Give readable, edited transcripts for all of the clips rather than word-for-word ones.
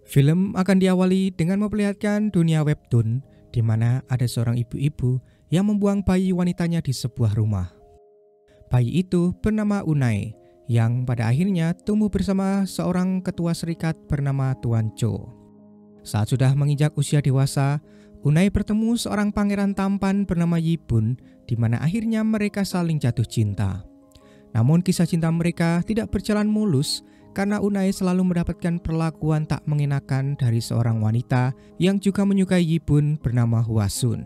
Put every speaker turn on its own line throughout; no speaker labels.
Film akan diawali dengan memperlihatkan dunia webtoon di mana ada seorang ibu-ibu yang membuang bayi wanitanya di sebuah rumah. Bayi itu bernama Unai yang pada akhirnya tumbuh bersama seorang ketua serikat bernama Tuan Cho. Saat sudah menginjak usia dewasa, Unai bertemu seorang pangeran tampan bernama Yibun di mana akhirnya mereka saling jatuh cinta. Namun kisah cinta mereka tidak berjalan mulus karena Unai selalu mendapatkan perlakuan tak mengenakan dari seorang wanita yang juga menyukai Yibun bernama Hwasun.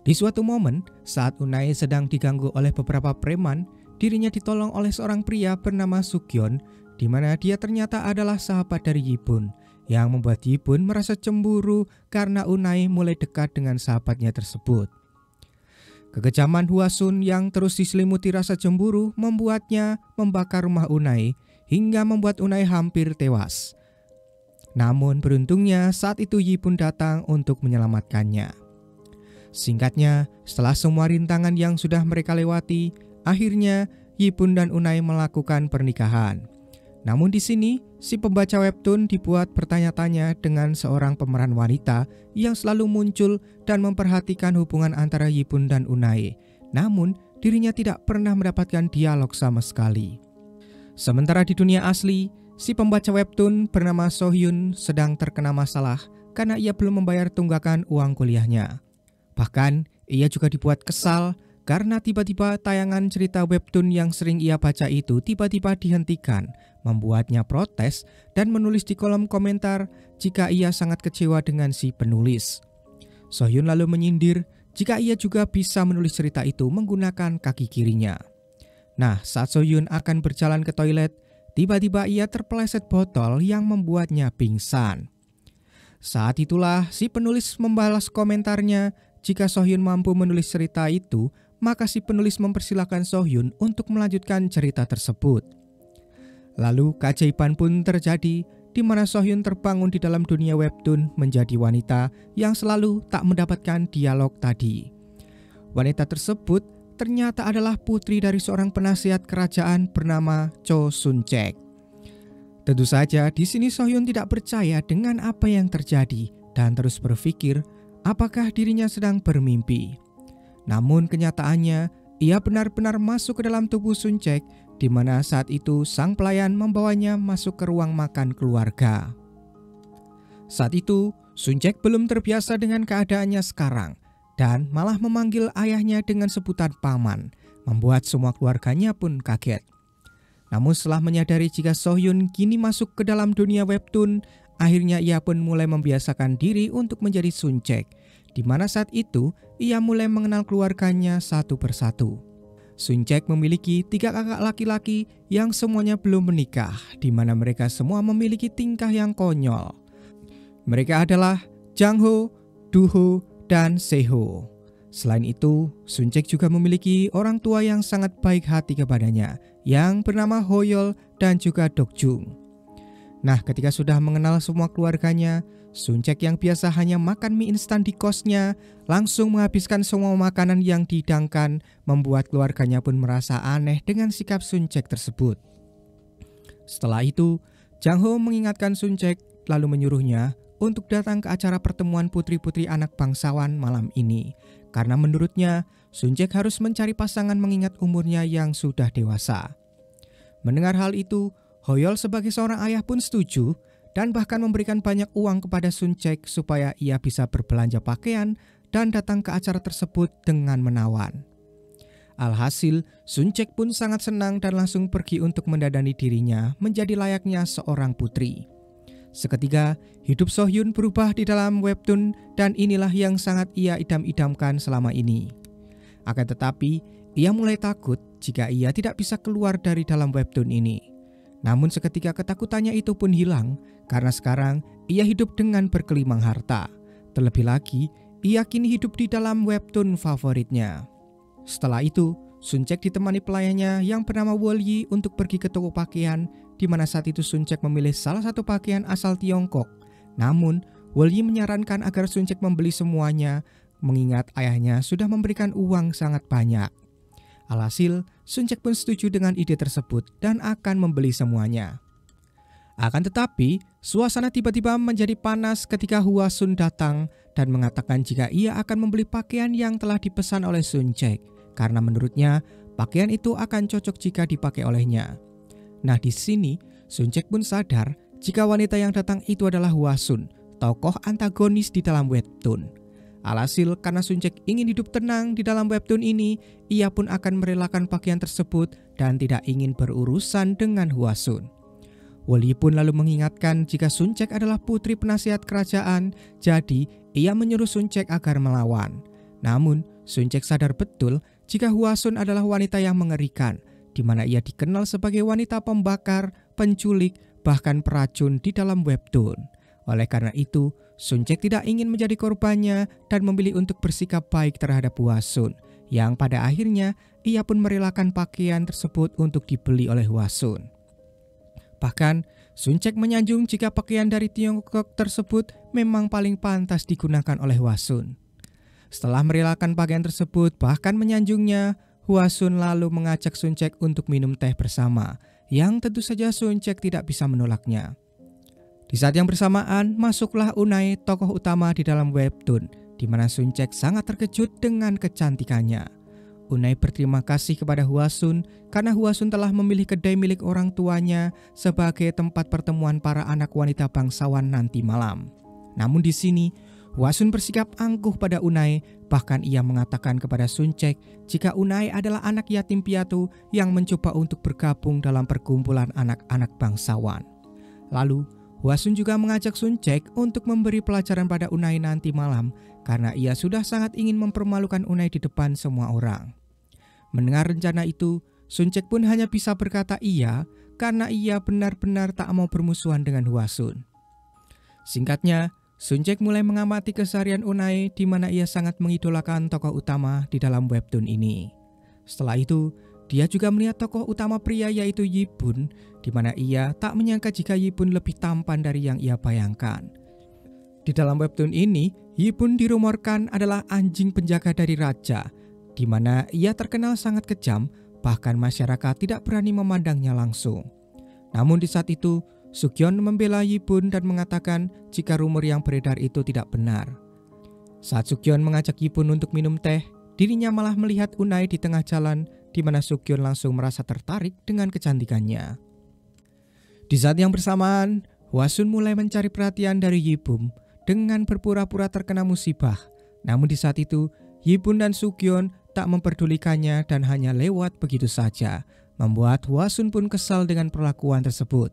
Di suatu momen, saat Unai sedang diganggu oleh beberapa preman, dirinya ditolong oleh seorang pria bernama Sugyeon, di mana dia ternyata adalah sahabat dari Yibun, yang membuat Yibun merasa cemburu karena Unai mulai dekat dengan sahabatnya tersebut. Kekejaman Hwasun yang terus diselimuti rasa cemburu membuatnya membakar rumah Unai hingga membuat Unai hampir tewas. Namun beruntungnya saat itu Yibun datang untuk menyelamatkannya. Singkatnya, setelah semua rintangan yang sudah mereka lewati, akhirnya Yibun dan Unai melakukan pernikahan. Namun di sini, si pembaca webtoon dibuat bertanya-tanya dengan seorang pemeran wanita yang selalu muncul dan memperhatikan hubungan antara Yibun dan Unai. Namun, dirinya tidak pernah mendapatkan dialog sama sekali. Sementara di dunia asli, si pembaca webtoon bernama Sohyun sedang terkena masalah karena ia belum membayar tunggakan uang kuliahnya. Bahkan, ia juga dibuat kesal karena tiba-tiba tayangan cerita webtoon yang sering ia baca itu tiba-tiba dihentikan, membuatnya protes dan menulis di kolom komentar jika ia sangat kecewa dengan si penulis. Sohyun lalu menyindir jika ia juga bisa menulis cerita itu menggunakan kaki kirinya. Nah, saat Sohyun akan berjalan ke toilet, tiba-tiba ia terpeleset botol yang membuatnya pingsan. Saat itulah si penulis membalas komentarnya, jika Sohyun mampu menulis cerita itu, maka si penulis mempersilahkan Sohyun untuk melanjutkan cerita tersebut. Lalu keajaiban pun terjadi, di mana Sohyun terbangun di dalam dunia webtoon menjadi wanita yang selalu tak mendapatkan dialog tadi. Wanita tersebut ternyata adalah putri dari seorang penasihat kerajaan bernama Cho Sun-cek. Tentu saja di sini Sohyun tidak percaya dengan apa yang terjadi dan terus berpikir apakah dirinya sedang bermimpi. Namun kenyataannya ia benar-benar masuk ke dalam tubuh Sun-cek, di mana saat itu sang pelayan membawanya masuk ke ruang makan keluarga. Saat itu Sun-cek belum terbiasa dengan keadaannya sekarang dan malah memanggil ayahnya dengan sebutan paman, membuat semua keluarganya pun kaget. Namun setelah menyadari jika Sohyun kini masuk ke dalam dunia webtoon, akhirnya ia pun mulai membiasakan diri untuk menjadi Sun-cek, di mana saat itu ia mulai mengenal keluarganya satu persatu. Sun-cek memiliki 3 kakak laki-laki yang semuanya belum menikah, di mana mereka semua memiliki tingkah yang konyol. Mereka adalah Jang-ho, Du-ho, dan Se-ho. Selain itu, Sun-cek juga memiliki orang tua yang sangat baik hati kepadanya, yang bernama Hoyeol dan juga Dok-jung. Nah, ketika sudah mengenal semua keluarganya, Sun-cek yang biasa hanya makan mie instan di kosnya, langsung menghabiskan semua makanan yang dihidangkan, membuat keluarganya pun merasa aneh dengan sikap Sun-cek tersebut. Setelah itu, Jang-ho mengingatkan Sun-cek lalu menyuruhnya untuk datang ke acara pertemuan putri-putri anak bangsawan malam ini, karena menurutnya Sun-cek harus mencari pasangan mengingat umurnya yang sudah dewasa. Mendengar hal itu, Hoyeol sebagai seorang ayah pun setuju dan bahkan memberikan banyak uang kepada Sun-cek supaya ia bisa berbelanja pakaian dan datang ke acara tersebut dengan menawan. Alhasil, Sun-cek pun sangat senang dan langsung pergi untuk mendandani dirinya menjadi layaknya seorang putri. Seketika, hidup Sohyun berubah di dalam webtoon dan inilah yang sangat ia idam-idamkan selama ini. Akan tetapi, ia mulai takut jika ia tidak bisa keluar dari dalam webtoon ini. Namun seketika ketakutannya itu pun hilang karena sekarang ia hidup dengan berkelimang harta. Terlebih lagi, ia kini hidup di dalam webtoon favoritnya. Setelah itu, Sun-cek ditemani pelayannya yang bernama Wolyi untuk pergi ke toko pakaian, di mana saat itu Sun-cek memilih salah satu pakaian asal Tiongkok. Namun, Wolyi menyarankan agar Sun-cek membeli semuanya, mengingat ayahnya sudah memberikan uang sangat banyak. Alhasil, Sun-cek pun setuju dengan ide tersebut dan akan membeli semuanya. Akan tetapi, suasana tiba-tiba menjadi panas ketika Hwasun datang dan mengatakan jika ia akan membeli pakaian yang telah dipesan oleh Suncheok, karena menurutnya pakaian itu akan cocok jika dipakai olehnya. Nah, di sini Suncheok pun sadar jika wanita yang datang itu adalah Hwasun, tokoh antagonis di dalam webtoon. Alhasil, karena Suncheok ingin hidup tenang di dalam webtoon ini, ia pun akan merelakan pakaian tersebut dan tidak ingin berurusan dengan Hwasun. Woli pun lalu mengingatkan jika Suncheok adalah putri penasihat kerajaan, jadi ia menyuruh Suncheok agar melawan. Namun, Suncheok sadar betul jika Hwasun adalah wanita yang mengerikan, di mana ia dikenal sebagai wanita pembakar, penculik, bahkan peracun di dalam webtoon. Oleh karena itu, Suncheok tidak ingin menjadi korbannya dan memilih untuk bersikap baik terhadap Hwasun, yang pada akhirnya ia pun merelakan pakaian tersebut untuk dibeli oleh Hwasun. Bahkan, Suncheok menyanjung jika pakaian dari Tiongkok tersebut memang paling pantas digunakan oleh Hwasun. Setelah merelakan pakaian tersebut, bahkan menyanjungnya, Hwasun lalu mengajak Suncheok untuk minum teh bersama, yang tentu saja Suncheok tidak bisa menolaknya. Di saat yang bersamaan, masuklah Unai, tokoh utama di dalam webtoon, di mana Suncheok sangat terkejut dengan kecantikannya. Unai berterima kasih kepada Hwasun karena Hwasun telah memilih kedai milik orang tuanya sebagai tempat pertemuan para anak wanita bangsawan nanti malam. Namun di sini, Hwasun bersikap angkuh pada Unai, bahkan ia mengatakan kepada Suncheok jika Unai adalah anak yatim piatu yang mencoba untuk bergabung dalam perkumpulan anak-anak bangsawan. Lalu, Hwasun juga mengajak Suncheok untuk memberi pelajaran pada Unai nanti malam karena ia sudah sangat ingin mempermalukan Unai di depan semua orang. Mendengar rencana itu, Suncheok pun hanya bisa berkata iya karena ia benar-benar tak mau bermusuhan dengan Hwasun. Singkatnya, Suncheok mulai mengamati keseharian Unai di mana ia sangat mengidolakan tokoh utama di dalam webtoon ini. Setelah itu, dia juga melihat tokoh utama pria yaitu Yibun, di mana ia tak menyangka jika Yibun lebih tampan dari yang ia bayangkan. Di dalam webtoon ini, Yibun dirumorkan adalah anjing penjaga dari raja, di mana ia terkenal sangat kejam, bahkan masyarakat tidak berani memandangnya langsung. Namun di saat itu, Sukyeon membela Yibun dan mengatakan jika rumor yang beredar itu tidak benar. Saat Sukyeon mengajak Yibun untuk minum teh, dirinya malah melihat Unai di tengah jalan, di mana Sukyeon langsung merasa tertarik dengan kecantikannya. Di saat yang bersamaan, Hwasun mulai mencari perhatian dari Yibun dengan berpura-pura terkena musibah. Namun di saat itu, Yibun dan Sukyeon tak memperdulikannya dan hanya lewat begitu saja, membuat Hwasun pun kesal dengan perlakuan tersebut.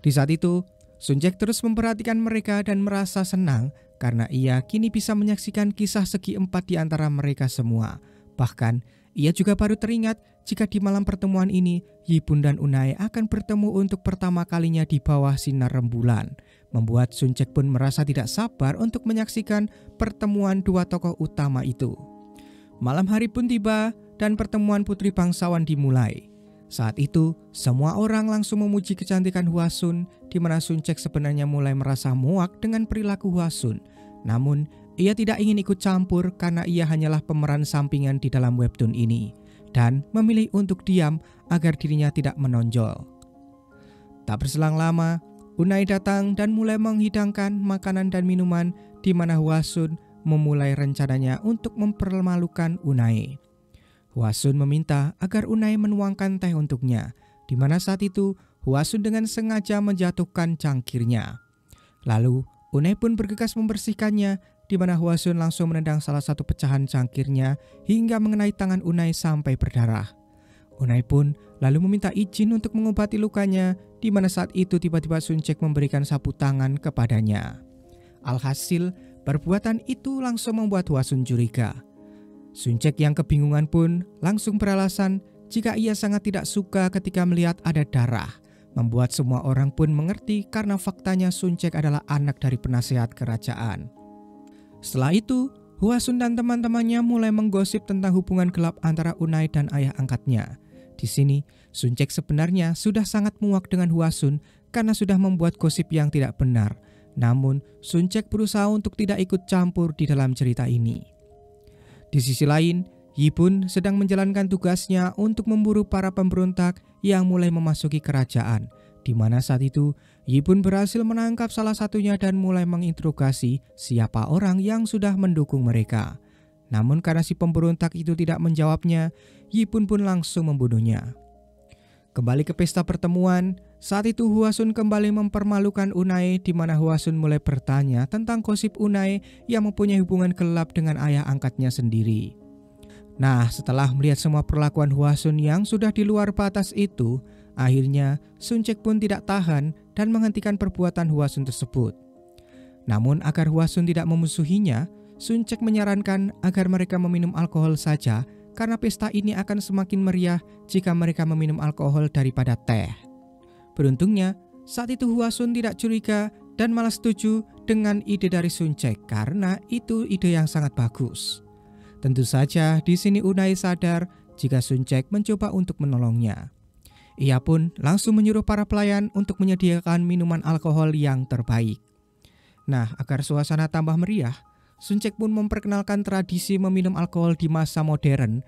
Di saat itu, Suncheok terus memperhatikan mereka dan merasa senang karena ia kini bisa menyaksikan kisah segi empat di antara mereka semua. Bahkan, ia juga baru teringat jika di malam pertemuan ini, Yibun dan Unai akan bertemu untuk pertama kalinya di bawah sinar rembulan, membuat Suncheok pun merasa tidak sabar untuk menyaksikan pertemuan dua tokoh utama itu. Malam hari pun tiba dan pertemuan putri bangsawan dimulai. Saat itu, semua orang langsung memuji kecantikan Hwasun, di mana Suncheok sebenarnya mulai merasa muak dengan perilaku Hwasun. Namun, ia tidak ingin ikut campur karena ia hanyalah pemeran sampingan di dalam webtoon ini, dan memilih untuk diam agar dirinya tidak menonjol. Tak berselang lama, Unai datang dan mulai menghidangkan makanan dan minuman, di mana Hwasun memulai rencananya untuk mempermalukan Unai. Hwasun meminta agar Unai menuangkan teh untuknya, di mana saat itu Hwasun dengan sengaja menjatuhkan cangkirnya. Lalu Unai pun bergegas membersihkannya, di mana Hwasun langsung menendang salah satu pecahan cangkirnya hingga mengenai tangan Unai sampai berdarah. Unai pun lalu meminta izin untuk mengobati lukanya, di mana saat itu tiba-tiba Suncheok memberikan sapu tangan kepadanya. Alhasil, perbuatan itu langsung membuat Hwasun curiga. Suncheok yang kebingungan pun langsung beralasan jika ia sangat tidak suka ketika melihat ada darah, membuat semua orang pun mengerti karena faktanya Suncheok adalah anak dari penasehat kerajaan. Setelah itu, Hwasun dan teman-temannya mulai menggosip tentang hubungan gelap antara Unai dan ayah angkatnya. Di sini, Suncheok sebenarnya sudah sangat muak dengan Hwasun karena sudah membuat gosip yang tidak benar. Namun, Suncheok berusaha untuk tidak ikut campur di dalam cerita ini. Di sisi lain, Yibun sedang menjalankan tugasnya untuk memburu para pemberontak yang mulai memasuki kerajaan, di mana saat itu Yipun berhasil menangkap salah satunya dan mulai menginterogasi siapa orang yang sudah mendukung mereka. Namun karena si pemberontak itu tidak menjawabnya, Yipun pun langsung membunuhnya. Kembali ke pesta pertemuan, saat itu Hwasun kembali mempermalukan Unai di mana Hwasun mulai bertanya tentang gosip Unai yang mempunyai hubungan gelap dengan ayah angkatnya sendiri. Nah, setelah melihat semua perlakuan Hwasun yang sudah di luar batas itu, akhirnya Suncek pun tidak tahan dan menghentikan perbuatan Hwasun tersebut. Namun agar Hwasun tidak memusuhinya, Suncek menyarankan agar mereka meminum alkohol saja karena pesta ini akan semakin meriah jika mereka meminum alkohol daripada teh. Beruntungnya, saat itu Hwasun tidak curiga dan malah setuju dengan ide dari Suncek karena itu ide yang sangat bagus. Tentu saja di sini Unai sadar jika Suncek mencoba untuk menolongnya. Ia pun langsung menyuruh para pelayan untuk menyediakan minuman alkohol yang terbaik. Nah, agar suasana tambah meriah, Suncek pun memperkenalkan tradisi meminum alkohol di masa modern,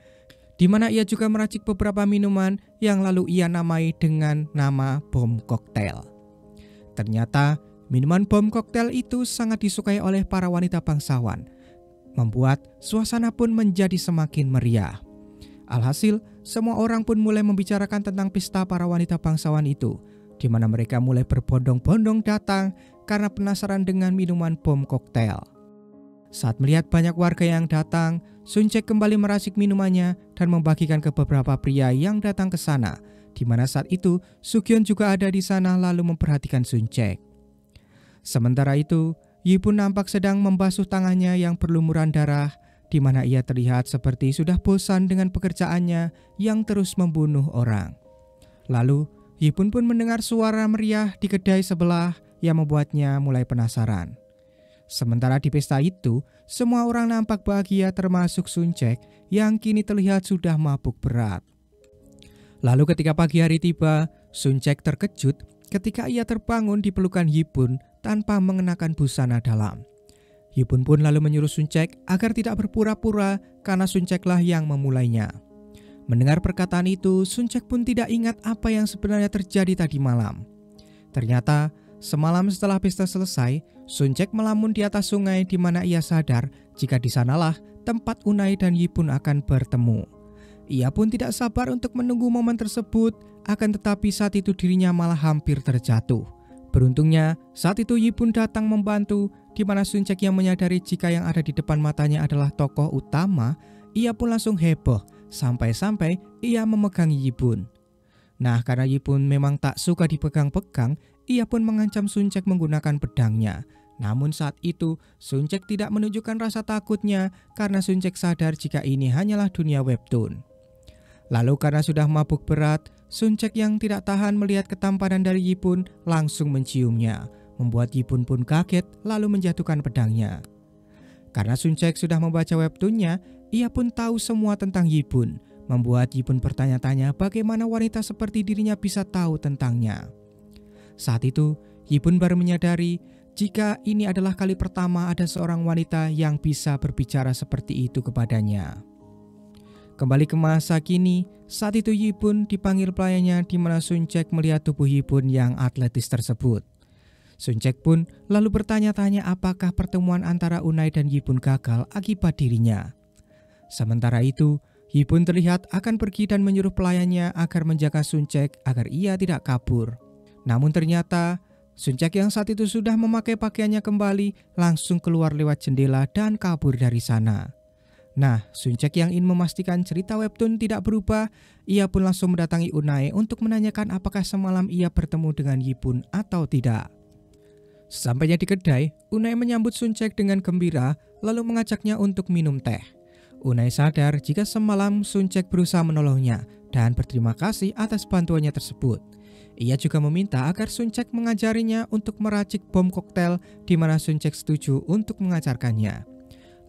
di mana ia juga meracik beberapa minuman yang lalu ia namai dengan nama bom koktail. Ternyata, minuman bom koktail itu sangat disukai oleh para wanita bangsawan, membuat suasana pun menjadi semakin meriah. Alhasil, semua orang pun mulai membicarakan tentang pesta para wanita bangsawan itu, di mana mereka mulai berbondong-bondong datang karena penasaran dengan minuman bom koktail. Saat melihat banyak warga yang datang, Suncek kembali meracik minumannya dan membagikan ke beberapa pria yang datang ke sana, di mana saat itu Sugyeon juga ada di sana lalu memperhatikan Suncek. Sementara itu, Yipun nampak sedang membasuh tangannya yang berlumuran darah, di mana ia terlihat seperti sudah bosan dengan pekerjaannya yang terus membunuh orang. Lalu, Yipun pun mendengar suara meriah di kedai sebelah yang membuatnya mulai penasaran. Sementara di pesta itu, semua orang nampak bahagia termasuk Suncek yang kini terlihat sudah mabuk berat. Lalu ketika pagi hari tiba, Suncek terkejut ketika ia terbangun di pelukan Yipun tanpa mengenakan busana dalam. Yipun pun lalu menyuruh Suncek agar tidak berpura-pura karena Sunceklah yang memulainya. Mendengar perkataan itu, Suncek pun tidak ingat apa yang sebenarnya terjadi tadi malam. Ternyata, semalam setelah pesta selesai, Suncek melamun di atas sungai di mana ia sadar jika di sanalah tempat Unai dan Yipun akan bertemu. Ia pun tidak sabar untuk menunggu momen tersebut, akan tetapi saat itu dirinya malah hampir terjatuh. Beruntungnya, saat itu Yipun datang membantu, di mana Suncek yang menyadari jika yang ada di depan matanya adalah tokoh utama, ia pun langsung heboh, sampai-sampai ia memegangi Yipun. Nah, karena Yipun memang tak suka dipegang-pegang, ia pun mengancam Suncek menggunakan pedangnya. Namun saat itu, Suncek tidak menunjukkan rasa takutnya karena Suncek sadar jika ini hanyalah dunia webtoon. Lalu karena sudah mabuk berat, Suncek yang tidak tahan melihat ketampanan dari Yipun langsung menciumnya, membuat Yipun pun kaget lalu menjatuhkan pedangnya. Karena Suncek sudah membaca webtoonnya, ia pun tahu semua tentang Yipun, membuat Yipun bertanya-tanya bagaimana wanita seperti dirinya bisa tahu tentangnya. Saat itu, Yipun baru menyadari jika ini adalah kali pertama ada seorang wanita yang bisa berbicara seperti itu kepadanya. Kembali ke masa kini, saat itu Yipun dipanggil pelayannya di mana Suncek melihat tubuh Yipun yang atletis tersebut. Suncek pun lalu bertanya-tanya apakah pertemuan antara Unai dan Yipun gagal akibat dirinya. Sementara itu, Yipun terlihat akan pergi dan menyuruh pelayannya agar menjaga Suncek agar ia tidak kabur. Namun ternyata, Suncek yang saat itu sudah memakai pakaiannya kembali langsung keluar lewat jendela dan kabur dari sana. Nah, Suncek yang ingin memastikan cerita webtoon tidak berubah, ia pun langsung mendatangi Unai untuk menanyakan apakah semalam ia bertemu dengan Yipun atau tidak. Sesampainya di kedai, Unai menyambut Suncek dengan gembira lalu mengajaknya untuk minum teh. Unai sadar jika semalam Suncek berusaha menolongnya dan berterima kasih atas bantuannya tersebut. Ia juga meminta agar Suncek mengajarinya untuk meracik bom koktail di mana Suncek setuju untuk mengajarkannya.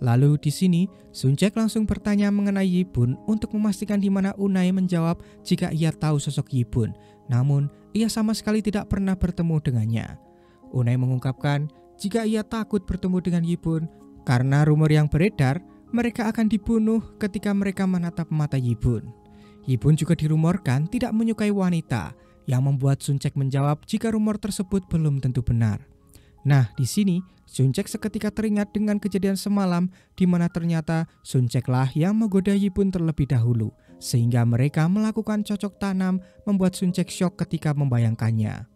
Lalu di sini, Suncek langsung bertanya mengenai Yipun untuk memastikan di mana Unai menjawab jika ia tahu sosok Yipun. Namun, ia sama sekali tidak pernah bertemu dengannya. Unai mengungkapkan jika ia takut bertemu dengan Yipun karena rumor yang beredar mereka akan dibunuh ketika mereka menatap mata Yipun. Yipun juga dirumorkan tidak menyukai wanita. yang membuat Suncek menjawab jika rumor tersebut belum tentu benar. Nah, di sini Suncek seketika teringat dengan kejadian semalam di mana ternyata Sunceklah yang menggoda Yipun terlebih dahulu, sehingga mereka melakukan cocok tanam membuat Suncek syok ketika membayangkannya.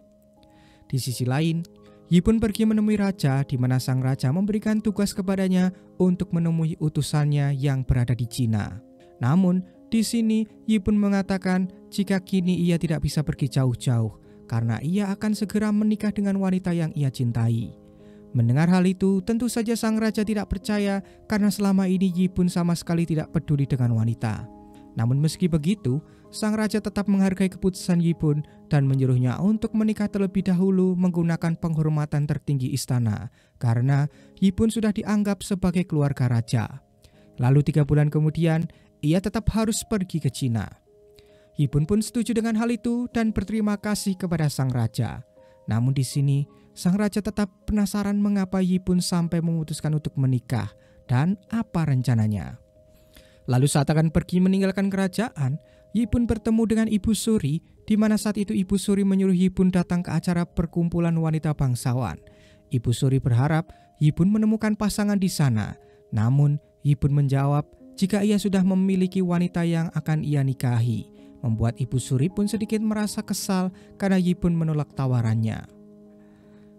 Di sisi lain, Yipun pergi menemui raja di mana sang raja memberikan tugas kepadanya untuk menemui utusannya yang berada di Cina. Namun, di sini Yipun mengatakan jika kini ia tidak bisa pergi jauh-jauh karena ia akan segera menikah dengan wanita yang ia cintai. Mendengar hal itu, tentu saja sang raja tidak percaya karena selama ini Yipun sama sekali tidak peduli dengan wanita. Namun meski begitu, sang raja tetap menghargai keputusan Yipun dan menyuruhnya untuk menikah terlebih dahulu menggunakan penghormatan tertinggi istana karena Yipun sudah dianggap sebagai keluarga raja. Lalu 3 bulan kemudian, ia tetap harus pergi ke Cina. Yipun pun setuju dengan hal itu dan berterima kasih kepada sang raja. Namun di sini, sang raja tetap penasaran mengapa Yipun sampai memutuskan untuk menikah dan apa rencananya. Lalu saat akan pergi meninggalkan kerajaan, Yipun bertemu dengan Ibu Suri, di mana saat itu Ibu Suri menyuruh Yipun datang ke acara perkumpulan wanita bangsawan. Ibu Suri berharap Yipun menemukan pasangan di sana. Namun, Yipun menjawab jika ia sudah memiliki wanita yang akan ia nikahi, membuat Ibu Suri pun sedikit merasa kesal karena Yipun menolak tawarannya.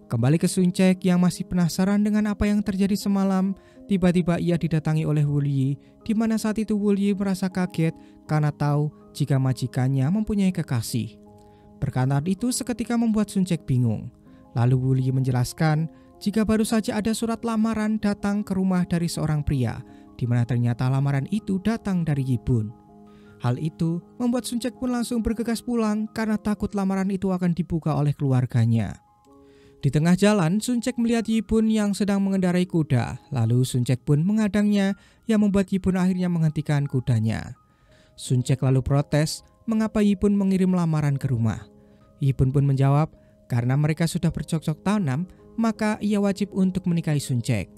Kembali ke Suncek yang masih penasaran dengan apa yang terjadi semalam, tiba-tiba ia didatangi oleh Wulyi, di mana saat itu Wulyi merasa kaget karena tahu jika majikannya mempunyai kekasih. Perkataan itu seketika membuat Suncek bingung. Lalu Wulyi menjelaskan jika baru saja ada surat lamaran datang ke rumah dari seorang pria, di mana ternyata lamaran itu datang dari Yipun. Hal itu membuat Suncek pun langsung bergegas pulang karena takut lamaran itu akan dibuka oleh keluarganya. Di tengah jalan, Suncek melihat Yipun yang sedang mengendarai kuda. Lalu Suncek pun menghadangnya yang membuat Yipun akhirnya menghentikan kudanya. Suncek lalu protes mengapa Yipun mengirim lamaran ke rumah. Yipun pun menjawab karena mereka sudah bercocok tanam, maka ia wajib untuk menikahi Suncek.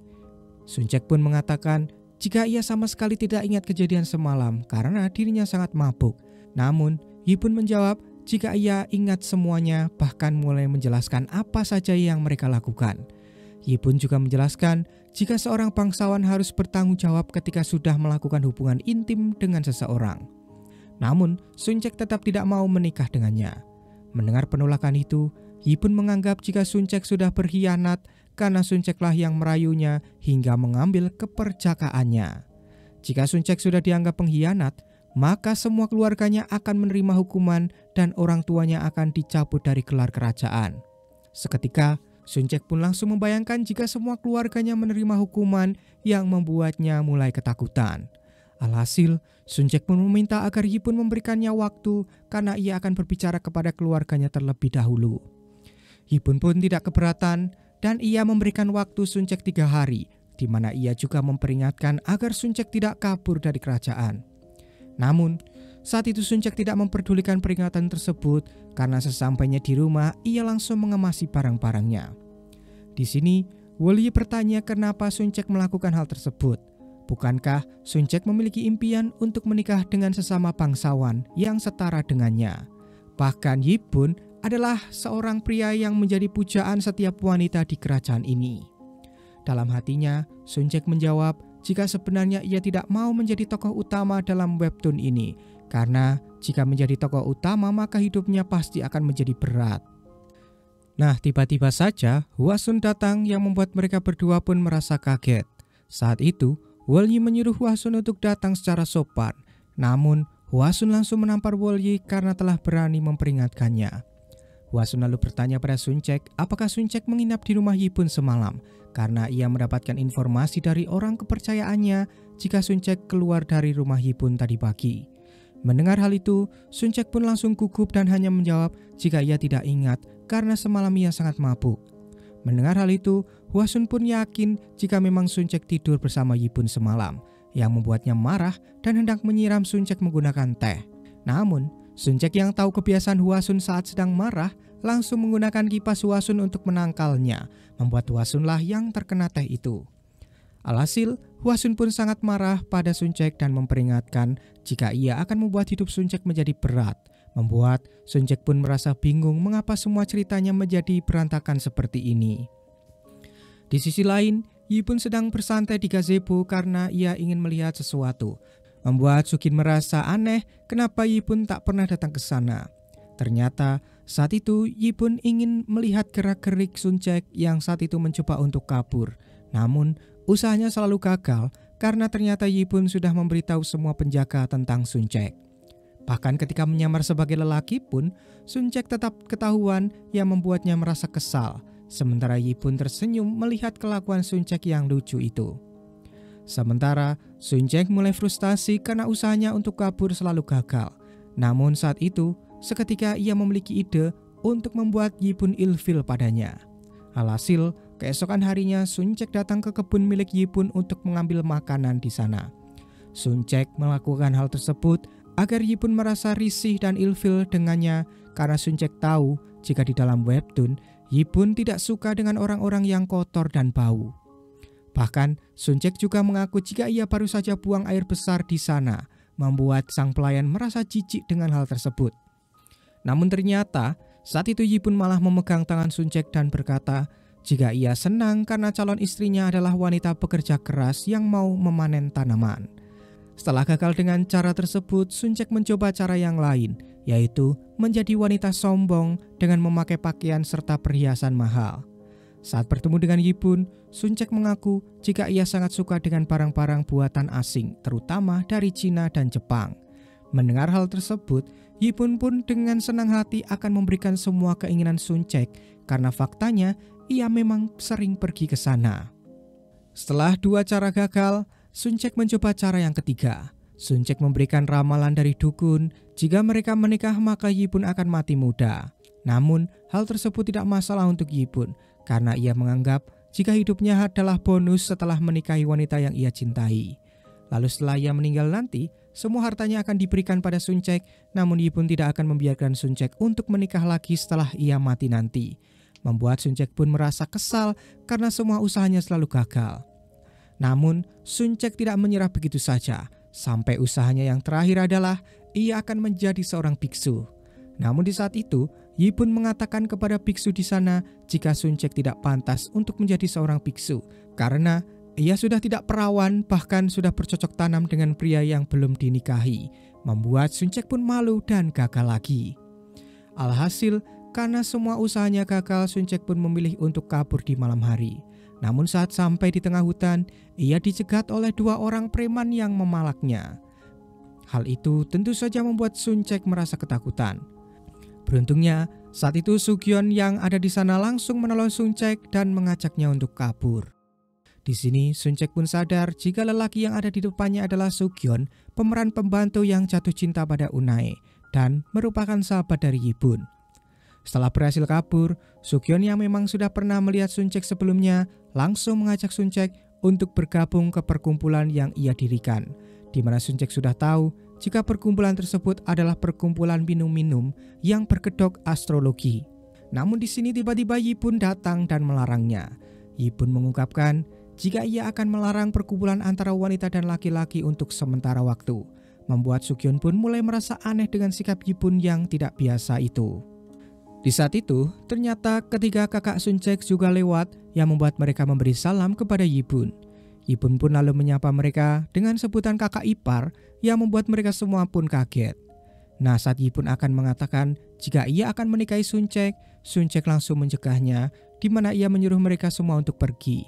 Suncek pun mengatakan jika ia sama sekali tidak ingat kejadian semalam karena dirinya sangat mabuk. Namun Yipun menjawab jika ia ingat semuanya, bahkan mulai menjelaskan apa saja yang mereka lakukan. Yipun juga menjelaskan jika seorang bangsawan harus bertanggung jawab ketika sudah melakukan hubungan intim dengan seseorang. Namun, Suncek tetap tidak mau menikah dengannya. Mendengar penolakan itu, Yipun menganggap jika Suncek sudah berkhianat karena Sunceklah yang merayunya hingga mengambil keperjakaannya. Jika Suncek sudah dianggap pengkhianat, maka semua keluarganya akan menerima hukuman dan orang tuanya akan dicabut dari gelar kerajaan. Seketika, Suncek pun langsung membayangkan jika semua keluarganya menerima hukuman yang membuatnya mulai ketakutan. Alhasil, Suncek pun meminta agar Yipun memberikannya waktu karena ia akan berbicara kepada keluarganya terlebih dahulu. Yipun pun tidak keberatan dan ia memberikan waktu Suncek 3 hari, di mana ia juga memperingatkan agar Suncek tidak kabur dari kerajaan. Namun, saat itu Suncek tidak memperdulikan peringatan tersebut karena sesampainya di rumah ia langsung mengemasi barang-barangnya. Di sini, Wulyi bertanya kenapa Suncek melakukan hal tersebut. Bukankah Suncek memiliki impian untuk menikah dengan sesama bangsawan yang setara dengannya? Bahkan Yipun adalah seorang pria yang menjadi pujaan setiap wanita di kerajaan ini. Dalam hatinya, Suncek menjawab jika sebenarnya ia tidak mau menjadi tokoh utama dalam webtoon ini, karena jika menjadi tokoh utama maka hidupnya pasti akan menjadi berat. Nah, tiba-tiba saja Hwasun datang yang membuat mereka berdua pun merasa kaget. Saat itu, Wulyi menyuruh Hwasun untuk datang secara sopan, namun Hwasun langsung menampar Wulyi karena telah berani memperingatkannya. Hwasun lalu bertanya pada Suncek apakah Suncek menginap di rumah Yipun semalam, karena ia mendapatkan informasi dari orang kepercayaannya jika Suncek keluar dari rumah Yipun tadi pagi. Mendengar hal itu, Suncek pun langsung gugup dan hanya menjawab jika ia tidak ingat karena semalam ia sangat mabuk. Mendengar hal itu, Hwasun pun yakin jika memang Suncek tidur bersama Yipun semalam, yang membuatnya marah dan hendak menyiram Suncek menggunakan teh. Namun, Suncek yang tahu kebiasaan Hwasun saat sedang marah langsung menggunakan kipas Hwasun untuk menangkalnya, membuat Hwasunlah yang terkena teh itu. Alhasil, Hwasun pun sangat marah pada Suncek dan memperingatkan jika ia akan membuat hidup Suncek menjadi berat, membuat Sun Jack pun merasa bingung mengapa semua ceritanya menjadi berantakan seperti ini. Di sisi lain, Yi pun sedang bersantai di gazebo karena ia ingin melihat sesuatu, membuat Sugin merasa aneh kenapa Yi pun tak pernah datang ke sana. Ternyata saat itu Yi pun ingin melihat gerak-gerik Sun Jack yang saat itu mencoba untuk kabur. Namun usahanya selalu gagal karena ternyata Yi pun sudah memberitahu semua penjaga tentang Sun Jack. Bahkan ketika menyamar sebagai lelaki pun, Sun Jack tetap ketahuan yang membuatnya merasa kesal. Sementara Yi pun tersenyum melihat kelakuan Sun Jack yang lucu itu. Sementara Sun Jack mulai frustasi karena usahanya untuk kabur selalu gagal. Namun saat itu, seketika ia memiliki ide untuk membuat Yi pun ilfil padanya. Alhasil, keesokan harinya Sun Jack datang ke kebun milik Yi pun untuk mengambil makanan di sana. Sun Jack melakukan hal tersebut agar Yi pun merasa risih dan ilfil dengannya karena Sun Jack tahu jika di dalam webtoon Yi pun tidak suka dengan orang-orang yang kotor dan bau. Bahkan Sun Jack juga mengaku jika ia baru saja buang air besar di sana, membuat sang pelayan merasa jijik dengan hal tersebut. Namun ternyata saat itu Yi pun malah memegang tangan Sun Jack dan berkata jika ia senang karena calon istrinya adalah wanita pekerja keras yang mau memanen tanaman. Setelah gagal dengan cara tersebut, Sun Jack mencoba cara yang lain, yaitu menjadi wanita sombong dengan memakai pakaian serta perhiasan mahal. Saat bertemu dengan Yi pun, Sun Jack mengaku jika ia sangat suka dengan barang-barang buatan asing, terutama dari Cina dan Jepang. Mendengar hal tersebut, Yi pun dengan senang hati akan memberikan semua keinginan Sun Jack karena faktanya ia memang sering pergi ke sana. Setelah 2 cara gagal, Sun Jack mencoba cara yang ketiga. Sun Jack memberikan ramalan dari dukun, jika mereka menikah maka Yi pun akan mati muda. Namun hal tersebut tidak masalah untuk Yi pun, karena ia menganggap jika hidupnya adalah bonus setelah menikahi wanita yang ia cintai. Lalu setelah ia meninggal nanti, semua hartanya akan diberikan pada Sun Jack, namun Yi pun tidak akan membiarkan Sun Jack untuk menikah lagi setelah ia mati nanti. Membuat Sun Jack pun merasa kesal karena semua usahanya selalu gagal. Namun Sun Jack tidak menyerah begitu saja, sampai usahanya yang terakhir adalah ia akan menjadi seorang biksu. Namun di saat itu, Yi pun mengatakan kepada biksu di sana jika Sun Jack tidak pantas untuk menjadi seorang biksu, karena ia sudah tidak perawan bahkan sudah bercocok tanam dengan pria yang belum dinikahi, membuat Sun Jack pun malu dan gagal lagi. Alhasil, karena semua usahanya gagal, Sun Jack pun memilih untuk kabur di malam hari. Namun saat sampai di tengah hutan, ia dicegat oleh 2 orang preman yang memalaknya. Hal itu tentu saja membuat Sun Jack merasa ketakutan. Beruntungnya, saat itu Sugyeon yang ada di sana langsung menolong Sun Jack dan mengajaknya untuk kabur. Di sini Sun Jack pun sadar jika lelaki yang ada di depannya adalah Sugyeon, pemeran pembantu yang jatuh cinta pada Unae dan merupakan sahabat dari Yi pun. Setelah berhasil kabur, Sugyeon yang memang sudah pernah melihat Sun Jack sebelumnya langsung mengajak Sun Jack untuk bergabung ke perkumpulan yang ia dirikan, di mana Sun Jack sudah tahu jika perkumpulan tersebut adalah perkumpulan minum-minum yang berkedok astrologi. Namun di sini tiba-tiba Yi pun datang dan melarangnya. Yi pun mengungkapkan jika ia akan melarang perkumpulan antara wanita dan laki-laki untuk sementara waktu, membuat Sugyeon pun mulai merasa aneh dengan sikap Yi pun yang tidak biasa itu. Di saat itu, ternyata ketiga kakak Sun Jack juga lewat yang membuat mereka memberi salam kepada Yi pun. Yi pun lalu menyapa mereka dengan sebutan kakak ipar yang membuat mereka semua pun kaget. Nah, saat Yi pun akan mengatakan jika ia akan menikahi Sun Jack langsung mencegahnya, di mana ia menyuruh mereka semua untuk pergi.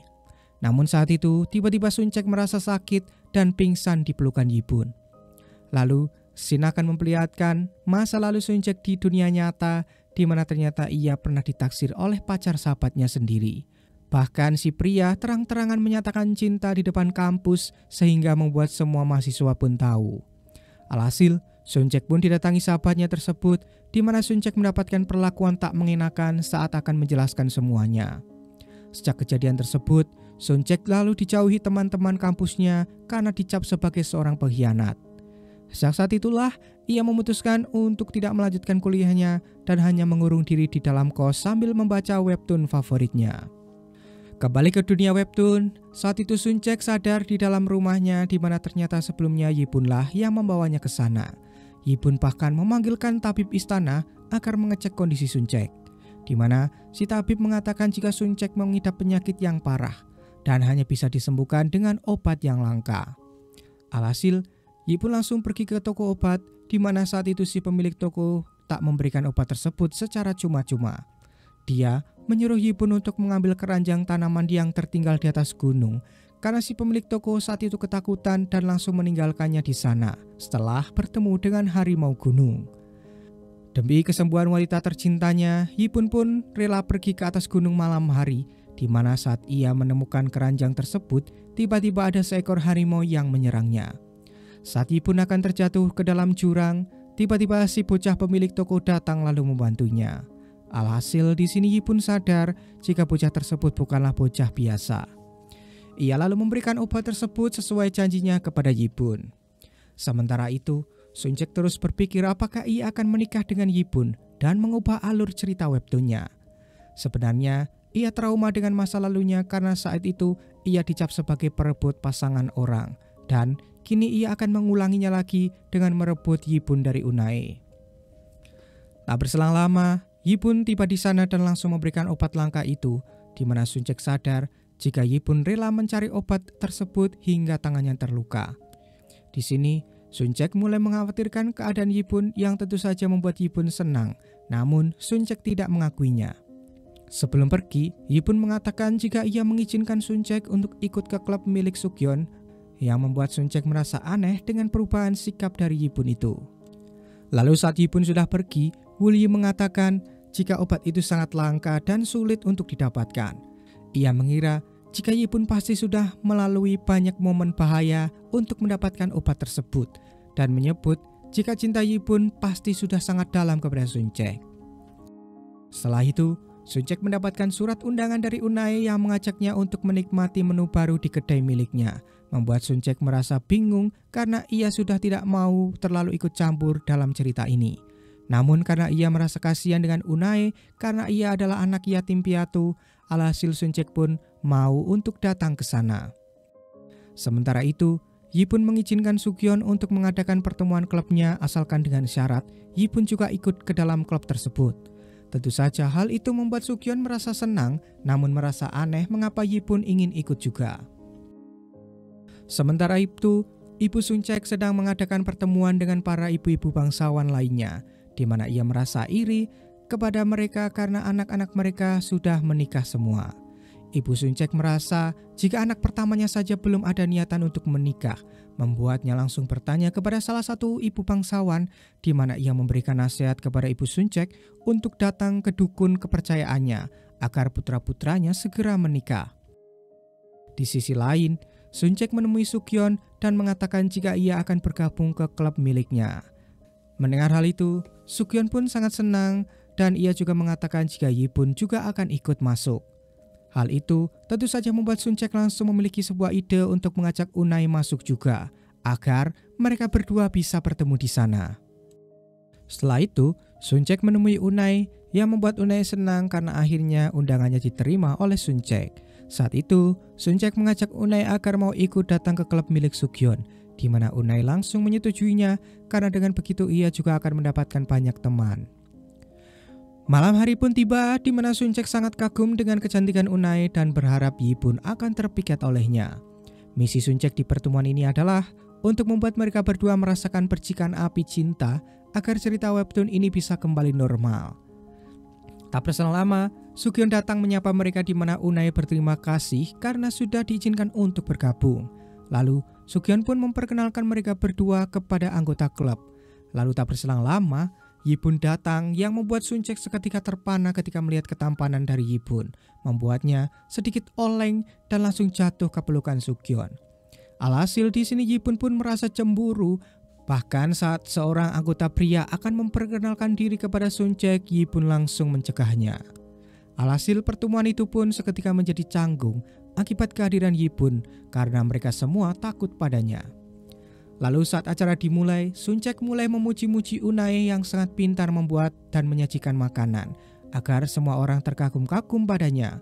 Namun saat itu, tiba-tiba Sun Jack merasa sakit dan pingsan di pelukan Yi pun. Lalu, Shin akan memperlihatkan masa lalu Sun Jack di dunia nyata, di mana ternyata ia pernah ditaksir oleh pacar sahabatnya sendiri. Bahkan si pria terang-terangan menyatakan cinta di depan kampus sehingga membuat semua mahasiswa pun tahu. Alhasil, Sun Jack pun didatangi sahabatnya tersebut, di mana Sun Jack mendapatkan perlakuan tak mengenakan saat akan menjelaskan semuanya. Sejak kejadian tersebut, Sun Jack lalu dijauhi teman-teman kampusnya karena dicap sebagai seorang pengkhianat. Sejak saat itulah ia memutuskan untuk tidak melanjutkan kuliahnya dan hanya mengurung diri di dalam kos sambil membaca webtoon favoritnya. Kembali ke dunia webtoon, saat itu Sun Jack sadar di dalam rumahnya, di mana ternyata sebelumnya Yi punlah yang membawanya ke sana. Yibun bahkan memanggilkan tabib istana agar mengecek kondisi Suncek, di mana si tabib mengatakan jika Suncek mengidap penyakit yang parah dan hanya bisa disembuhkan dengan obat yang langka. Alhasil, Yibun langsung pergi ke toko obat, di mana saat itu si pemilik toko tak memberikan obat tersebut secara cuma-cuma. Dia menyuruh Yibun untuk mengambil keranjang tanaman yang tertinggal di atas gunung, karena si pemilik toko saat itu ketakutan dan langsung meninggalkannya di sana setelah bertemu dengan harimau gunung. Demi kesembuhan wanita tercintanya, Yibun pun rela pergi ke atas gunung malam hari, di mana saat ia menemukan keranjang tersebut, tiba-tiba ada seekor harimau yang menyerangnya. Saat Yibun akan terjatuh ke dalam jurang, tiba-tiba si bocah pemilik toko datang lalu membantunya. Alhasil di sini Yibun sadar jika bocah tersebut bukanlah bocah biasa. Ia lalu memberikan obat tersebut sesuai janjinya kepada Yibun. Sementara itu, Suncek terus berpikir apakah ia akan menikah dengan Yibun dan mengubah alur cerita webtoonnya. Sebenarnya, ia trauma dengan masa lalunya karena saat itu ia dicap sebagai perebut pasangan orang, dan kini ia akan mengulanginya lagi dengan merebut Yibun dari Unae. Tak berselang lama, Yibun tiba di sana dan langsung memberikan obat langka itu, di mana Suncek sadar jika Yibun rela mencari obat tersebut hingga tangannya terluka. Di sini, Suncek mulai mengkhawatirkan keadaan Yibun yang tentu saja membuat Yibun senang, namun Suncek tidak mengakuinya. Sebelum pergi, Yibun mengatakan jika ia mengizinkan Suncek untuk ikut ke klub milik Sukyeon, yang membuat Suncek merasa aneh dengan perubahan sikap dari Yibun itu. Lalu saat Yibun sudah pergi, Wulyi mengatakan jika obat itu sangat langka dan sulit untuk didapatkan. Ia mengira jika Yibun pasti sudah melalui banyak momen bahaya untuk mendapatkan obat tersebut, dan menyebut jika cinta Yibun pasti sudah sangat dalam kepada Suncek. Setelah itu, Suncek mendapatkan surat undangan dari Unae yang mengajaknya untuk menikmati menu baru di kedai miliknya, membuat Suncek merasa bingung karena ia sudah tidak mau terlalu ikut campur dalam cerita ini. Namun karena ia merasa kasihan dengan Unae karena ia adalah anak yatim piatu, alhasil Suncek pun mau untuk datang ke sana. Sementara itu, Yibun mengizinkan Sukyeon untuk mengadakan pertemuan klubnya asalkan dengan syarat Yibun juga ikut ke dalam klub tersebut. Tentu saja hal itu membuat Sukyeon merasa senang, namun merasa aneh mengapa Yibun ingin ikut juga. Sementara itu, Ibu Suncek sedang mengadakan pertemuan dengan para ibu-ibu bangsawan lainnya, di mana ia merasa iri kepada mereka karena anak-anak mereka sudah menikah semua. Ibu Suncek merasa jika anak pertamanya saja belum ada niatan untuk menikah, membuatnya langsung bertanya kepada salah satu ibu bangsawan, di mana ia memberikan nasihat kepada Ibu Suncek untuk datang ke dukun kepercayaannya agar putra-putranya segera menikah. Di sisi lain, Suncek menemui Sukyeon dan mengatakan jika ia akan bergabung ke klub miliknya. Mendengar hal itu, Sukyeon pun sangat senang dan ia juga mengatakan jika Yibun juga akan ikut masuk. Hal itu tentu saja membuat Suncek langsung memiliki sebuah ide untuk mengajak Unae masuk juga, agar mereka berdua bisa bertemu di sana. Setelah itu, Suncek menemui Unae yang membuat Unae senang karena akhirnya undangannya diterima oleh Suncek. Saat itu, Suncek mengajak Unae agar mau ikut datang ke klub milik Sukyeon, di mana Unae langsung menyetujuinya karena dengan begitu ia juga akan mendapatkan banyak teman. Malam hari pun tiba di mana Suncek sangat kagum dengan kecantikan Unae dan berharap Yibun akan terpikat olehnya. Misi Suncek di pertemuan ini adalah untuk membuat mereka berdua merasakan percikan api cinta agar cerita webtoon ini bisa kembali normal. Tak berselang lama, Sukyeon datang menyapa mereka di mana Unae berterima kasih karena sudah diizinkan untuk bergabung. Lalu Sukyeon pun memperkenalkan mereka berdua kepada anggota klub. Lalu tak berselang lama, Yibun datang yang membuat Suncek seketika terpana ketika melihat ketampanan dari Yibun, membuatnya sedikit oleng dan langsung jatuh ke pelukan Sukyeon. Alhasil di sini Yibun pun merasa cemburu, bahkan saat seorang anggota pria akan memperkenalkan diri kepada Suncek, Yibun langsung mencegahnya. Alhasil pertemuan itu pun seketika menjadi canggung akibat kehadiran Yibun karena mereka semua takut padanya. Lalu saat acara dimulai, Suncek mulai memuji-muji Unae yang sangat pintar membuat dan menyajikan makanan, agar semua orang terkagum-kagum padanya.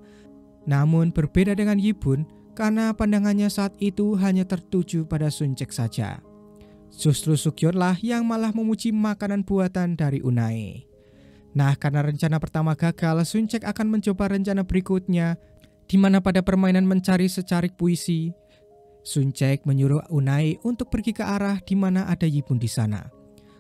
Namun berbeda dengan Yibun, karena pandangannya saat itu hanya tertuju pada Suncek saja. Justru Sugionlah yang malah memuji makanan buatan dari Unai. Nah, karena rencana pertama gagal, Suncek akan mencoba rencana berikutnya, di mana pada permainan mencari secarik puisi, Suncek menyuruh Unai untuk pergi ke arah di mana ada Yibun di sana.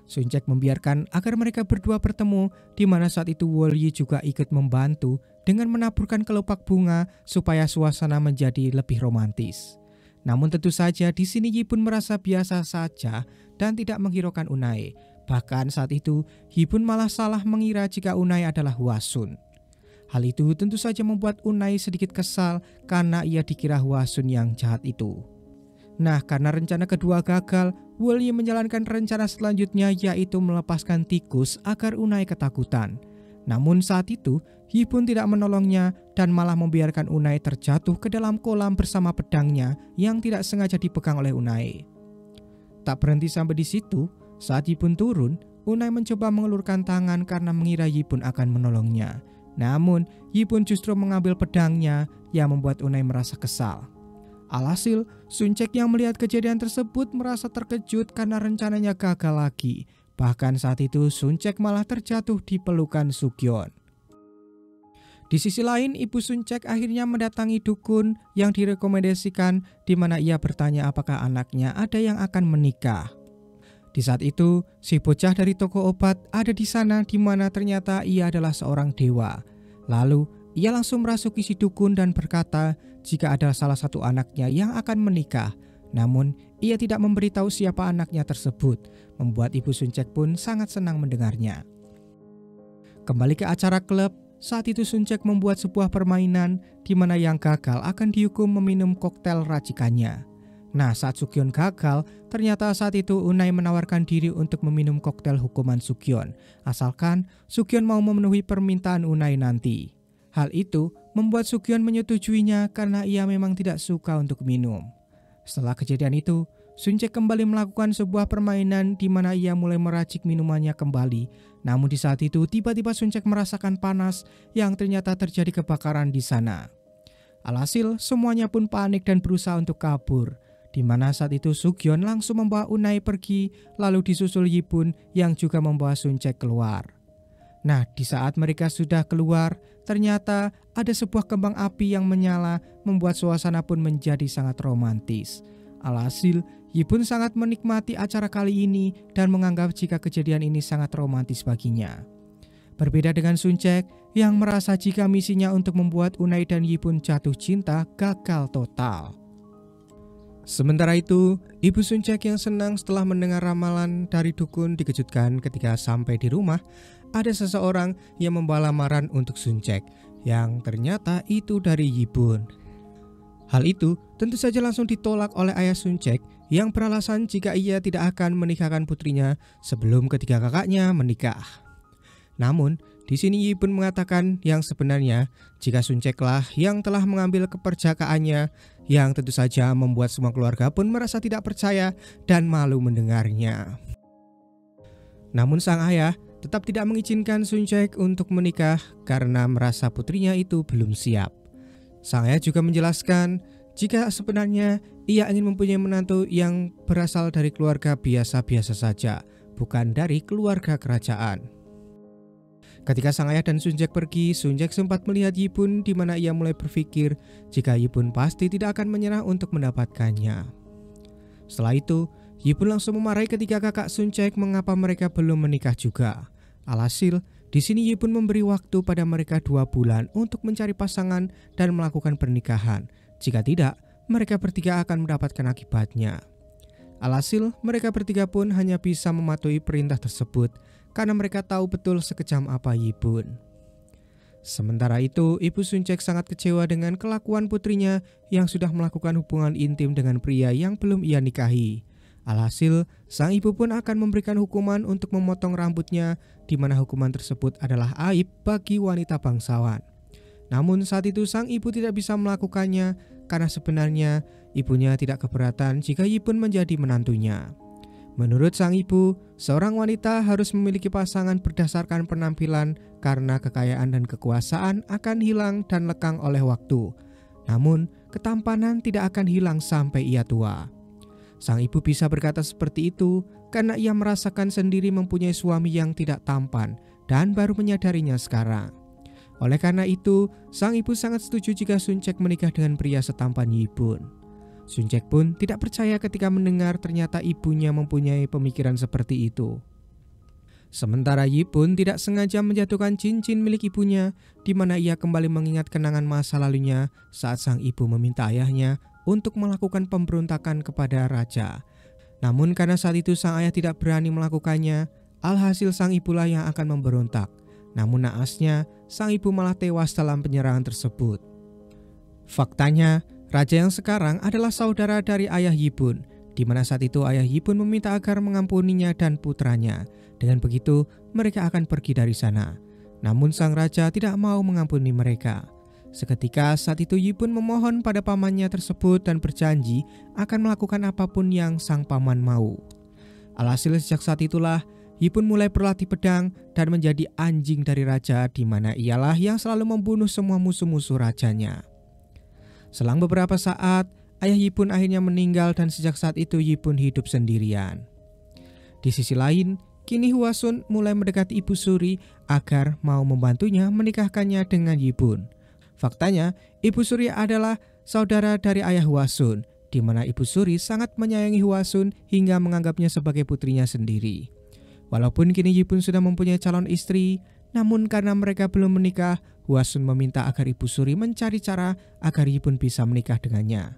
Suncek membiarkan agar mereka berdua bertemu, di mana saat itu Wolyi juga ikut membantu dengan menaburkan kelopak bunga supaya suasana menjadi lebih romantis. Namun tentu saja di sini Yibun merasa biasa saja dan tidak menghiraukan Unai. Bahkan saat itu Yibun malah salah mengira jika Unai adalah Hwasun. Hal itu tentu saja membuat Unai sedikit kesal karena ia dikira Hwasun yang jahat itu. Nah, karena rencana kedua gagal, Wolyi menjalankan rencana selanjutnya, yaitu melepaskan tikus agar Unai ketakutan. Namun saat itu Yibun tidak menolongnya dan malah membiarkan Unai terjatuh ke dalam kolam bersama pedangnya yang tidak sengaja dipegang oleh Unai. Tak berhenti sampai di situ, saat Yibun turun, Unai mencoba mengelurkan tangan karena mengira Yibun akan menolongnya. Namun Yibun justru mengambil pedangnya yang membuat Unai merasa kesal. Alhasil, Suncek yang melihat kejadian tersebut merasa terkejut karena rencananya gagal lagi. Bahkan saat itu Suncek malah terjatuh di pelukan Sugyon. Di sisi lain, ibu Suncek akhirnya mendatangi dukun yang direkomendasikan, di mana ia bertanya apakah anaknya ada yang akan menikah. Di saat itu, si bocah dari toko obat ada di sana, di mana ternyata ia adalah seorang dewa. Lalu, ia langsung merasuki si dukun dan berkata jika ada salah satu anaknya yang akan menikah. Namun, ia tidak memberitahu siapa anaknya tersebut, membuat ibu Suncek pun sangat senang mendengarnya. Kembali ke acara klub, saat itu Suncek membuat sebuah permainan di mana yang gagal akan dihukum meminum koktail racikannya. Nah, saat Sugyon gagal, ternyata saat itu Unai menawarkan diri untuk meminum koktail hukuman Sugyon, asalkan Sugyon mau memenuhi permintaan Unai nanti. Hal itu membuat Sugyon menyetujuinya karena ia memang tidak suka untuk minum. Setelah kejadian itu, Suncek kembali melakukan sebuah permainan di mana ia mulai meracik minumannya kembali. Namun di saat itu tiba-tiba Suncek merasakan panas yang ternyata terjadi kebakaran di sana. Alhasil semuanya pun panik dan berusaha untuk kabur. Di mana saat itu Sugyon langsung membawa Unai pergi, lalu disusul Yibun yang juga membawa Suncek keluar. Nah, di saat mereka sudah keluar, ternyata ada sebuah kembang api yang menyala, membuat suasana pun menjadi sangat romantis. Alhasil, Yibun sangat menikmati acara kali ini dan menganggap jika kejadian ini sangat romantis baginya. Berbeda dengan Suncek yang merasa jika misinya untuk membuat Unai dan Yibun jatuh cinta gagal total. Sementara itu, ibu Suncek yang senang setelah mendengar ramalan dari dukun dikejutkan ketika sampai di rumah. Ada seseorang yang membawa lamaran untuk Suncek, yang ternyata itu dari Yibun. Hal itu tentu saja langsung ditolak oleh ayah Suncek yang beralasan jika ia tidak akan menikahkan putrinya sebelum ketiga kakaknya menikah. Namun, di sini Yibun mengatakan yang sebenarnya jika Sunceklah yang telah mengambil keperjakaannya, yang tentu saja membuat semua keluarga pun merasa tidak percaya dan malu mendengarnya. Namun sang ayah tetap tidak mengizinkan Suncek untuk menikah karena merasa putrinya itu belum siap. Sang ayah juga menjelaskan jika sebenarnya ia ingin mempunyai menantu yang berasal dari keluarga biasa-biasa saja, bukan dari keluarga kerajaan. Ketika sang ayah dan Suncek pergi, Suncek sempat melihat Yibun di mana ia mulai berpikir jika Yibun pasti tidak akan menyerah untuk mendapatkannya. Setelah itu, Yibun langsung memarahi ketiga kakak Suncek mengapa mereka belum menikah juga. Alhasil, di sini Yibun memberi waktu pada mereka 2 bulan untuk mencari pasangan dan melakukan pernikahan. Jika tidak, mereka bertiga akan mendapatkan akibatnya. Alhasil, mereka bertiga pun hanya bisa mematuhi perintah tersebut karena mereka tahu betul sekejam apa Yibun. Sementara itu, ibu Suncek sangat kecewa dengan kelakuan putrinya yang sudah melakukan hubungan intim dengan pria yang belum ia nikahi. Alhasil, sang ibu pun akan memberikan hukuman untuk memotong rambutnya, di mana hukuman tersebut adalah aib bagi wanita bangsawan. Namun saat itu sang ibu tidak bisa melakukannya karena sebenarnya ibunya tidak keberatan jika Yibun menjadi menantunya. Menurut sang ibu, seorang wanita harus memiliki pasangan berdasarkan penampilan karena kekayaan dan kekuasaan akan hilang dan lekang oleh waktu. Namun, ketampanan tidak akan hilang sampai ia tua. Sang ibu bisa berkata seperti itu karena ia merasakan sendiri mempunyai suami yang tidak tampan dan baru menyadarinya sekarang. Oleh karena itu, sang ibu sangat setuju jika Sun Cek menikah dengan pria setampan Yi Bun. Sun Cek pun tidak percaya ketika mendengar ternyata ibunya mempunyai pemikiran seperti itu. Sementara Yi Bun tidak sengaja menjatuhkan cincin milik ibunya, di mana ia kembali mengingat kenangan masa lalunya saat sang ibu meminta ayahnya untuk melakukan pemberontakan kepada raja. Namun karena saat itu sang ayah tidak berani melakukannya, alhasil sang ibulah yang akan memberontak. Namun naasnya, sang ibu malah tewas dalam penyerangan tersebut. Faktanya, raja yang sekarang adalah saudara dari ayah Yi Bun, di mana saat itu ayah Yi Bun meminta agar mengampuninya dan putranya. Dengan begitu, mereka akan pergi dari sana. Namun sang raja tidak mau mengampuni mereka. Seketika saat itu Yi Bun memohon pada pamannya tersebut dan berjanji akan melakukan apapun yang sang paman mau. Alhasil sejak saat itulah Yi Bun mulai berlatih pedang dan menjadi anjing dari raja, di mana ialah yang selalu membunuh semua musuh-musuh rajanya. Selang beberapa saat, ayah Yi Bun akhirnya meninggal dan sejak saat itu Yi Bun hidup sendirian. Di sisi lain, kini Hwa Sun mulai mendekati Ibu Suri agar mau membantunya menikahkannya dengan Yi Bun. Faktanya, Ibu Suri adalah saudara dari ayah Hwa Sun, di mana Ibu Suri sangat menyayangi Hwa Sun hingga menganggapnya sebagai putrinya sendiri. Walaupun kini Yi Bun sudah mempunyai calon istri, namun karena mereka belum menikah, Hwa Sun meminta agar Ibu Suri mencari cara agar Yi Bun bisa menikah dengannya.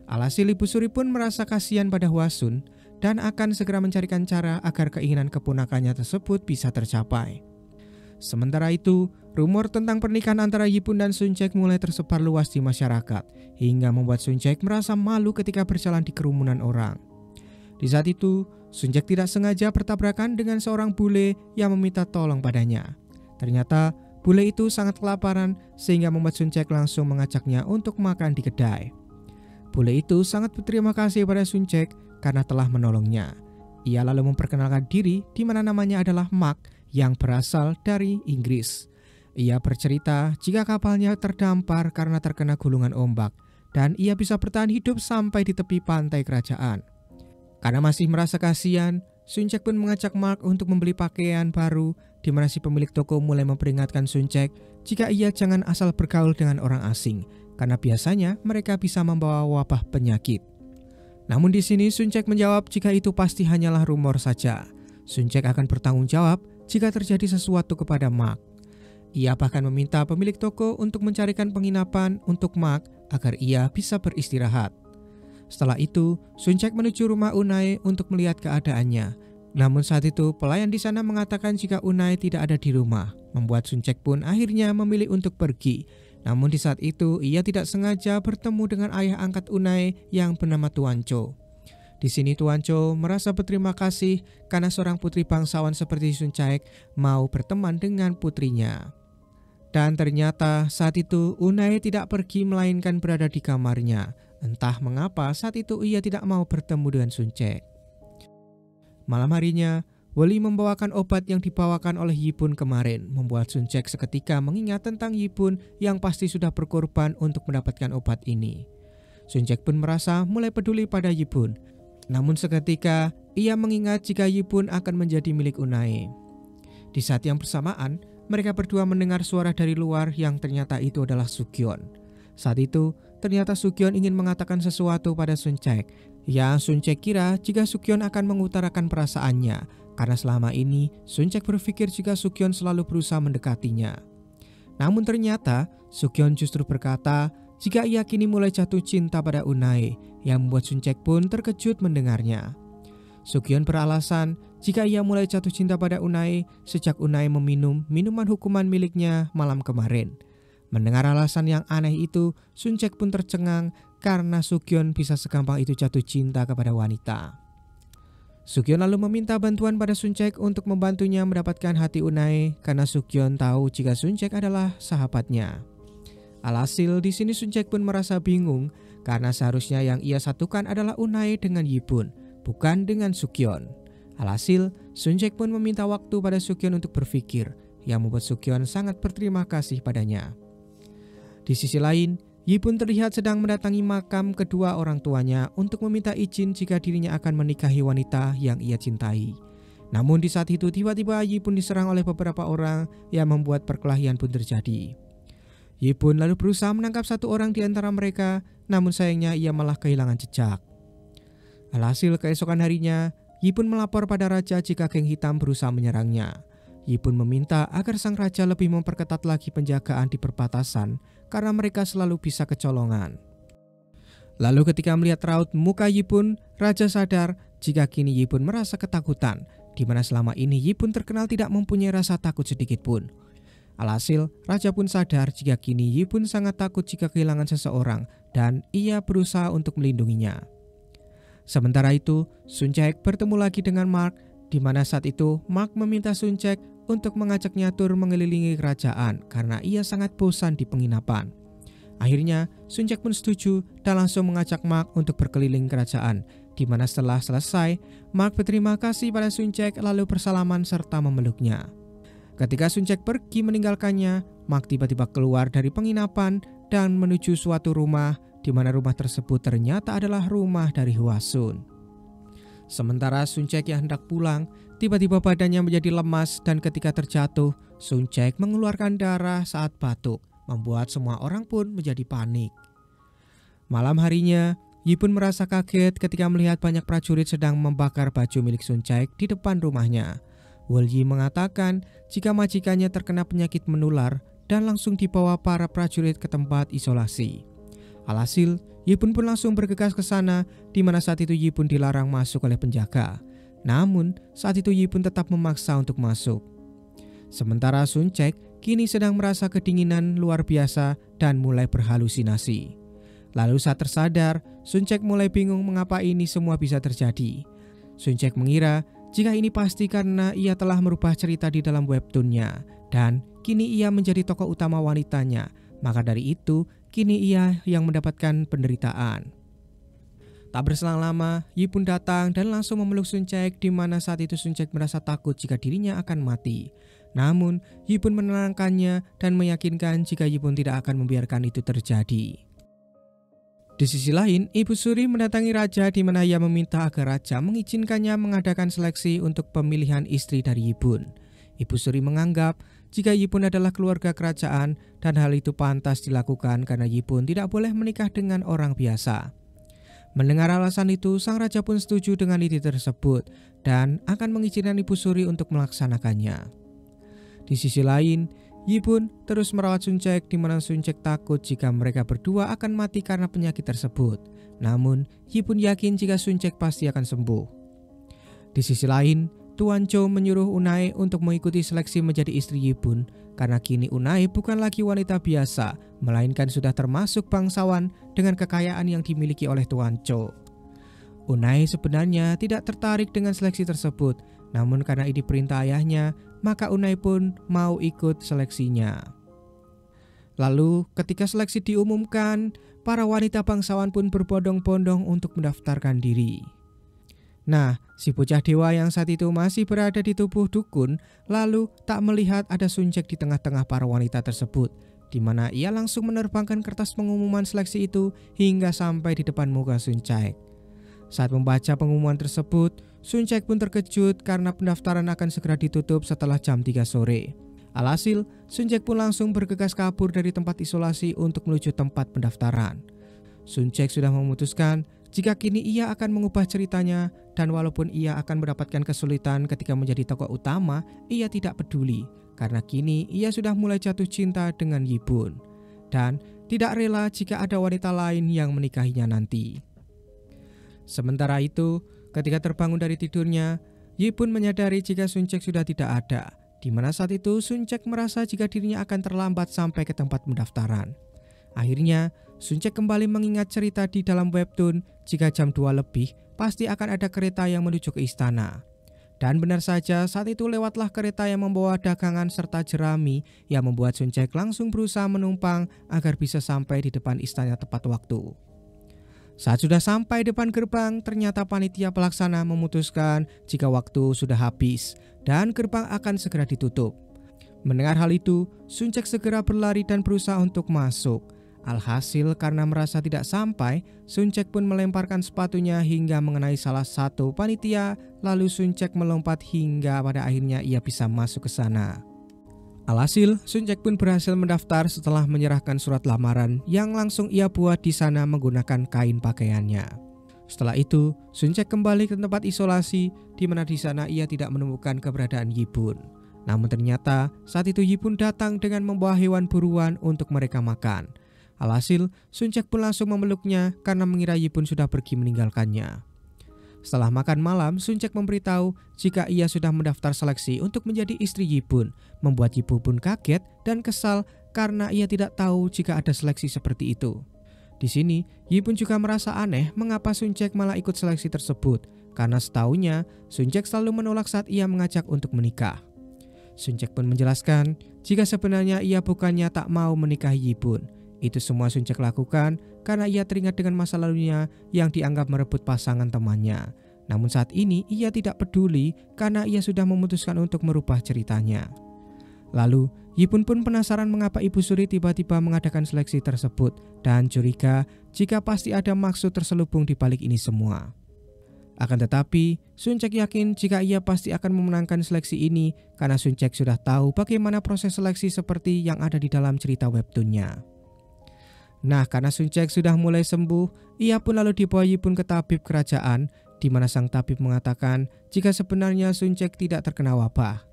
Alhasil Ibu Suri pun merasa kasihan pada Hwa Sun dan akan segera mencarikan cara agar keinginan keponakannya tersebut bisa tercapai. Sementara itu, rumor tentang pernikahan antara Yi Bun dan Sun Cek mulai tersebar luas di masyarakat, hingga membuat Sun Cek merasa malu ketika berjalan di kerumunan orang. Di saat itu, Sun Cek tidak sengaja bertabrakan dengan seorang bule yang meminta tolong padanya. Ternyata, bule itu sangat kelaparan sehingga membuat Sun Cek langsung mengajaknya untuk makan di kedai. Bule itu sangat berterima kasih pada Sun Cek karena telah menolongnya. Ia lalu memperkenalkan diri di mana namanya adalah Mark yang berasal dari Inggris. Ia bercerita jika kapalnya terdampar karena terkena gulungan ombak dan ia bisa bertahan hidup sampai di tepi pantai kerajaan. Karena masih merasa kasihan, Sun Cek pun mengajak Mark untuk membeli pakaian baru, di mana si pemilik toko mulai memperingatkan Sun Cek jika ia jangan asal bergaul dengan orang asing, karena biasanya mereka bisa membawa wabah penyakit. Namun di sini Sun Cek menjawab jika itu pasti hanyalah rumor saja. Sun Cek akan bertanggung jawab jika terjadi sesuatu kepada Mark. Ia bahkan meminta pemilik toko untuk mencarikan penginapan untuk Mark agar ia bisa beristirahat. Setelah itu, Sun Cek menuju rumah Unai untuk melihat keadaannya. Namun saat itu, pelayan di sana mengatakan jika Unai tidak ada di rumah, membuat Sun Cek pun akhirnya memilih untuk pergi. Namun di saat itu, ia tidak sengaja bertemu dengan ayah angkat Unai yang bernama Tuan Cho. Di sini Tuan Cho merasa berterima kasih karena seorang putri bangsawan seperti Sun Cek mau berteman dengan putrinya. Dan ternyata saat itu Unai tidak pergi melainkan berada di kamarnya. Entah mengapa saat itu ia tidak mau bertemu dengan Sun Cek. Malam harinya, Weli membawakan obat yang dibawakan oleh Yi Bun kemarin, membuat Sun Cek seketika mengingat tentang Yi Bun yang pasti sudah berkorban untuk mendapatkan obat ini. Sun Cek pun merasa mulai peduli pada Yi Bun. Namun seketika ia mengingat jika Yi Bun akan menjadi milik Unai. Di saat yang bersamaan, mereka berdua mendengar suara dari luar yang ternyata itu adalah Sugyeon. Saat itu, ternyata Sugyeon ingin mengatakan sesuatu pada Sun Cek. Ya, Sun Cek kira jika Sugyeon akan mengutarakan perasaannya, karena selama ini Sun Cek berpikir jika Sugyeon selalu berusaha mendekatinya. Namun ternyata Sugyeon justru berkata jika ia kini mulai jatuh cinta pada Unai, yang membuat Sun Cek pun terkejut mendengarnya. Sugyeon beralasan jika ia mulai jatuh cinta pada Unai sejak Unai meminum minuman hukuman miliknya malam kemarin. Mendengar alasan yang aneh itu, Sun Cek pun tercengang karena Sugyeon bisa segampang itu jatuh cinta kepada wanita. Sugyeon lalu meminta bantuan pada Sun Cek untuk membantunya mendapatkan hati Unai karena Sugyeon tahu jika Sun Cek adalah sahabatnya. Alhasil di sini Sun Cek pun merasa bingung karena seharusnya yang ia satukan adalah Unai dengan Yi Bun, bukan dengan Sugyeon. Alhasil Sun Cek pun meminta waktu pada Sugyeon untuk berpikir, yang membuat Sugyeon sangat berterima kasih padanya. Di sisi lain, Yi pun terlihat sedang mendatangi makam kedua orang tuanya untuk meminta izin jika dirinya akan menikahi wanita yang ia cintai. Namun di saat itu tiba-tiba Yi pun diserang oleh beberapa orang yang membuat perkelahian pun terjadi. Yi pun lalu berusaha menangkap satu orang di antara mereka, namun sayangnya ia malah kehilangan jejak. Alhasil keesokan harinya, Yi pun melapor pada raja jika geng hitam berusaha menyerangnya. Yi pun meminta agar sang raja lebih memperketat lagi penjagaan di perbatasan karena mereka selalu bisa kecolongan. Lalu ketika melihat raut muka Yi pun, raja sadar jika kini Yi pun merasa ketakutan, di mana selama ini Yi pun terkenal tidak mempunyai rasa takut sedikit pun. Alhasil, raja pun sadar jika kini Yi pun sangat takut jika kehilangan seseorang dan ia berusaha untuk melindunginya. Sementara itu, Sun Cek bertemu lagi dengan Mark, di mana saat itu Mark meminta Sun Cek untuk mengajaknya tur mengelilingi kerajaan karena ia sangat bosan di penginapan. Akhirnya, Sun Cek pun setuju dan langsung mengajak Mark untuk berkeliling kerajaan, di mana setelah selesai, Mark berterima kasih pada Sun Cek lalu bersalaman serta memeluknya. Ketika Sun Cek pergi meninggalkannya, Mark tiba-tiba keluar dari penginapan dan menuju suatu rumah, di mana rumah tersebut ternyata adalah rumah dari Hua Sun. Sementara Sun Cek yang hendak pulang, tiba-tiba badannya menjadi lemas dan ketika terjatuh, Sun Cek mengeluarkan darah saat batuk, membuat semua orang pun menjadi panik. Malam harinya, Yi pun merasa kaget ketika melihat banyak prajurit sedang membakar baju milik Sun Cek di depan rumahnya. Wol Yi mengatakan jika majikannya terkena penyakit menular dan langsung dibawa para prajurit ke tempat isolasi. Alhasil, Yi pun langsung bergegas ke sana, di mana saat itu Yi pun dilarang masuk oleh penjaga. Namun, saat itu Yi pun tetap memaksa untuk masuk. Sementara Sun Cek kini sedang merasa kedinginan luar biasa dan mulai berhalusinasi. Lalu saat tersadar, Sun Cek mulai bingung mengapa ini semua bisa terjadi. Sun Cek mengira jika ini pasti karena ia telah merubah cerita di dalam webtoonnya, dan kini ia menjadi tokoh utama wanitanya. Maka dari itu, kini ia yang mendapatkan penderitaan. Tak berselang lama, Yi pun datang dan langsung memeluk Sun Cek, di mana saat itu Sun Cek merasa takut jika dirinya akan mati. Namun, Yi pun menenangkannya dan meyakinkan jika Yi pun tidak akan membiarkan itu terjadi. Di sisi lain, Ibu Suri mendatangi raja, di mana ia meminta agar raja mengizinkannya mengadakan seleksi untuk pemilihan istri dari Yi pun. Ibu Suri menganggap jika Yi pun adalah keluarga kerajaan dan hal itu pantas dilakukan karena Yi pun tidak boleh menikah dengan orang biasa. Mendengar alasan itu, sang raja pun setuju dengan ide tersebut dan akan mengizinkan Ibu Suri untuk melaksanakannya. Di sisi lain, Yi pun terus merawat Sun Cek, di mana Sun Cek takut jika mereka berdua akan mati karena penyakit tersebut. Namun, Yi pun yakin jika Sun Cek pasti akan sembuh. Di sisi lain, Tuan Cho menyuruh Unai untuk mengikuti seleksi menjadi istri Yi pun, karena kini Unai bukan lagi wanita biasa, melainkan sudah termasuk bangsawan dengan kekayaan yang dimiliki oleh Tuan Cho. Unai sebenarnya tidak tertarik dengan seleksi tersebut, namun karena ini perintah ayahnya, maka Unai pun mau ikut seleksinya. Lalu ketika seleksi diumumkan, para wanita bangsawan pun berbondong-bondong untuk mendaftarkan diri. Nah, si bocah dewa yang saat itu masih berada di tubuh dukun, lalu tak melihat ada Sun Cek di tengah-tengah para wanita tersebut, di mana ia langsung menerbangkan kertas pengumuman seleksi itu hingga sampai di depan muka Sun Cek. Saat membaca pengumuman tersebut, Sun Cek pun terkejut karena pendaftaran akan segera ditutup setelah jam 3 sore. Alhasil, Sun Cek pun langsung bergegas kabur dari tempat isolasi untuk menuju tempat pendaftaran. Sun Cek sudah memutuskan jika kini ia akan mengubah ceritanya, dan walaupun ia akan mendapatkan kesulitan ketika menjadi tokoh utama, ia tidak peduli karena kini ia sudah mulai jatuh cinta dengan Yi pun dan tidak rela jika ada wanita lain yang menikahinya nanti. Sementara itu, ketika terbangun dari tidurnya, Yi pun menyadari jika Sun Cek sudah tidak ada, di mana saat itu Sun Cek merasa jika dirinya akan terlambat sampai ke tempat pendaftaran. Akhirnya, Sun Cek kembali mengingat cerita di dalam webtoon jika jam 2 lebih pasti akan ada kereta yang menuju ke istana. Dan benar saja, saat itu lewatlah kereta yang membawa dagangan serta jerami yang membuat Sun Cek langsung berusaha menumpang agar bisa sampai di depan istana tepat waktu. Saat sudah sampai depan gerbang, ternyata panitia pelaksana memutuskan jika waktu sudah habis dan gerbang akan segera ditutup. Mendengar hal itu, Sun Cek segera berlari dan berusaha untuk masuk. Alhasil karena merasa tidak sampai, Sun Cek pun melemparkan sepatunya hingga mengenai salah satu panitia, lalu Sun Cek melompat hingga pada akhirnya ia bisa masuk ke sana. Alhasil, Sun Cek pun berhasil mendaftar setelah menyerahkan surat lamaran yang langsung ia buat di sana menggunakan kain pakaiannya. Setelah itu, Sun Cek kembali ke tempat isolasi di mana di sana ia tidak menemukan keberadaan Yibun. Namun ternyata saat itu Yibun datang dengan membawa hewan buruan untuk mereka makan. Alhasil, Sun Cek pun langsung memeluknya karena mengira Yibun sudah pergi meninggalkannya. Setelah makan malam, Sun Cek memberitahu jika ia sudah mendaftar seleksi untuk menjadi istri Yibun, membuat Yibun pun kaget dan kesal karena ia tidak tahu jika ada seleksi seperti itu. Di sini, Yibun juga merasa aneh mengapa Sun Cek malah ikut seleksi tersebut, karena setahunya Sun Cek selalu menolak saat ia mengajak untuk menikah. Sun Cek pun menjelaskan jika sebenarnya ia bukannya tak mau menikahi Yibun. Itu semua Sun Cek lakukan karena ia teringat dengan masa lalunya yang dianggap merebut pasangan temannya. Namun saat ini ia tidak peduli karena ia sudah memutuskan untuk merubah ceritanya. Lalu Yibun pun penasaran mengapa Ibu Suri tiba-tiba mengadakan seleksi tersebut dan curiga jika pasti ada maksud terselubung di balik ini semua. Akan tetapi, Sun Cek yakin jika ia pasti akan memenangkan seleksi ini karena Sun Cek sudah tahu bagaimana proses seleksi seperti yang ada di dalam cerita webtoonnya. Nah, karena Sun Cek sudah mulai sembuh, ia pun lalu dibawa Yibun ke tabib kerajaan, di mana sang tabib mengatakan jika sebenarnya Sun Cek tidak terkena wabah.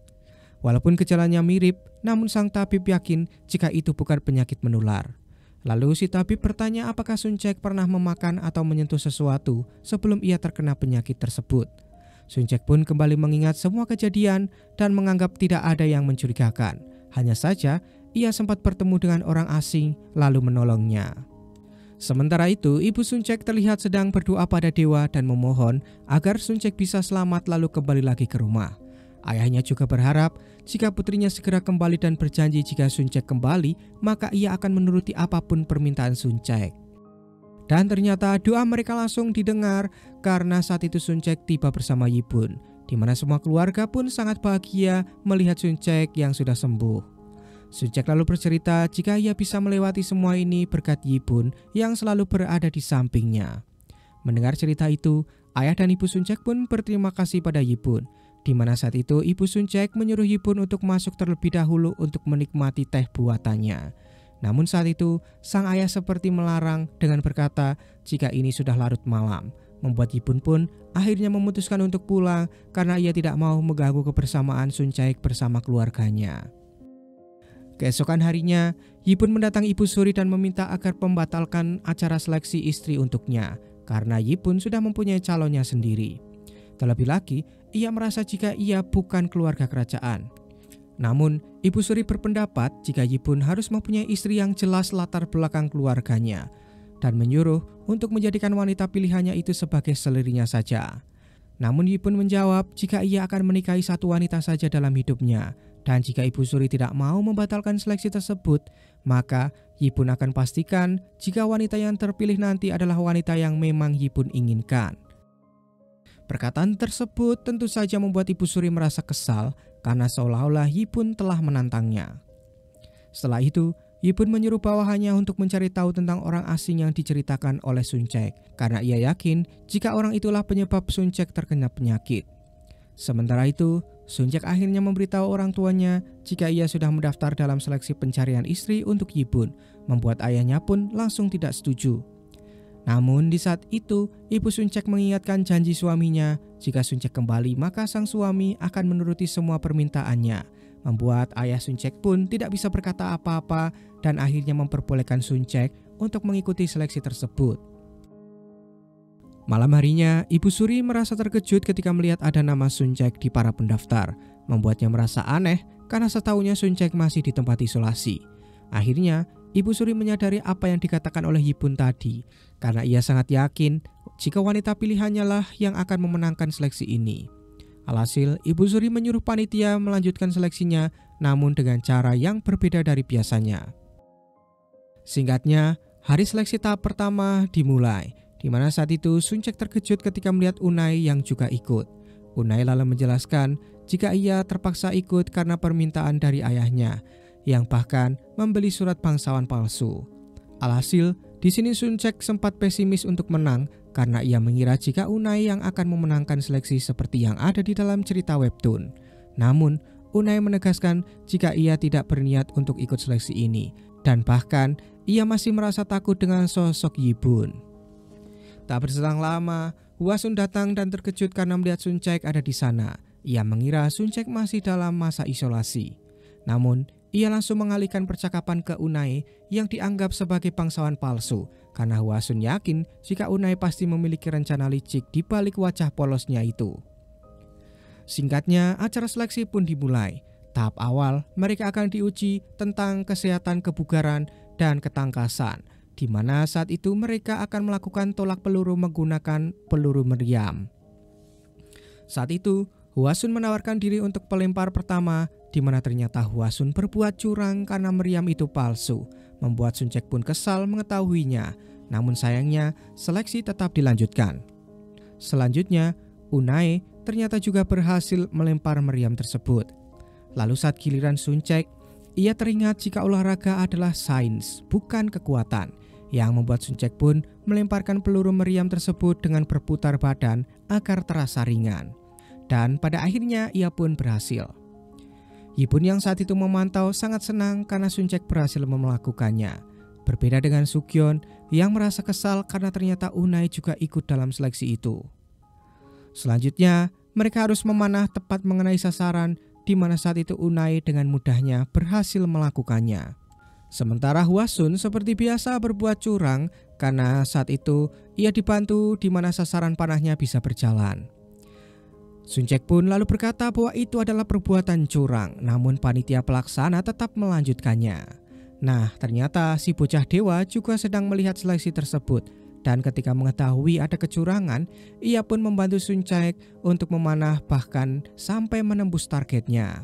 Walaupun gejalanya mirip, namun sang tabib yakin jika itu bukan penyakit menular. Lalu si tabib bertanya apakah Sun Cek pernah memakan atau menyentuh sesuatu sebelum ia terkena penyakit tersebut. Sun Cek pun kembali mengingat semua kejadian dan menganggap tidak ada yang mencurigakan. Hanya saja, ia sempat bertemu dengan orang asing lalu menolongnya. Sementara itu, Ibu Sun Cek terlihat sedang berdoa pada dewa dan memohon agar Sun Cek bisa selamat lalu kembali lagi ke rumah. Ayahnya juga berharap jika putrinya segera kembali dan berjanji jika Sun Cek kembali, maka ia akan menuruti apapun permintaan Sun Cek. Dan ternyata doa mereka langsung didengar karena saat itu Sun Cek tiba bersama Yibun, di mana semua keluarga pun sangat bahagia melihat Sun Cek yang sudah sembuh. Sun Cek lalu bercerita jika ia bisa melewati semua ini berkat Yibun yang selalu berada di sampingnya. Mendengar cerita itu, ayah dan Ibu Sun Cek pun berterima kasih pada Yibun, di mana saat itu Ibu Sun Cek menyuruh Yibun untuk masuk terlebih dahulu untuk menikmati teh buatannya. Namun saat itu, sang ayah seperti melarang dengan berkata jika ini sudah larut malam, membuat Yibun pun akhirnya memutuskan untuk pulang karena ia tidak mau mengganggu kebersamaan Sun Cek bersama keluarganya. Keesokan harinya, Yibun mendatangi Ibu Suri dan meminta agar membatalkan acara seleksi istri untuknya, karena Yibun sudah mempunyai calonnya sendiri. Terlebih lagi, ia merasa jika ia bukan keluarga kerajaan. Namun, Ibu Suri berpendapat jika Yibun harus mempunyai istri yang jelas latar belakang keluarganya, dan menyuruh untuk menjadikan wanita pilihannya itu sebagai selirinya saja. Namun Yibun menjawab jika ia akan menikahi satu wanita saja dalam hidupnya, dan jika Ibu Suri tidak mau membatalkan seleksi tersebut, maka Yibun akan pastikan jika wanita yang terpilih nanti adalah wanita yang memang Yibun inginkan. Perkataan tersebut tentu saja membuat Ibu Suri merasa kesal karena seolah-olah Yibun telah menantangnya. Setelah itu, Yibun menyuruh bawahannya untuk mencari tahu tentang orang asing yang diceritakan oleh Sun Cek, karena ia yakin jika orang itulah penyebab Sun Cek terkena penyakit. Sementara itu, Sun Cek akhirnya memberitahu orang tuanya jika ia sudah mendaftar dalam seleksi pencarian istri untuk Yibun, membuat ayahnya pun langsung tidak setuju. Namun di saat itu, Ibu Sun Cek mengingatkan janji suaminya jika Sun Cek kembali maka sang suami akan menuruti semua permintaannya, membuat ayah Sun Cek pun tidak bisa berkata apa-apa dan akhirnya memperbolehkan Sun Cek untuk mengikuti seleksi tersebut. Malam harinya, Ibu Suri merasa terkejut ketika melihat ada nama Sun Cek di para pendaftar, membuatnya merasa aneh karena setahunya Sun Cek masih di tempat isolasi. Akhirnya, Ibu Suri menyadari apa yang dikatakan oleh Yibun tadi, karena ia sangat yakin jika wanita pilihannya lah yang akan memenangkan seleksi ini. Alhasil, Ibu Suri menyuruh panitia melanjutkan seleksinya, namun dengan cara yang berbeda dari biasanya. Singkatnya, hari seleksi tahap pertama dimulai, di mana saat itu Sun Cek terkejut ketika melihat Unai yang juga ikut. Unai lalu menjelaskan jika ia terpaksa ikut karena permintaan dari ayahnya, yang bahkan membeli surat bangsawan palsu. Alhasil, di sini Sun Cek sempat pesimis untuk menang karena ia mengira jika Unai yang akan memenangkan seleksi seperti yang ada di dalam cerita webtoon. Namun, Unai menegaskan jika ia tidak berniat untuk ikut seleksi ini dan bahkan ia masih merasa takut dengan sosok Yibun. Tak berselang lama, Hwasun datang dan terkejut karena melihat Sun Cek ada di sana. Ia mengira Sun Cek masih dalam masa isolasi. Namun, ia langsung mengalihkan percakapan ke Unai yang dianggap sebagai bangsawan palsu karena Hwasun yakin jika Unai pasti memiliki rencana licik di balik wajah polosnya itu. Singkatnya, acara seleksi pun dimulai. Tahap awal, mereka akan diuji tentang kesehatan kebugaran dan ketangkasan, di mana saat itu mereka akan melakukan tolak peluru menggunakan peluru meriam. Saat itu, Hwasun menawarkan diri untuk pelempar pertama, di mana ternyata Hwasun berbuat curang karena meriam itu palsu, membuat Sun Cek pun kesal mengetahuinya. Namun sayangnya, seleksi tetap dilanjutkan. Selanjutnya, Unai ternyata juga berhasil melempar meriam tersebut. Lalu saat giliran Sun Cek, ia teringat jika olahraga adalah sains, bukan kekuatan, yang membuat Sun Cek pun melemparkan peluru meriam tersebut dengan berputar badan agar terasa ringan. Dan pada akhirnya ia pun berhasil. Yibun yang saat itu memantau sangat senang karena Sun Cek berhasil melakukannya. Berbeda dengan Sugyeon yang merasa kesal karena ternyata Unai juga ikut dalam seleksi itu. Selanjutnya, mereka harus memanah tepat mengenai sasaran, di mana saat itu Unai dengan mudahnya berhasil melakukannya. Sementara Hwasun seperti biasa berbuat curang karena saat itu ia dibantu di mana sasaran panahnya bisa berjalan. Sun Cek pun lalu berkata bahwa itu adalah perbuatan curang, namun panitia pelaksana tetap melanjutkannya. Nah, ternyata si bocah dewa juga sedang melihat seleksi tersebut, dan ketika mengetahui ada kecurangan, ia pun membantu Sun Cek untuk memanah bahkan sampai menembus targetnya.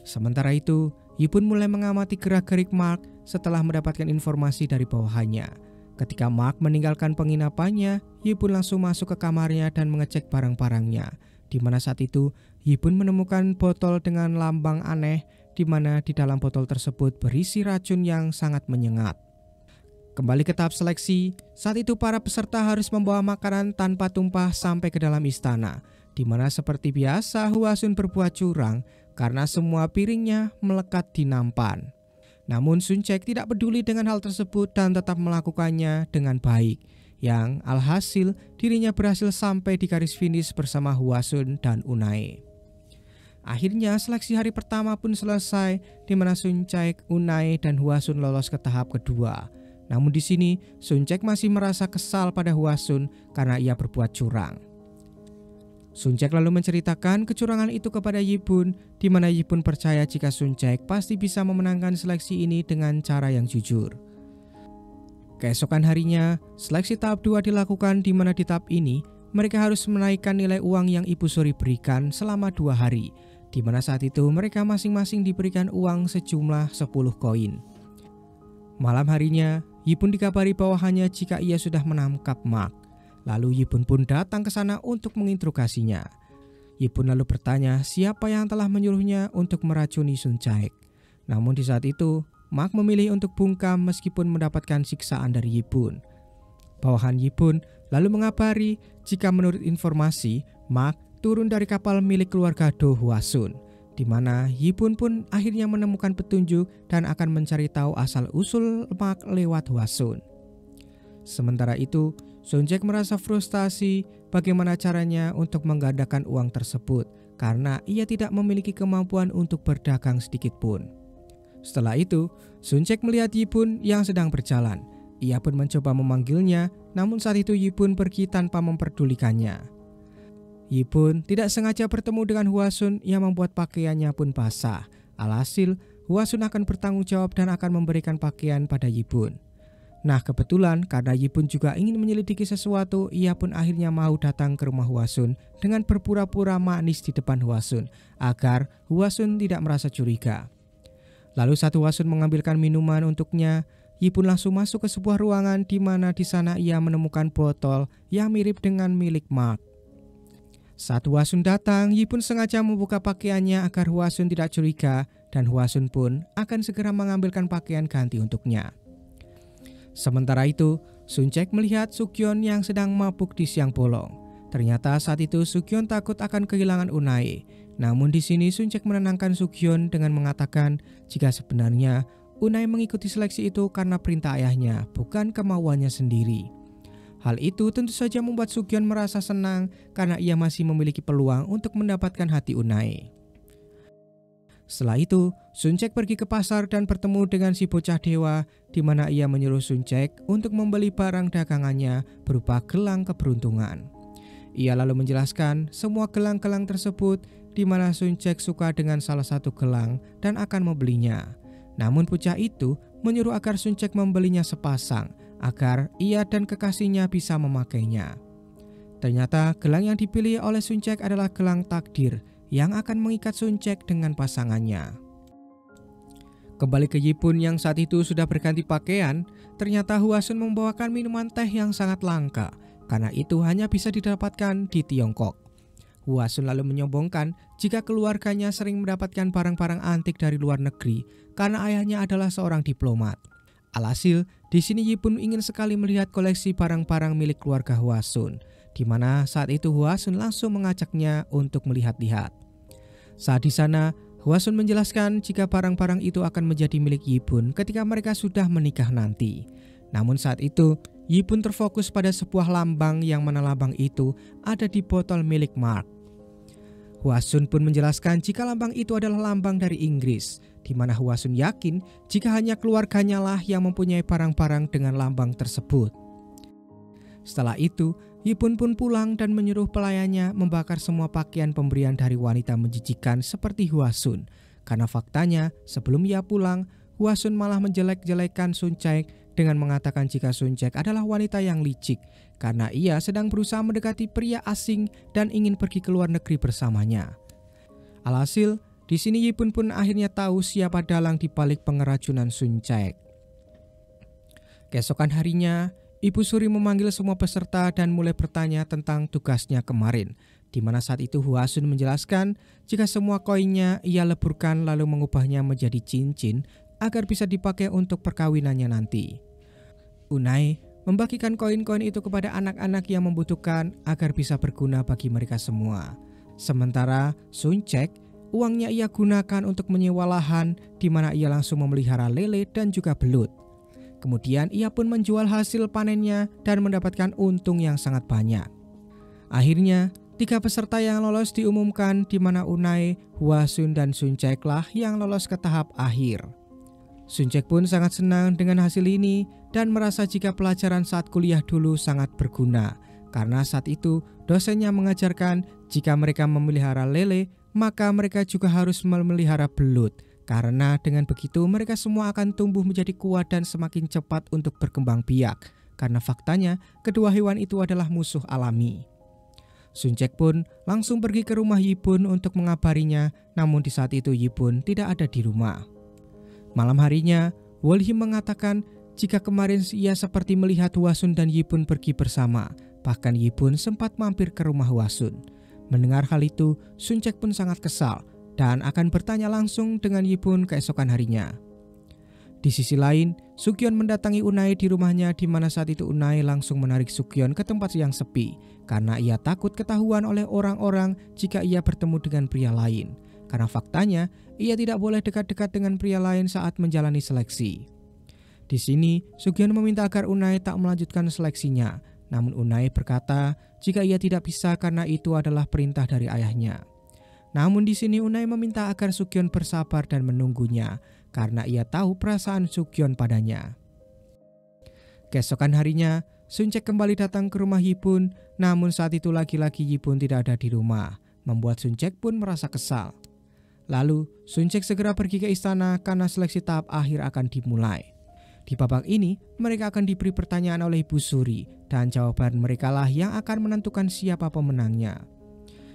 Sementara itu, Yibun mulai mengamati gerak-gerik Mark setelah mendapatkan informasi dari bawahannya. Ketika Mark meninggalkan penginapannya, Yibun langsung masuk ke kamarnya dan mengecek barang-barangnya. Di mana saat itu Yibun menemukan botol dengan lambang aneh, di mana di dalam botol tersebut berisi racun yang sangat menyengat. Kembali ke tahap seleksi, saat itu para peserta harus membawa makanan tanpa tumpah sampai ke dalam istana, di mana seperti biasa Hwasun berbuat curang karena semua piringnya melekat di nampan. Namun Sun Cek tidak peduli dengan hal tersebut dan tetap melakukannya dengan baik, yang alhasil dirinya berhasil sampai di garis finish bersama Hwasun dan Unai. Akhirnya seleksi hari pertama pun selesai, di mana Sun Cek, Unai, dan Hwasun lolos ke tahap kedua. Namun di sini Sun Cek masih merasa kesal pada Hwasun karena ia berbuat curang. Sun Cek lalu menceritakan kecurangan itu kepada Yibun, di mana Yibun percaya jika Sun Cek pasti bisa memenangkan seleksi ini dengan cara yang jujur. Keesokan harinya, seleksi tahap 2 dilakukan, di mana di tahap ini mereka harus menaikkan nilai uang yang Ibu Suri berikan selama 2 hari, di mana saat itu mereka masing-masing diberikan uang sejumlah 10 koin. Malam harinya, Yibun dikabari bawahannya jika ia sudah menangkap Mark. Lalu Yibun pun datang ke sana untuk menginterogasinya. Yibun lalu bertanya siapa yang telah menyuruhnya untuk meracuni Sun Cek. Namun di saat itu, Mark memilih untuk bungkam meskipun mendapatkan siksaan dari Yibun. Bawahan Yibun lalu mengabari jika menurut informasi, Mark turun dari kapal milik keluarga Do Hwasun, di mana Yibun pun akhirnya menemukan petunjuk dan akan mencari tahu asal-usul Mark lewat Hwasun. Sementara itu, Sun Cek merasa frustasi bagaimana caranya untuk menggandakan uang tersebut karena ia tidak memiliki kemampuan untuk berdagang sedikit pun. Setelah itu, Sun Cek melihat Yibun yang sedang berjalan. Ia pun mencoba memanggilnya, namun saat itu Yibun pergi tanpa memperdulikannya. Yibun tidak sengaja bertemu dengan Hwasun yang membuat pakaiannya pun basah. Alhasil, Hwasun akan bertanggung jawab dan akan memberikan pakaian pada Yibun. Nah, kebetulan karena Yibun juga ingin menyelidiki sesuatu, ia pun akhirnya mau datang ke rumah Hwasun dengan berpura-pura manis di depan Hwasun agar Hwasun tidak merasa curiga. Lalu saat Hwasun mengambilkan minuman untuknya, Yibun langsung masuk ke sebuah ruangan di mana di sana ia menemukan botol yang mirip dengan milik Mark. Saat Hwasun datang, Yibun sengaja membuka pakaiannya agar Hwasun tidak curiga dan Hwasun pun akan segera mengambilkan pakaian ganti untuknya. Sementara itu, Suncek melihat Sugyeon yang sedang mabuk di siang bolong. Ternyata saat itu Sugyeon takut akan kehilangan Unae. Namun di sini Suncek menenangkan Sugyeon dengan mengatakan jika sebenarnya Unae mengikuti seleksi itu karena perintah ayahnya, bukan kemauannya sendiri. Hal itu tentu saja membuat Sugyeon merasa senang karena ia masih memiliki peluang untuk mendapatkan hati Unae. Setelah itu, Suncek pergi ke pasar dan bertemu dengan si bocah dewa, di mana ia menyuruh Suncek untuk membeli barang dagangannya berupa gelang keberuntungan. Ia lalu menjelaskan semua gelang-gelang tersebut, di mana Suncek suka dengan salah satu gelang dan akan membelinya. Namun bocah itu menyuruh agar Suncek membelinya sepasang, agar ia dan kekasihnya bisa memakainya. Ternyata gelang yang dipilih oleh Suncek adalah gelang takdir, yang akan mengikat Suncek dengan pasangannya. Kembali ke Yipun yang saat itu sudah berganti pakaian, ternyata Hwasun membawakan minuman teh yang sangat langka, karena itu hanya bisa didapatkan di Tiongkok. Hwasun lalu menyombongkan jika keluarganya sering mendapatkan barang-barang antik dari luar negeri, karena ayahnya adalah seorang diplomat. Alhasil, di sini Yipun ingin sekali melihat koleksi barang-barang milik keluarga Hwasun, di mana saat itu Hwasun langsung mengajaknya untuk melihat-lihat. Saat di sana, Hwasun menjelaskan jika barang-barang itu akan menjadi milik Yipun ketika mereka sudah menikah nanti. Namun saat itu, Yipun terfokus pada sebuah lambang yang mana lambang itu ada di botol milik Mark. Hwasun pun menjelaskan jika lambang itu adalah lambang dari Inggris, di mana Hwasun yakin jika hanya keluarganya lah yang mempunyai barang-barang dengan lambang tersebut. Setelah itu, Yipun pun pulang dan menyuruh pelayannya membakar semua pakaian pemberian dari wanita menjijikan seperti Hwasun. Karena faktanya, sebelum ia pulang, Hwasun malah menjelek-jelekan Suncek dengan mengatakan jika Suncek adalah wanita yang licik, karena ia sedang berusaha mendekati pria asing dan ingin pergi ke luar negeri bersamanya. Alhasil, di sini Yipun pun akhirnya tahu siapa dalang di balik pengeracunan Suncek. Keesokan harinya, Ibu Suri memanggil semua peserta dan mulai bertanya tentang tugasnya kemarin, di mana saat itu Hwasun menjelaskan jika semua koinnya ia leburkan lalu mengubahnya menjadi cincin agar bisa dipakai untuk perkawinannya nanti. Unae membagikan koin-koin itu kepada anak-anak yang membutuhkan agar bisa berguna bagi mereka semua. Sementara Suncek, uangnya ia gunakan untuk menyewa lahan, di mana ia langsung memelihara lele dan juga belut. Kemudian ia pun menjual hasil panennya dan mendapatkan untung yang sangat banyak. Akhirnya, 3 peserta yang lolos diumumkan, di mana Unae, Hwasun, dan Suncek lah yang lolos ke tahap akhir. Suncek pun sangat senang dengan hasil ini dan merasa jika pelajaran saat kuliah dulu sangat berguna, karena saat itu dosennya mengajarkan jika mereka memelihara lele, maka mereka juga harus memelihara belut. Karena dengan begitu mereka semua akan tumbuh menjadi kuat dan semakin cepat untuk berkembang biak. Karena faktanya kedua hewan itu adalah musuh alami. Suncek pun langsung pergi ke rumah Yipun untuk mengabarinya, namun di saat itu Yipun tidak ada di rumah. Malam harinya, Wolhim mengatakan jika kemarin ia seperti melihat Hwasun dan Yipun pergi bersama. Bahkan Yipun sempat mampir ke rumah Hwasun. Mendengar hal itu, Suncek pun sangat kesal dan akan bertanya langsung dengan Yipun keesokan harinya. Di sisi lain, Sugyeon mendatangi Unae di rumahnya, di mana saat itu Unae langsung menarik Sugyeon ke tempat yang sepi karena ia takut ketahuan oleh orang-orang jika ia bertemu dengan pria lain. Karena faktanya, ia tidak boleh dekat-dekat dengan pria lain saat menjalani seleksi. Di sini, Sugyeon meminta agar Unae tak melanjutkan seleksinya, namun Unae berkata jika ia tidak bisa karena itu adalah perintah dari ayahnya. Namun di sini Unae meminta agar Sugyeon bersabar dan menunggunya karena ia tahu perasaan Sugyeon padanya. Keesokan harinya, Suncek kembali datang ke rumah Yipun, namun saat itu lagi-lagi Yipun tidak ada di rumah, membuat Suncek pun merasa kesal. Lalu, Suncek segera pergi ke istana karena seleksi tahap akhir akan dimulai. Di babak ini, mereka akan diberi pertanyaan oleh Ibu Suri dan jawaban mereka lah yang akan menentukan siapa pemenangnya.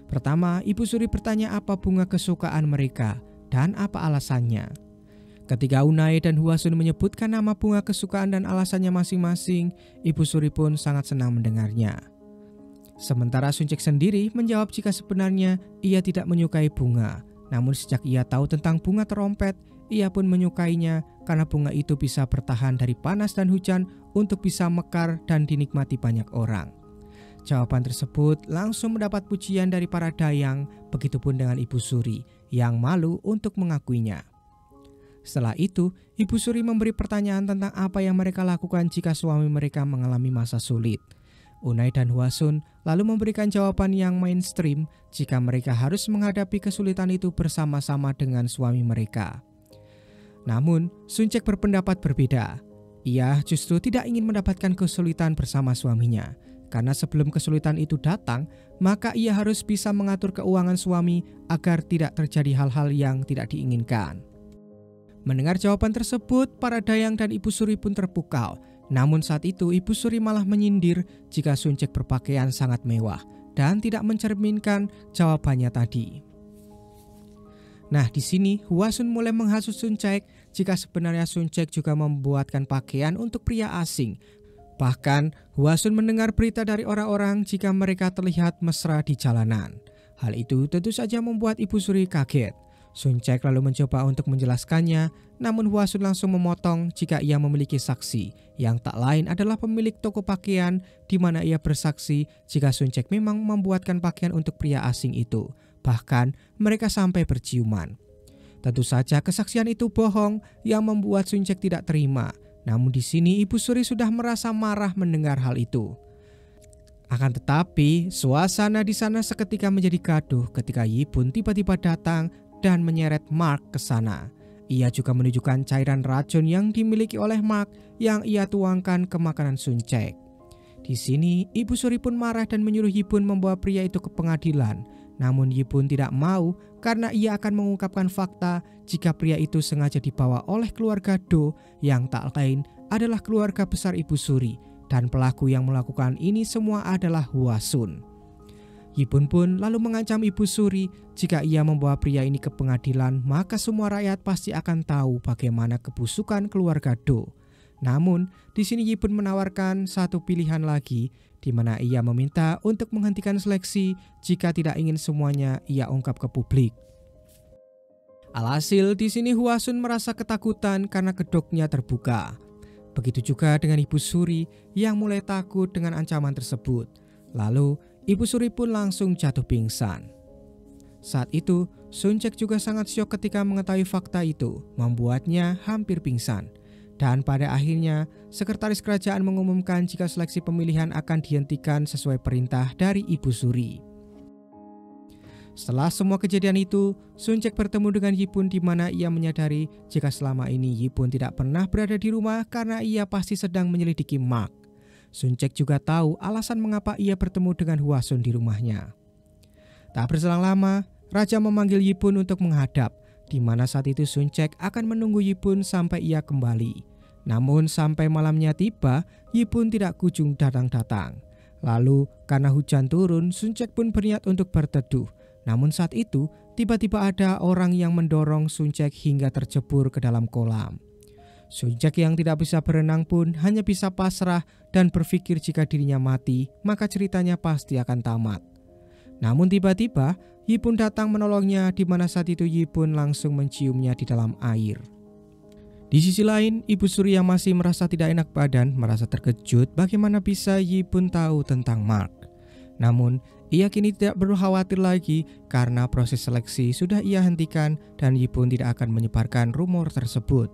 Pertama, Ibu Suri bertanya apa bunga kesukaan mereka dan apa alasannya. Ketika Unae dan Hwasun menyebutkan nama bunga kesukaan dan alasannya masing-masing, Ibu Suri pun sangat senang mendengarnya. Sementara Suncek sendiri menjawab jika sebenarnya ia tidak menyukai bunga, Namun sejak ia tahu tentang bunga terompet, ia pun menyukainya karena bunga itu bisa bertahan dari panas dan hujan untuk bisa mekar dan dinikmati banyak orang. Jawaban tersebut langsung mendapat pujian dari para dayang, begitupun dengan Ibu Suri yang malu untuk mengakuinya. Setelah itu, Ibu Suri memberi pertanyaan tentang apa yang mereka lakukan jika suami mereka mengalami masa sulit. Unai dan Hwasun lalu memberikan jawaban yang mainstream jika mereka harus menghadapi kesulitan itu bersama-sama dengan suami mereka. Namun, Suncheok berpendapat berbeda. Ia justru tidak ingin mendapatkan kesulitan bersama suaminya, karena sebelum kesulitan itu datang, maka ia harus bisa mengatur keuangan suami agar tidak terjadi hal-hal yang tidak diinginkan. Mendengar jawaban tersebut, para dayang dan Ibu Suri pun terpukau. Namun saat itu Ibu Suri malah menyindir jika Suncheok berpakaian sangat mewah dan tidak mencerminkan jawabannya tadi. Nah, di sini Hwasun mulai menghasut Suncheok jika sebenarnya Suncheok juga membuatkan pakaian untuk pria asing. Bahkan Hwasun mendengar berita dari orang-orang jika mereka terlihat mesra di jalanan. Hal itu tentu saja membuat Ibu Suri kaget. Suncheok lalu mencoba untuk menjelaskannya, namun Hwasun langsung memotong jika ia memiliki saksi, yang tak lain adalah pemilik toko pakaian, di mana ia bersaksi jika Suncheok memang membuatkan pakaian untuk pria asing itu. Bahkan mereka sampai berciuman. Tentu saja kesaksian itu bohong yang membuat Suncheok tidak terima. Namun di sini Ibu Suri sudah merasa marah mendengar hal itu. Akan tetapi, suasana di sana seketika menjadi gaduh ketika Yibun tiba-tiba datang dan menyeret Mark ke sana. Ia juga menunjukkan cairan racun yang dimiliki oleh Mark yang ia tuangkan ke makanan Suncheok. Di sini, Ibu Suri pun marah dan menyuruh Yibun membawa pria itu ke pengadilan. Namun Yibun tidak mau karena ia akan mengungkapkan fakta jika pria itu sengaja dibawa oleh keluarga Do yang tak lain adalah keluarga besar Ibu Suri, dan pelaku yang melakukan ini semua adalah Hwasun. Yibun pun lalu mengancam Ibu Suri jika ia membawa pria ini ke pengadilan, maka semua rakyat pasti akan tahu bagaimana kebusukan keluarga Do. Namun, di sini Yibun menawarkan satu pilihan lagi, di mana ia meminta untuk menghentikan seleksi jika tidak ingin semuanya ia ungkap ke publik. Alhasil, di sini Hwasun merasa ketakutan karena kedoknya terbuka. Begitu juga dengan Ibu Suri yang mulai takut dengan ancaman tersebut. Lalu, Ibu Suri pun langsung jatuh pingsan. Saat itu, Suncheok juga sangat syok ketika mengetahui fakta itu, membuatnya hampir pingsan. Dan pada akhirnya, sekretaris kerajaan mengumumkan jika seleksi pemilihan akan dihentikan sesuai perintah dari Ibu Suri. Setelah semua kejadian itu, Suncheok bertemu dengan Yibun di mana ia menyadari jika selama ini Yibun tidak pernah berada di rumah karena ia pasti sedang menyelidiki Mark. Suncheok juga tahu alasan mengapa ia bertemu dengan Hwasun di rumahnya. Tak berselang lama, Raja memanggil Yibun untuk menghadap, di mana saat itu Suncheok akan menunggu Yibun sampai ia kembali. Namun sampai malamnya tiba, Yibun tidak kunjung datang-datang. Lalu karena hujan turun, Suncheok pun berniat untuk berteduh. Namun saat itu, tiba-tiba ada orang yang mendorong Suncheok hingga tercebur ke dalam kolam. Suncheok yang tidak bisa berenang pun hanya bisa pasrah dan berpikir jika dirinya mati, maka ceritanya pasti akan tamat. Namun tiba-tiba, Yibun datang menolongnya, di mana saat itu Yibun langsung menciumnya di dalam air. Di sisi lain, Ibu Suri yang masih merasa tidak enak badan merasa terkejut bagaimana bisa Yibun tahu tentang Mark. Namun, ia kini tidak perlu khawatir lagi karena proses seleksi sudah ia hentikan dan Yibun tidak akan menyebarkan rumor tersebut.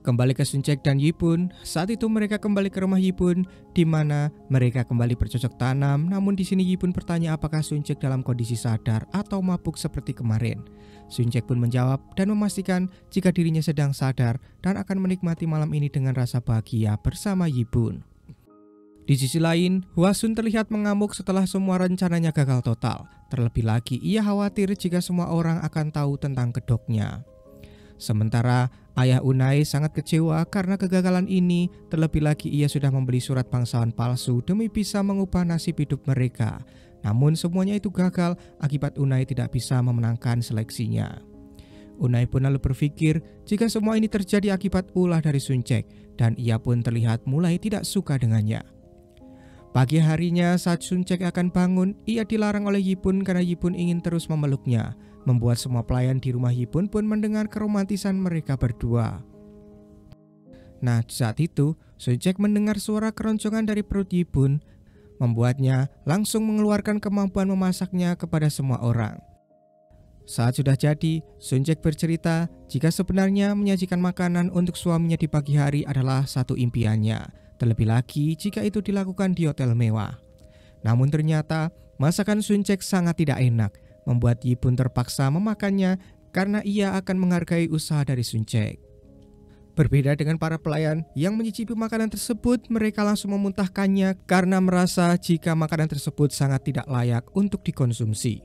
Kembali ke Suncheok dan Yibun, saat itu mereka kembali ke rumah Yibun, di mana mereka kembali bercocok tanam. Namun di sini Yibun bertanya apakah Suncheok dalam kondisi sadar atau mabuk seperti kemarin. Suncheok pun menjawab dan memastikan jika dirinya sedang sadar dan akan menikmati malam ini dengan rasa bahagia bersama Yibun. Di sisi lain, Hwasun terlihat mengamuk setelah semua rencananya gagal total. Terlebih lagi, ia khawatir jika semua orang akan tahu tentang kedoknya. Sementara ayah Unai sangat kecewa karena kegagalan ini, terlebih lagi ia sudah membeli surat bangsawan palsu demi bisa mengubah nasib hidup mereka. Namun semuanya itu gagal akibat Unai tidak bisa memenangkan seleksinya. Unai pun lalu berpikir jika semua ini terjadi akibat ulah dari Suncheok dan ia pun terlihat mulai tidak suka dengannya. Pagi harinya saat Sun Cek akan bangun, ia dilarang oleh Yipun karena Yipun ingin terus memeluknya, membuat semua pelayan di rumah Yipun pun mendengar keromantisan mereka berdua. Nah, saat itu Sun Cek mendengar suara keroncongan dari perut Yipun, membuatnya langsung mengeluarkan kemampuan memasaknya kepada semua orang. Saat sudah jadi, Sun Cek bercerita jika sebenarnya menyajikan makanan untuk suaminya di pagi hari adalah satu impiannya, terlebih lagi jika itu dilakukan di hotel mewah. Namun ternyata masakan Sun Cek sangat tidak enak, membuat Yipun terpaksa memakannya karena ia akan menghargai usaha dari Sun Cek. Berbeda dengan para pelayan yang menyicipi makanan tersebut, mereka langsung memuntahkannya karena merasa jika makanan tersebut sangat tidak layak untuk dikonsumsi.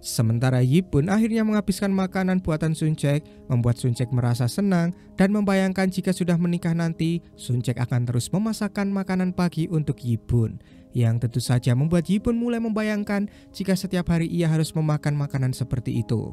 Sementara Yipun akhirnya menghabiskan makanan buatan Sun Cek, membuat Sun Cek merasa senang dan membayangkan jika sudah menikah nanti, Sun Cek akan terus memasakkan makanan pagi untuk Yipun, yang tentu saja membuat Yipun mulai membayangkan jika setiap hari ia harus memakan makanan seperti itu.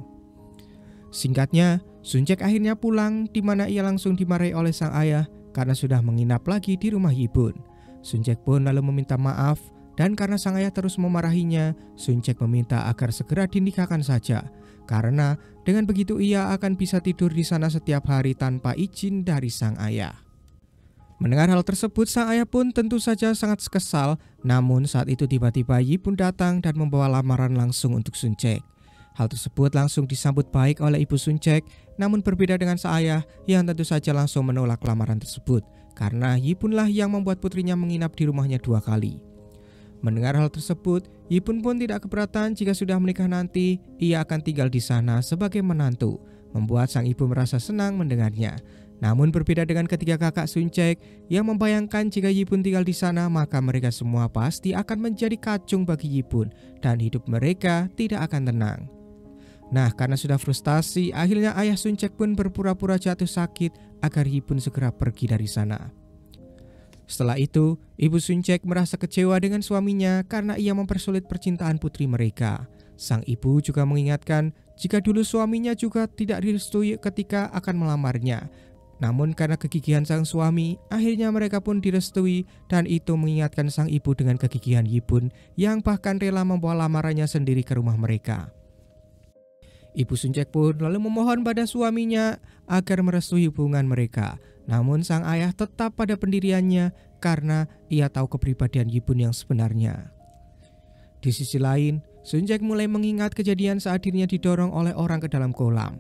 Singkatnya, Sun Cek akhirnya pulang, di mana ia langsung dimarahi oleh sang ayah karena sudah menginap lagi di rumah Yipun. Sun Cek pun lalu meminta maaf, dan karena sang ayah terus memarahinya, Sun Cek meminta agar segera dinikahkan saja, karena dengan begitu ia akan bisa tidur di sana setiap hari tanpa izin dari sang ayah. Mendengar hal tersebut, sang ayah pun tentu saja sangat kesal, namun saat itu tiba-tiba Yipun datang dan membawa lamaran langsung untuk Sun Cek. Hal tersebut langsung disambut baik oleh ibu Sun Cek, namun berbeda dengan sang ayah yang tentu saja langsung menolak lamaran tersebut, karena Yipunlah yang membuat putrinya menginap di rumahnya 2 kali. Mendengar hal tersebut, Yipun pun tidak keberatan jika sudah menikah nanti, ia akan tinggal di sana sebagai menantu, membuat sang ibu merasa senang mendengarnya. Namun berbeda dengan ketiga kakak Sun Cek yang membayangkan jika Yipun tinggal di sana, maka mereka semua pasti akan menjadi kacung bagi Yipun dan hidup mereka tidak akan tenang. Nah, karena sudah frustasi, akhirnya ayah Sun Cek pun berpura-pura jatuh sakit agar Yipun segera pergi dari sana. Setelah itu, ibu Sun Cek merasa kecewa dengan suaminya karena ia mempersulit percintaan putri mereka. Sang ibu juga mengingatkan jika dulu suaminya juga tidak direstui ketika akan melamarnya. Namun karena kegigihan sang suami, akhirnya mereka pun direstui, dan itu mengingatkan sang ibu dengan kegigihan Yipun yang bahkan rela membawa lamarannya sendiri ke rumah mereka. Ibu Sun Cek pun lalu memohon pada suaminya agar merestui hubungan mereka. Namun sang ayah tetap pada pendiriannya karena ia tahu kepribadian Yipun yang sebenarnya. Di sisi lain, Sun Cek mulai mengingat kejadian saat dirinya didorong oleh orang ke dalam kolam.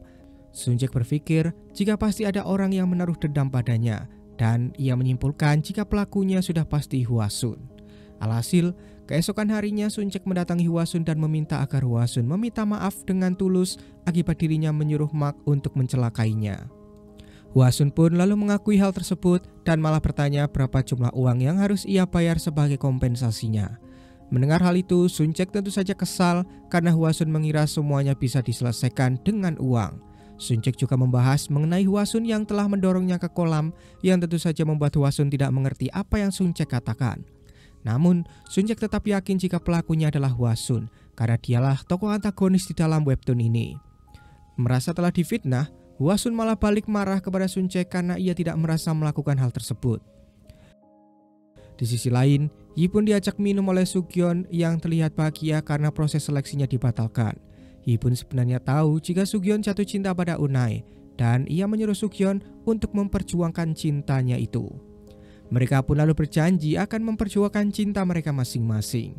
Sun Cek berpikir jika pasti ada orang yang menaruh dendam padanya, dan ia menyimpulkan jika pelakunya sudah pasti Hwasun. Alhasil, keesokan harinya Sun Cek mendatangi Hwasun dan meminta agar Hwasun meminta maaf dengan tulus akibat dirinya menyuruh Mak untuk mencelakainya. Hwasun pun lalu mengakui hal tersebut dan malah bertanya berapa jumlah uang yang harus ia bayar sebagai kompensasinya. Mendengar hal itu, Sun Cek tentu saja kesal karena Hwasun mengira semuanya bisa diselesaikan dengan uang. Sun Cek juga membahas mengenai Hwasun yang telah mendorongnya ke kolam, yang tentu saja membuat Hwasun tidak mengerti apa yang Sun Cek katakan. Namun, Sun Cek tetap yakin jika pelakunya adalah Hwasun, karena dialah tokoh antagonis di dalam webtoon ini. Merasa telah difitnah, Hwasun malah balik marah kepada Sun Cek karena ia tidak merasa melakukan hal tersebut. Di sisi lain, Yipun diajak minum oleh Sugyeon yang terlihat bahagia karena proses seleksinya dibatalkan. Yipun sebenarnya tahu jika Sugyeon jatuh cinta pada Unai, dan ia menyuruh Sugyeon untuk memperjuangkan cintanya itu. Mereka pun lalu berjanji akan memperjuangkan cinta mereka masing-masing.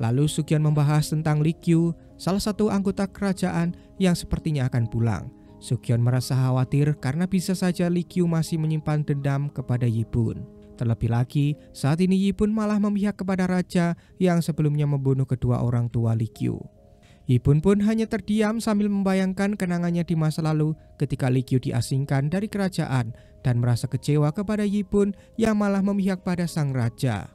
Lalu Sugyeon membahas tentang Lee Kyu, salah satu anggota kerajaan yang sepertinya akan pulang. Sugyeon merasa khawatir karena bisa saja Lee Kyu masih menyimpan dendam kepada Yipun. Terlebih lagi, saat ini Yipun malah memihak kepada raja yang sebelumnya membunuh kedua orang tua Lee Kyu. Yipun pun hanya terdiam sambil membayangkan kenangannya di masa lalu ketika Lee Kyu diasingkan dari kerajaan dan merasa kecewa kepada Yipun yang malah memihak pada sang raja.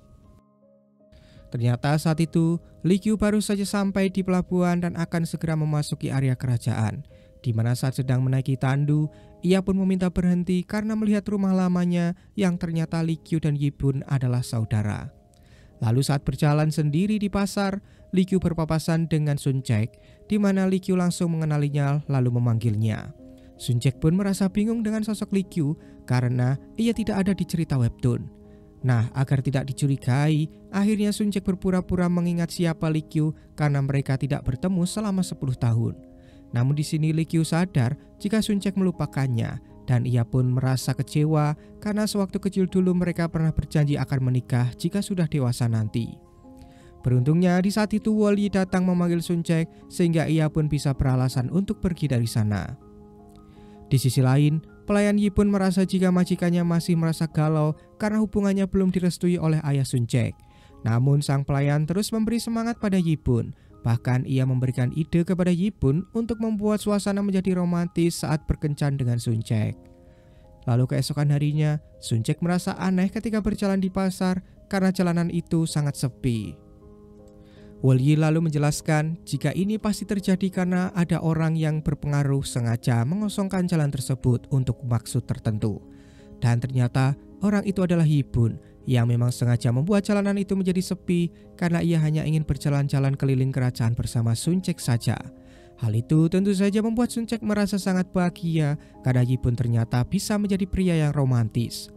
Ternyata saat itu Lee Kyu baru saja sampai di pelabuhan dan akan segera memasuki area kerajaan, di mana saat sedang menaiki tandu, ia pun meminta berhenti karena melihat rumah lamanya yang ternyata Lee Kyu dan Yipun adalah saudara. Lalu saat berjalan sendiri di pasar, Lee Kyu berpapasan dengan Sun Cek, di mana Lee Kyu langsung mengenalinya lalu memanggilnya. Sun Cek pun merasa bingung dengan sosok Lee Kyu karena ia tidak ada di cerita webtoon. Nah, agar tidak dicurigai, akhirnya Sun Cek berpura-pura mengingat siapa Li Qiu karena mereka tidak bertemu selama 10 tahun. Namun di sini Li Qiu sadar jika Sun Cek melupakannya, dan ia pun merasa kecewa karena sewaktu kecil dulu mereka pernah berjanji akan menikah jika sudah dewasa nanti. Beruntungnya di saat itu Woli datang memanggil Sun Cek sehingga ia pun bisa beralasan untuk pergi dari sana. Di sisi lain, pelayan Yi pun merasa jika majikannya masih merasa galau karena hubungannya belum direstui oleh ayah Sun Cek. Namun sang pelayan terus memberi semangat pada Yi pun. Bahkan ia memberikan ide kepada Yi pun untuk membuat suasana menjadi romantis saat berkencan dengan Sun Cek. Lalu keesokan harinya, Sun Cek merasa aneh ketika berjalan di pasar karena jalanan itu sangat sepi. Woli lalu menjelaskan jika ini pasti terjadi karena ada orang yang berpengaruh sengaja mengosongkan jalan tersebut untuk maksud tertentu. Dan ternyata orang itu adalah Yi Bun yang memang sengaja membuat jalanan itu menjadi sepi karena ia hanya ingin berjalan-jalan keliling kerajaan bersama Sun Cek saja. Hal itu tentu saja membuat Sun Cek merasa sangat bahagia karena Yi Bun ternyata bisa menjadi pria yang romantis.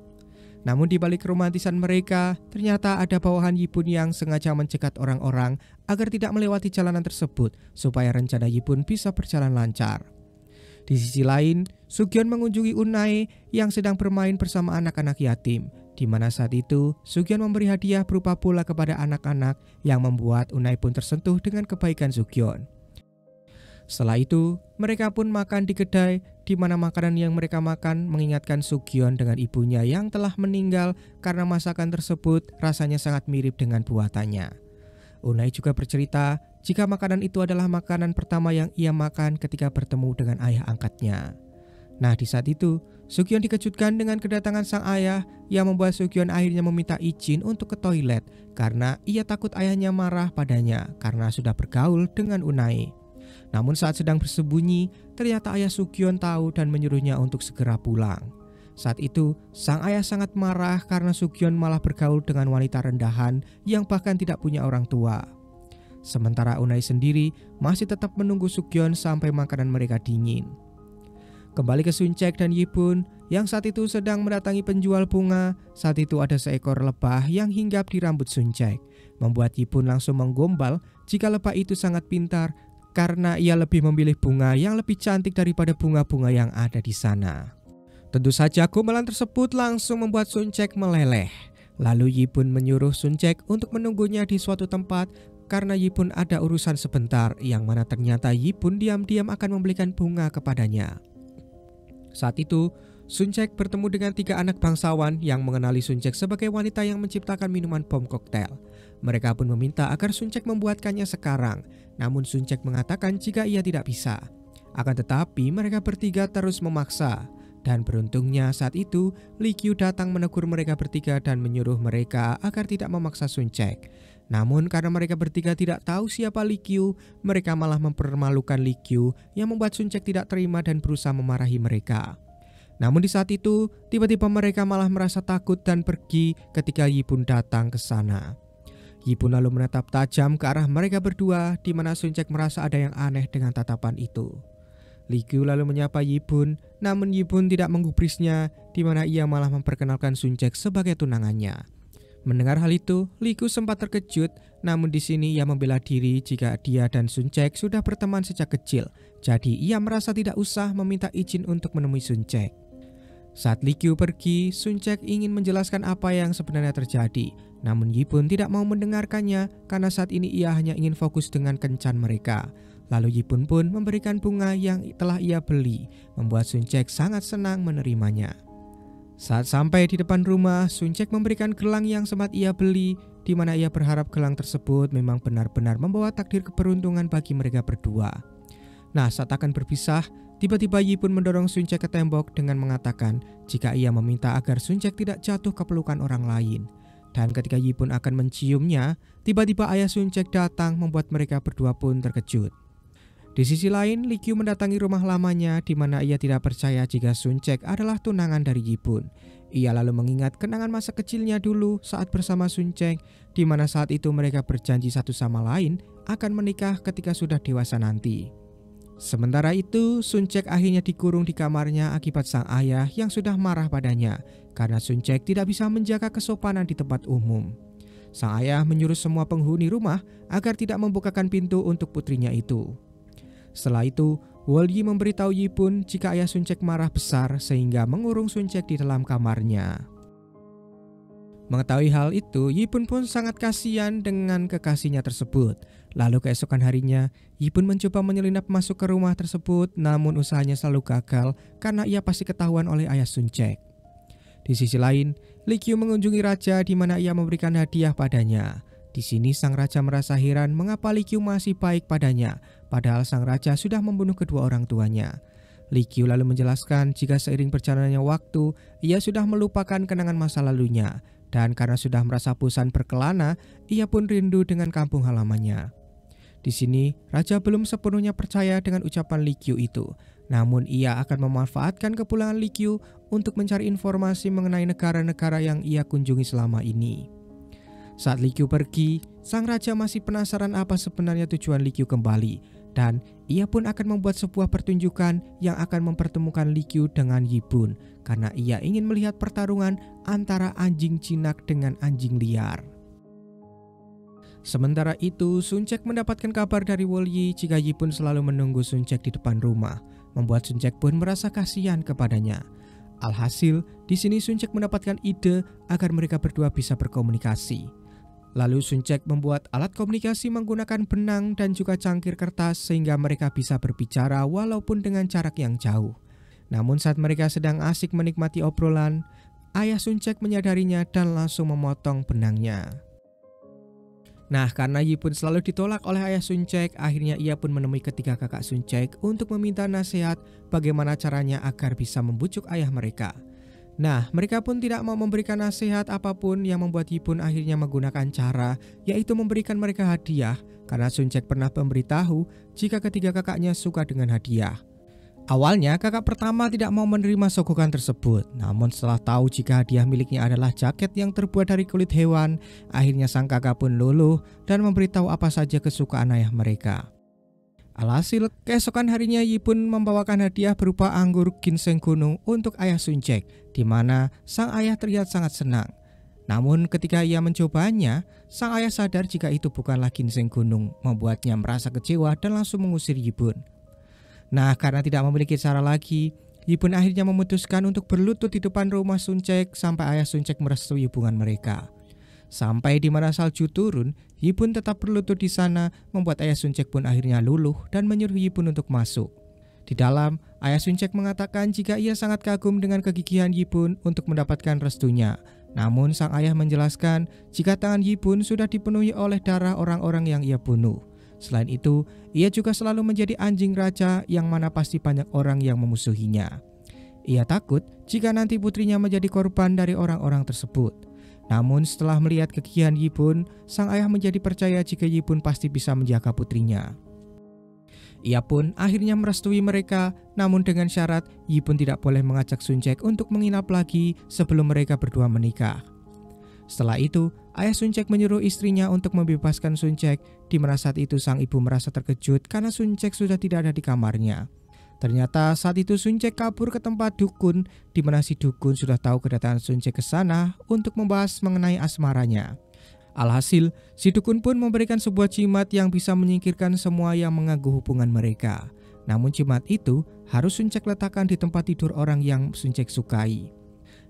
Namun di balik romantisan mereka, ternyata ada bawahan Yi Bun yang sengaja mencegat orang-orang agar tidak melewati jalanan tersebut supaya rencana Yi Bun bisa berjalan lancar. Di sisi lain, Sugyeon mengunjungi Unai yang sedang bermain bersama anak-anak yatim, di mana saat itu Sugyeon memberi hadiah berupa bola kepada anak-anak yang membuat Unai pun tersentuh dengan kebaikan Sugyeon. Setelah itu, mereka pun makan di kedai, di mana makanan yang mereka makan mengingatkan Sugyeon dengan ibunya yang telah meninggal karena masakan tersebut rasanya sangat mirip dengan buatannya. Unai juga bercerita jika makanan itu adalah makanan pertama yang ia makan ketika bertemu dengan ayah angkatnya. Nah, di saat itu, Sugyeon dikejutkan dengan kedatangan sang ayah yang membuat Sugyeon akhirnya meminta izin untuk ke toilet karena ia takut ayahnya marah padanya karena sudah bergaul dengan Unai. Namun saat sedang bersembunyi, ternyata ayah Sugyeon tahu dan menyuruhnya untuk segera pulang. Saat itu, sang ayah sangat marah karena Sugyeon malah bergaul dengan wanita rendahan yang bahkan tidak punya orang tua. Sementara Unai sendiri masih tetap menunggu Sugyeon sampai makanan mereka dingin. Kembali ke Sun Cek dan Yi Bun yang saat itu sedang mendatangi penjual bunga. Saat itu ada seekor lebah yang hinggap di rambut Sun Cek, membuat Yi Bun langsung menggombal jika lebah itu sangat pintar karena ia lebih memilih bunga yang lebih cantik daripada bunga-bunga yang ada di sana. Tentu saja gombalan tersebut langsung membuat Sun Cek meleleh. Lalu Yi Bun menyuruh Sun Cek untuk menunggunya di suatu tempat karena Yi Bun ada urusan sebentar, yang mana ternyata Yi Bun diam-diam akan membelikan bunga kepadanya. Saat itu, Sun Cek bertemu dengan 3 anak bangsawan yang mengenali Sun Cek sebagai wanita yang menciptakan minuman bom koktail. Mereka pun meminta agar Sun Cek membuatkannya sekarang, namun Sun Cek mengatakan jika ia tidak bisa. Akan tetapi mereka bertiga terus memaksa. Dan beruntungnya saat itu, Li Qiu datang menegur mereka bertiga dan menyuruh mereka agar tidak memaksa Sun Cek. Namun karena mereka bertiga tidak tahu siapa Li Qiu, mereka malah mempermalukan Li Qiu yang membuat Sun Cek tidak terima dan berusaha memarahi mereka. Namun di saat itu, tiba-tiba mereka malah merasa takut dan pergi ketika Yi Bun datang ke sana. Yi Bun lalu menatap tajam ke arah mereka berdua, di mana Sun Cek merasa ada yang aneh dengan tatapan itu. Li Qiu lalu menyapa Yi Bun, namun Yi Bun tidak menggubrisnya, di mana ia malah memperkenalkan Sun Cek sebagai tunangannya. Mendengar hal itu, Li Qiu sempat terkejut, namun di sini ia membela diri jika dia dan Sun Cek sudah berteman sejak kecil, jadi ia merasa tidak usah meminta izin untuk menemui Sun Cek. Saat Li Qiu pergi, Sun Cek ingin menjelaskan apa yang sebenarnya terjadi, namun Yi Bun tidak mau mendengarkannya karena saat ini ia hanya ingin fokus dengan kencan mereka. Lalu Yi Bun pun memberikan bunga yang telah ia beli, membuat Sun Cek sangat senang menerimanya. Saat sampai di depan rumah, Sun Cek memberikan gelang yang sempat ia beli, di mana ia berharap gelang tersebut memang benar-benar membawa takdir keberuntungan bagi mereka berdua. Nah, saat akan berpisah, tiba-tiba Yi Bun mendorong Sun Cek ke tembok dengan mengatakan jika ia meminta agar Sun Cek tidak jatuh ke pelukan orang lain. Dan ketika Yi Bun akan menciumnya, tiba-tiba ayah Sun Cek datang membuat mereka berdua pun terkejut. Di sisi lain, Li Qiu mendatangi rumah lamanya di mana ia tidak percaya jika Sun Cek adalah tunangan dari Yi Bun. Ia lalu mengingat kenangan masa kecilnya dulu saat bersama Sun Cek, di mana saat itu mereka berjanji satu sama lain akan menikah ketika sudah dewasa nanti. Sementara itu, Sun Cek akhirnya dikurung di kamarnya akibat sang ayah yang sudah marah padanya karena Sun Cek tidak bisa menjaga kesopanan di tempat umum. Sang ayah menyuruh semua penghuni rumah agar tidak membukakan pintu untuk putrinya itu. Setelah itu, Wolyi memberitahu Yipun jika ayah Sun Cek marah besar sehingga mengurung Sun Cek di dalam kamarnya. Mengetahui hal itu, Yipun pun sangat kasihan dengan kekasihnya tersebut. Lalu keesokan harinya, Yipun mencoba menyelinap masuk ke rumah tersebut, namun usahanya selalu gagal karena ia pasti ketahuan oleh ayah Sun Cek. Di sisi lain, Li Qiu mengunjungi raja di mana ia memberikan hadiah padanya. Di sini sang raja merasa heran mengapa Li Qiu masih baik padanya, padahal sang raja sudah membunuh kedua orang tuanya. Li Qiu lalu menjelaskan jika seiring berjalannya waktu, ia sudah melupakan kenangan masa lalunya. Dan karena sudah merasa bosan berkelana, ia pun rindu dengan kampung halamannya. Di sini, raja belum sepenuhnya percaya dengan ucapan Li Qiu itu. Namun ia akan memanfaatkan kepulangan Li Qiu untuk mencari informasi mengenai negara-negara yang ia kunjungi selama ini. Saat Li Qiu pergi, sang raja masih penasaran apa sebenarnya tujuan Li Qiu kembali. Dan ia pun akan membuat sebuah pertunjukan yang akan mempertemukan Li Qiu dengan Yipun karena ia ingin melihat pertarungan antara anjing jinak dengan anjing liar. Sementara itu, Sun Cek mendapatkan kabar dari Wolyi jika Yipun selalu menunggu Sun Cek di depan rumah, membuat Sun Cek pun merasa kasihan kepadanya. Alhasil, di sini Sun Cek mendapatkan ide agar mereka berdua bisa berkomunikasi. Lalu Sun Cek membuat alat komunikasi menggunakan benang dan juga cangkir kertas sehingga mereka bisa berbicara walaupun dengan jarak yang jauh. Namun saat mereka sedang asik menikmati obrolan, ayah Sun Cek menyadarinya dan langsung memotong benangnya. Nah, karena Yipun selalu ditolak oleh ayah Sun Cek, akhirnya ia pun menemui ketiga kakak Sun Cek untuk meminta nasihat bagaimana caranya agar bisa membujuk ayah mereka. Nah, mereka pun tidak mau memberikan nasihat apapun yang membuat Yipun akhirnya menggunakan cara, yaitu memberikan mereka hadiah, karena Sun Cek pernah memberitahu jika ketiga kakaknya suka dengan hadiah. Awalnya, kakak pertama tidak mau menerima sogokan tersebut, namun setelah tahu jika hadiah miliknya adalah jaket yang terbuat dari kulit hewan, akhirnya sang kakak pun luluh dan memberitahu apa saja kesukaan ayah mereka. Alhasil, keesokan harinya Yipun membawakan hadiah berupa anggur ginseng gunung untuk ayah Sun Cek, di mana sang ayah terlihat sangat senang. Namun ketika ia mencobanya, sang ayah sadar jika itu bukanlah ginseng gunung, membuatnya merasa kecewa dan langsung mengusir Yipun. Nah, karena tidak memiliki cara lagi, Yipun akhirnya memutuskan untuk berlutut di depan rumah Sun Cek sampai ayah Sun Cek merestui hubungan mereka. Sampai di mana salju turun, Yipun tetap berlutut di sana, membuat ayah Sun Cek pun akhirnya luluh dan menyuruh Yipun untuk masuk. Di dalam, ayah Sun Cek mengatakan jika ia sangat kagum dengan kegigihan Yipun untuk mendapatkan restunya. Namun sang ayah menjelaskan jika tangan Yipun sudah dipenuhi oleh darah orang-orang yang ia bunuh. Selain itu, ia juga selalu menjadi anjing raja yang mana pasti banyak orang yang memusuhinya. Ia takut jika nanti putrinya menjadi korban dari orang-orang tersebut. Namun setelah melihat kegigihan Yipun, sang ayah menjadi percaya jika Yipun pasti bisa menjaga putrinya. Ia pun akhirnya merestui mereka, namun dengan syarat Yipun tidak boleh mengajak Sun Cek untuk menginap lagi sebelum mereka berdua menikah. Setelah itu, ayah Sun Cek menyuruh istrinya untuk membebaskan Sun Cek, di mana saat itu sang ibu merasa terkejut karena Sun Cek sudah tidak ada di kamarnya. Ternyata saat itu Sun Cek kabur ke tempat dukun, di mana si dukun sudah tahu kedatangan Sun Cek ke sana untuk membahas mengenai asmaranya. Alhasil, si dukun pun memberikan sebuah jimat yang bisa menyingkirkan semua yang mengganggu hubungan mereka. Namun jimat itu harus Sun Cek letakkan di tempat tidur orang yang Sun Cek sukai.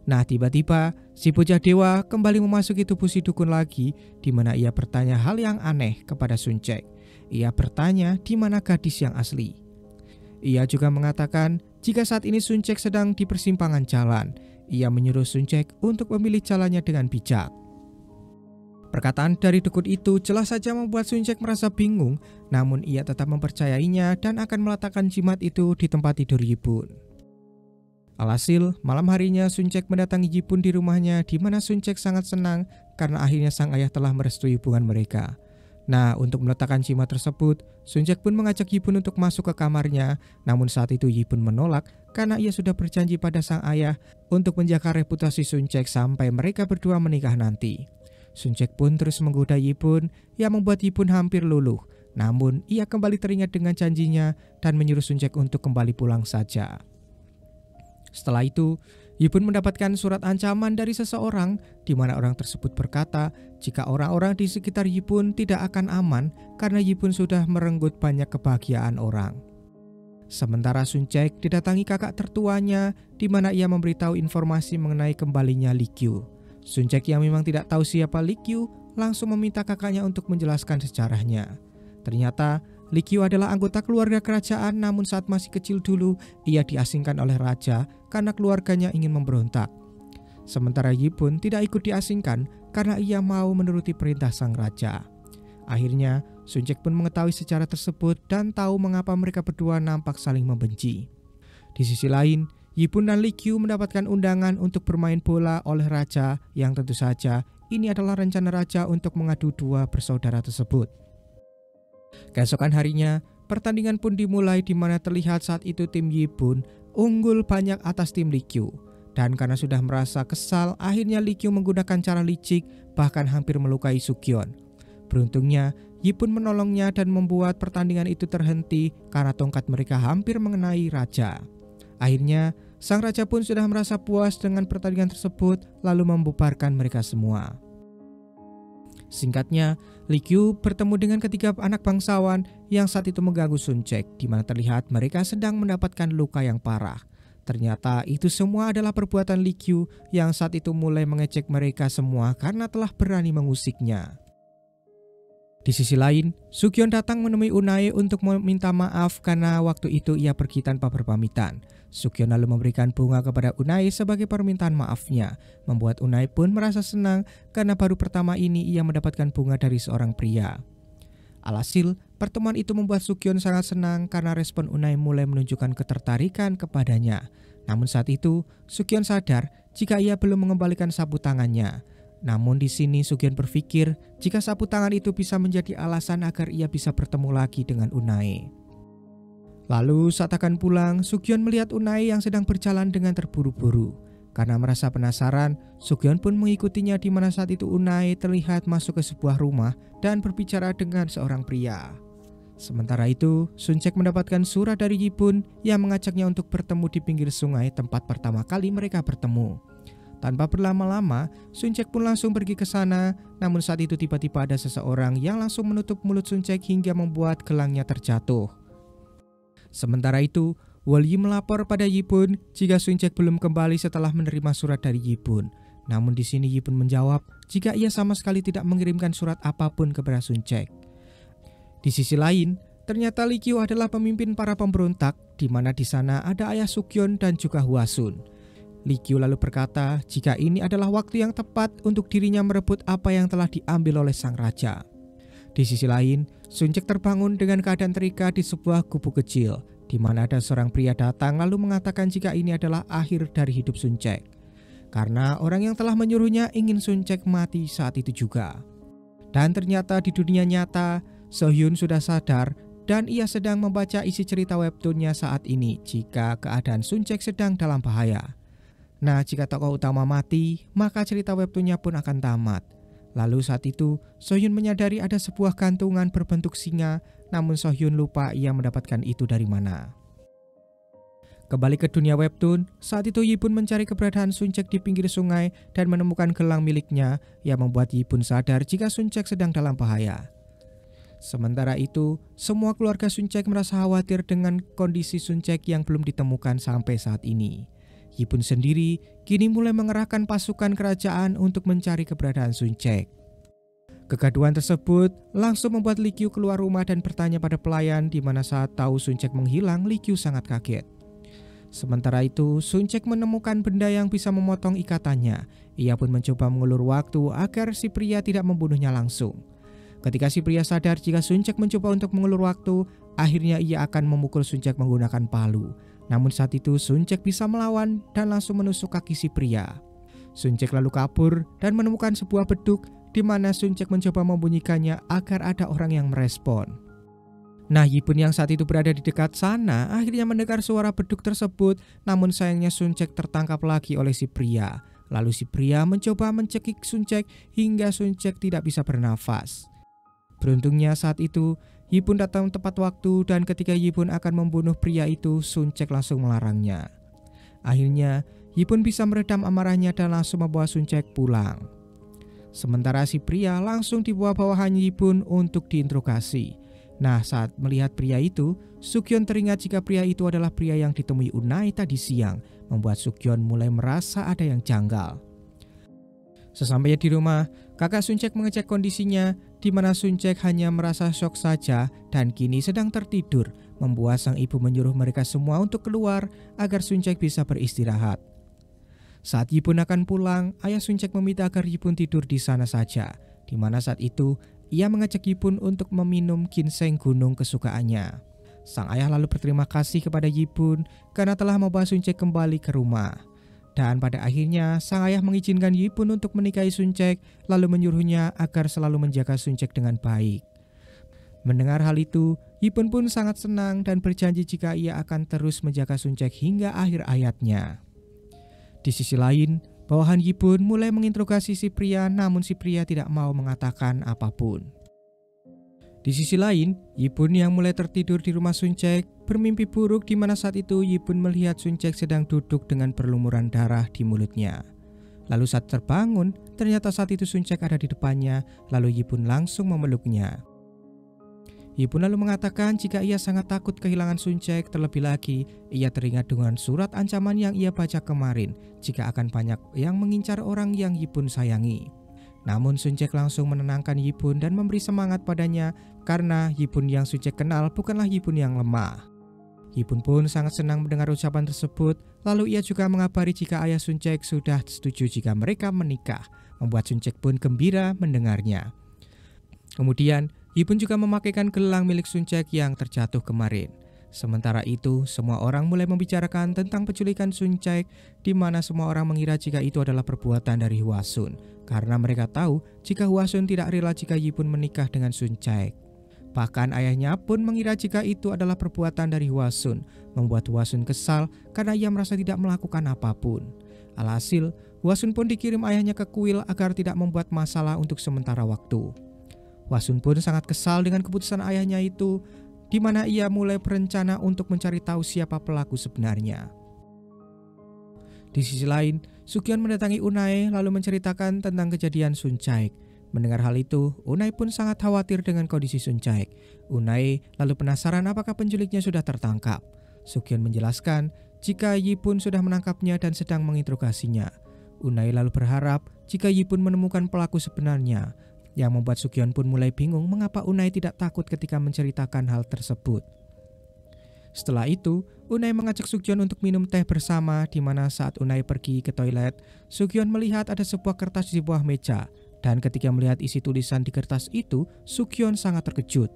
Nah, tiba-tiba si bocah dewa kembali memasuki tubuh si dukun lagi, di mana ia bertanya hal yang aneh kepada Sun Cek. Ia bertanya di mana gadis yang asli. Ia juga mengatakan jika saat ini Sun Cek sedang di persimpangan jalan. Ia menyuruh Sun Cek untuk memilih jalannya dengan bijak. Perkataan dari dukun itu jelas saja membuat Sun Cek merasa bingung, namun ia tetap mempercayainya dan akan meletakkan jimat itu di tempat tidur Yipun. Alhasil, malam harinya Sun Cek mendatangi Yipun di rumahnya, di mana Sun Cek sangat senang karena akhirnya sang ayah telah merestui hubungan mereka. Nah, untuk meletakkan jimat tersebut, Sun Cek pun mengajak Yipun untuk masuk ke kamarnya, namun saat itu Yipun menolak karena ia sudah berjanji pada sang ayah untuk menjaga reputasi Sun Cek sampai mereka berdua menikah nanti. Sun Cek pun terus menggoda Yipun yang membuat Yipun hampir luluh. Namun ia kembali teringat dengan janjinya dan menyuruh Suncek untuk kembali pulang saja. Setelah itu, Yipun mendapatkan surat ancaman dari seseorang di mana orang tersebut berkata jika orang-orang di sekitar Yipun tidak akan aman karena Yipun sudah merenggut banyak kebahagiaan orang. Sementara Suncek didatangi kakak tertuanya di mana ia memberitahu informasi mengenai kembalinya Likyu. Suncek yang memang tidak tahu siapa Likyu langsung meminta kakaknya untuk menjelaskan sejarahnya. Ternyata Likyu adalah anggota keluarga kerajaan, namun saat masih kecil dulu ia diasingkan oleh raja karena keluarganya ingin memberontak. Sementara Yipun tidak ikut diasingkan karena ia mau menuruti perintah sang raja. Akhirnya Suncek pun mengetahui sejarah tersebut dan tahu mengapa mereka berdua nampak saling membenci. Di sisi lain, Yipun dan Likyu mendapatkan undangan untuk bermain bola oleh raja yang tentu saja ini adalah rencana raja untuk mengadu dua bersaudara tersebut. Keesokan harinya, pertandingan pun dimulai di mana terlihat saat itu tim Yipun unggul banyak atas tim Likyu. Dan karena sudah merasa kesal, akhirnya Likyu menggunakan cara licik bahkan hampir melukai Sugyeon. Beruntungnya, Yipun menolongnya dan membuat pertandingan itu terhenti karena tongkat mereka hampir mengenai raja. Akhirnya, sang raja pun sudah merasa puas dengan pertandingan tersebut lalu membubarkan mereka semua. Singkatnya, Likyu bertemu dengan ketiga anak bangsawan yang saat itu mengganggu Suncek, di mana terlihat mereka sedang mendapatkan luka yang parah. Ternyata itu semua adalah perbuatan Likyu yang saat itu mulai mengejek mereka semua karena telah berani mengusiknya. Di sisi lain, Sugyeon datang menemui Unai untuk meminta maaf karena waktu itu ia pergi tanpa berpamitan. Sugyeon lalu memberikan bunga kepada Unai sebagai permintaan maafnya, membuat Unai pun merasa senang karena baru pertama ini ia mendapatkan bunga dari seorang pria. Alhasil, pertemuan itu membuat Sugyeon sangat senang karena respon Unai mulai menunjukkan ketertarikan kepadanya. Namun saat itu, Sugyeon sadar jika ia belum mengembalikan sapu tangannya. Namun di sini Sugyeon berpikir jika sapu tangan itu bisa menjadi alasan agar ia bisa bertemu lagi dengan Unai. Lalu saat akan pulang, Sugyeon melihat Unai yang sedang berjalan dengan terburu-buru. Karena merasa penasaran, Sugyeon pun mengikutinya di mana saat itu Unai terlihat masuk ke sebuah rumah dan berbicara dengan seorang pria. Sementara itu, Suncek mendapatkan surat dari Yipun yang mengajaknya untuk bertemu di pinggir sungai tempat pertama kali mereka bertemu. Tanpa berlama-lama, Suncek pun langsung pergi ke sana, namun saat itu tiba-tiba ada seseorang yang langsung menutup mulut Suncek hingga membuat gelangnya terjatuh. Sementara itu, Wolyi melapor pada Yipun jika Suncek belum kembali setelah menerima surat dari Yipun. Namun di sini Yipun menjawab jika ia sama sekali tidak mengirimkan surat apapun kepada Suncek. Di sisi lain, ternyata Likyu adalah pemimpin para pemberontak, di mana di sana ada ayah Sugyeon dan juga Hwasun. Likyu lalu berkata jika ini adalah waktu yang tepat untuk dirinya merebut apa yang telah diambil oleh sang raja. Di sisi lain, Suncek terbangun dengan keadaan terikat di sebuah gubuk kecil, di mana ada seorang pria datang lalu mengatakan jika ini adalah akhir dari hidup Suncek. Karena orang yang telah menyuruhnya ingin Suncek mati saat itu juga. Dan ternyata di dunia nyata, Sohyun sudah sadar dan ia sedang membaca isi cerita webtoonnya saat ini jika keadaan Suncek sedang dalam bahaya. Nah, jika tokoh utama mati, maka cerita webtoonnya pun akan tamat. Lalu saat itu, Sohyun menyadari ada sebuah gantungan berbentuk singa, namun Sohyun lupa ia mendapatkan itu dari mana. Kembali ke dunia webtoon, saat itu Yipun mencari keberadaan Suncek di pinggir sungai dan menemukan gelang miliknya yang membuat Yipun sadar jika Suncek sedang dalam bahaya. Sementara itu, semua keluarga Suncek merasa khawatir dengan kondisi Suncek yang belum ditemukan sampai saat ini. Yipun sendiri kini mulai mengerahkan pasukan kerajaan untuk mencari keberadaan Suncek. Kegaduhan tersebut langsung membuat Likyu keluar rumah dan bertanya pada pelayan di mana saat tahu Suncek menghilang, Likyu sangat kaget. Sementara itu, Suncek menemukan benda yang bisa memotong ikatannya. Ia pun mencoba mengulur waktu agar si pria tidak membunuhnya langsung. Ketika si pria sadar jika Suncek mencoba untuk mengulur waktu, akhirnya ia akan memukul Suncek menggunakan palu. Namun saat itu Suncek bisa melawan dan langsung menusuk kaki si pria. Suncek lalu kabur dan menemukan sebuah beduk di mana Suncek mencoba membunyikannya agar ada orang yang merespon. Nah, Yipun yang saat itu berada di dekat sana akhirnya mendengar suara beduk tersebut, namun sayangnya Suncek tertangkap lagi oleh si pria. Lalu si pria mencoba mencekik Suncek hingga Suncek tidak bisa bernafas. Beruntungnya saat itu Yipun datang tepat waktu dan ketika Yipun akan membunuh pria itu, Sun Cek langsung melarangnya. Akhirnya, Yipun bisa meredam amarahnya dan langsung membawa Sun Cek pulang. Sementara si pria langsung dibawa bawahan Yipun untuk diinterogasi. Nah, saat melihat pria itu, Sukyon teringat jika pria itu adalah pria yang ditemui Unai tadi siang, membuat Sukyon mulai merasa ada yang janggal. Sesampainya di rumah, kakak Sun Cek mengecek kondisinya, di mana Sun Cek hanya merasa syok saja dan kini sedang tertidur, membuat sang ibu menyuruh mereka semua untuk keluar agar Sun Cek bisa beristirahat. Saat Yipun akan pulang, ayah Sun Cek meminta agar Yipun tidur di sana saja, di mana saat itu ia mengajak Yipun untuk meminum ginseng gunung kesukaannya. Sang ayah lalu berterima kasih kepada Yipun karena telah membawa Sun Cek kembali ke rumah. Dan pada akhirnya sang ayah mengizinkan Yipun untuk menikahi Sun Cek, lalu menyuruhnya agar selalu menjaga Sun Cek dengan baik. Mendengar hal itu, Yipun pun sangat senang dan berjanji jika ia akan terus menjaga Sun Cek hingga akhir hayatnya. Di sisi lain, bawahan Yipun mulai menginterogasi si pria, namun si pria tidak mau mengatakan apapun. Di sisi lain, Yipun yang mulai tertidur di rumah Sun Cek bermimpi buruk, di mana saat itu Yipun melihat Sun Cek sedang duduk dengan berlumuran darah di mulutnya. Lalu saat terbangun, ternyata saat itu Sun Cek ada di depannya, lalu Yipun langsung memeluknya. Yipun lalu mengatakan jika ia sangat takut kehilangan Sun Cek, terlebih lagi ia teringat dengan surat ancaman yang ia baca kemarin jika akan banyak yang mengincar orang yang Yipun sayangi. Namun Sun Cek langsung menenangkan Yipun dan memberi semangat padanya karena Yipun yang Sun Cek kenal bukanlah Yipun yang lemah. Yipun pun sangat senang mendengar ucapan tersebut, lalu ia juga mengabari jika ayah Sun Cek sudah setuju jika mereka menikah, membuat Sun Cek pun gembira mendengarnya. Kemudian Yipun juga memakaikan gelang milik Sun Cek yang terjatuh kemarin. Sementara itu, semua orang mulai membicarakan tentang penculikan Sun Cek, di mana semua orang mengira jika itu adalah perbuatan dari Hwasun, karena mereka tahu jika Hwasun tidak rela jika Yipun menikah dengan Sun Cek. Bahkan ayahnya pun mengira jika itu adalah perbuatan dari Hwasun, membuat Hwasun kesal karena ia merasa tidak melakukan apapun. Alhasil, Hwasun pun dikirim ayahnya ke kuil agar tidak membuat masalah untuk sementara waktu. Hwasun pun sangat kesal dengan keputusan ayahnya itu, di mana ia mulai berencana untuk mencari tahu siapa pelaku sebenarnya. Di sisi lain, Sukyon mendatangi Unai lalu menceritakan tentang kejadian Sun Cek. Mendengar hal itu, Unai pun sangat khawatir dengan kondisi Sun Cek. Unai lalu penasaran apakah penculiknya sudah tertangkap. Sukyon menjelaskan jika Yipun sudah menangkapnya dan sedang menginterogasinya. Unai lalu berharap jika Yipun menemukan pelaku sebenarnya, yang membuat Sukyon pun mulai bingung mengapa Unai tidak takut ketika menceritakan hal tersebut. Setelah itu, Unai mengajak Sukyon untuk minum teh bersama, di mana saat Unai pergi ke toilet, Sukyon melihat ada sebuah kertas di bawah meja, dan ketika melihat isi tulisan di kertas itu, Sukyon sangat terkejut.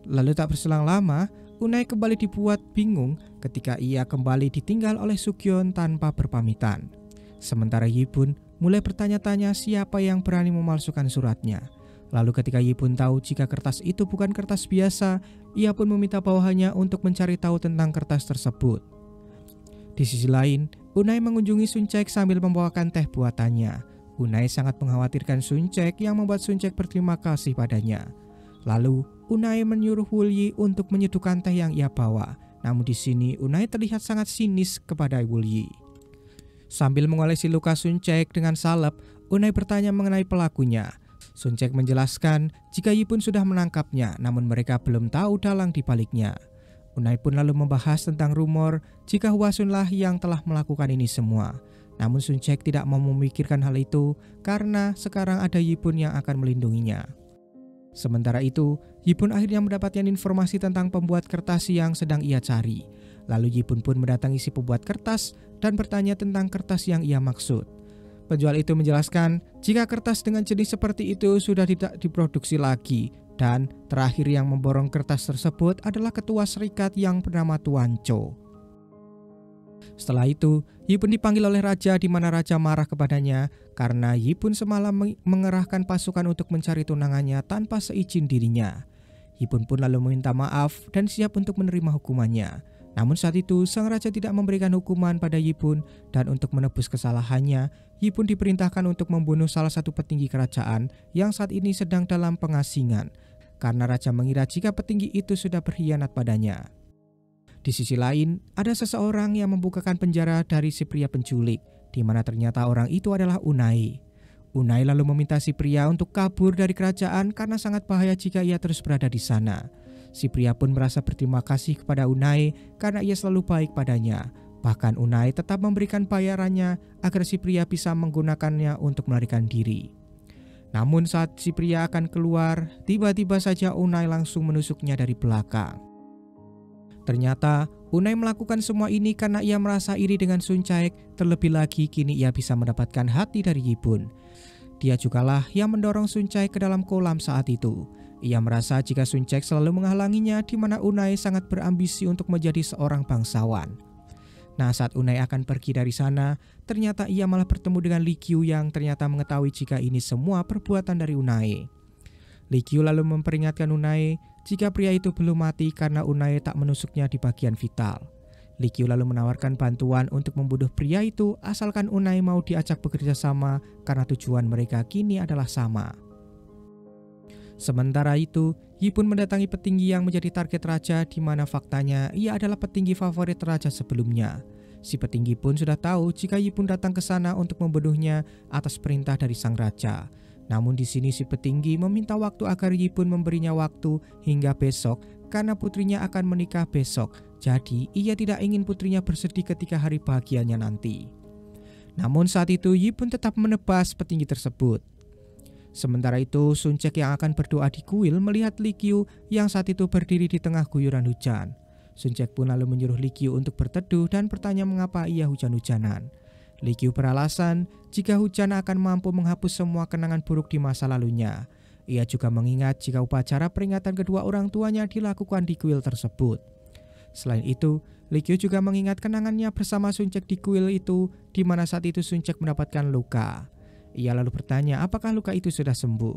Lalu tak berselang lama, Unai kembali dibuat bingung ketika ia kembali ditinggal oleh Sukyon tanpa berpamitan. Sementara Yipun mulai bertanya-tanya siapa yang berani memalsukan suratnya. Lalu ketika Yipun tahu jika kertas itu bukan kertas biasa, ia pun meminta bawahannya untuk mencari tahu tentang kertas tersebut. Di sisi lain, Unai mengunjungi Sun Cek sambil membawakan teh buatannya. Unai sangat mengkhawatirkan Sun Cek yang membuat Sun Cek berterima kasih padanya. Lalu, Unai menyuruh Wulyi untuk menyeduhkan teh yang ia bawa. Namun di sini Unai terlihat sangat sinis kepada Wulyi. Sambil mengolesi luka Sun Cek dengan salep, Unai bertanya mengenai pelakunya. Sun Cek menjelaskan jika Yipun sudah menangkapnya, namun mereka belum tahu dalang di baliknya. Unai pun lalu membahas tentang rumor jika Hwasunlah yang telah melakukan ini semua. Namun Sun Cek tidak mau memikirkan hal itu karena sekarang ada Yipun yang akan melindunginya. Sementara itu, Yipun akhirnya mendapatkan informasi tentang pembuat kertas yang sedang ia cari. Lalu Yipun pun mendatangi si pembuat kertas dan bertanya tentang kertas yang ia maksud. Penjual itu menjelaskan jika kertas dengan jenis seperti itu sudah tidak diproduksi lagi, dan terakhir yang memborong kertas tersebut adalah ketua serikat yang bernama Tuan Cho. Setelah itu, Yipun dipanggil oleh raja, di mana raja marah kepadanya karena Yipun semalam mengerahkan pasukan untuk mencari tunangannya tanpa seizin dirinya. Yipun pun lalu meminta maaf dan siap untuk menerima hukumannya. Namun saat itu sang raja tidak memberikan hukuman pada Yipun, dan untuk menebus kesalahannya, Yipun diperintahkan untuk membunuh salah satu petinggi kerajaan yang saat ini sedang dalam pengasingan. karena raja mengira jika petinggi itu sudah berkhianat padanya. Di sisi lain, ada seseorang yang membukakan penjara dari si pria penculik, di mana ternyata orang itu adalah Unai. Unai lalu meminta si pria untuk kabur dari kerajaan karena sangat bahaya jika ia terus berada di sana. Si pria pun merasa berterima kasih kepada Unai karena ia selalu baik padanya. Bahkan Unai tetap memberikan bayarannya agar si pria bisa menggunakannya untuk melarikan diri. Namun saat si pria akan keluar, tiba-tiba saja Unai langsung menusuknya dari belakang. Ternyata Unai melakukan semua ini karena ia merasa iri dengan Sun Caek, terlebih lagi kini ia bisa mendapatkan hati dari Yibun. Dia jugalah yang mendorong Sun Caek ke dalam kolam saat itu. Ia merasa jika Sun Caek selalu menghalanginya, di mana Unai sangat berambisi untuk menjadi seorang bangsawan. Nah, saat Unai akan pergi dari sana, ternyata ia malah bertemu dengan Li Qiu yang ternyata mengetahui jika ini semua perbuatan dari Unai. Li Qiu lalu memperingatkan Unai jika pria itu belum mati karena Unai tak menusuknya di bagian vital. Li Qiu lalu menawarkan bantuan untuk membunuh pria itu asalkan Unai mau diajak bekerja sama karena tujuan mereka kini adalah sama. Sementara itu, Yibun mendatangi petinggi yang menjadi target raja, di mana faktanya ia adalah petinggi favorit raja sebelumnya. Si petinggi pun sudah tahu jika Yibun datang ke sana untuk membunuhnya atas perintah dari sang raja. Namun di sini si petinggi meminta waktu agar Yibun memberinya waktu hingga besok karena putrinya akan menikah besok. Jadi ia tidak ingin putrinya bersedih ketika hari bahagianya nanti. Namun saat itu Yibun tetap menebas petinggi tersebut. Sementara itu Sun Caek yang akan berdoa di kuil melihat Li Qiu yang saat itu berdiri di tengah guyuran hujan. Sun Caek pun lalu menyuruh Li Qiu untuk berteduh dan bertanya mengapa ia hujan-hujanan. Li Qiu beralasan jika hujan akan mampu menghapus semua kenangan buruk di masa lalunya. Ia juga mengingat jika upacara peringatan kedua orang tuanya dilakukan di kuil tersebut. Selain itu, Li Qiu juga mengingat kenangannya bersama Sun Caek di kuil itu, di mana saat itu Sun Caek mendapatkan luka. Ia lalu bertanya apakah luka itu sudah sembuh.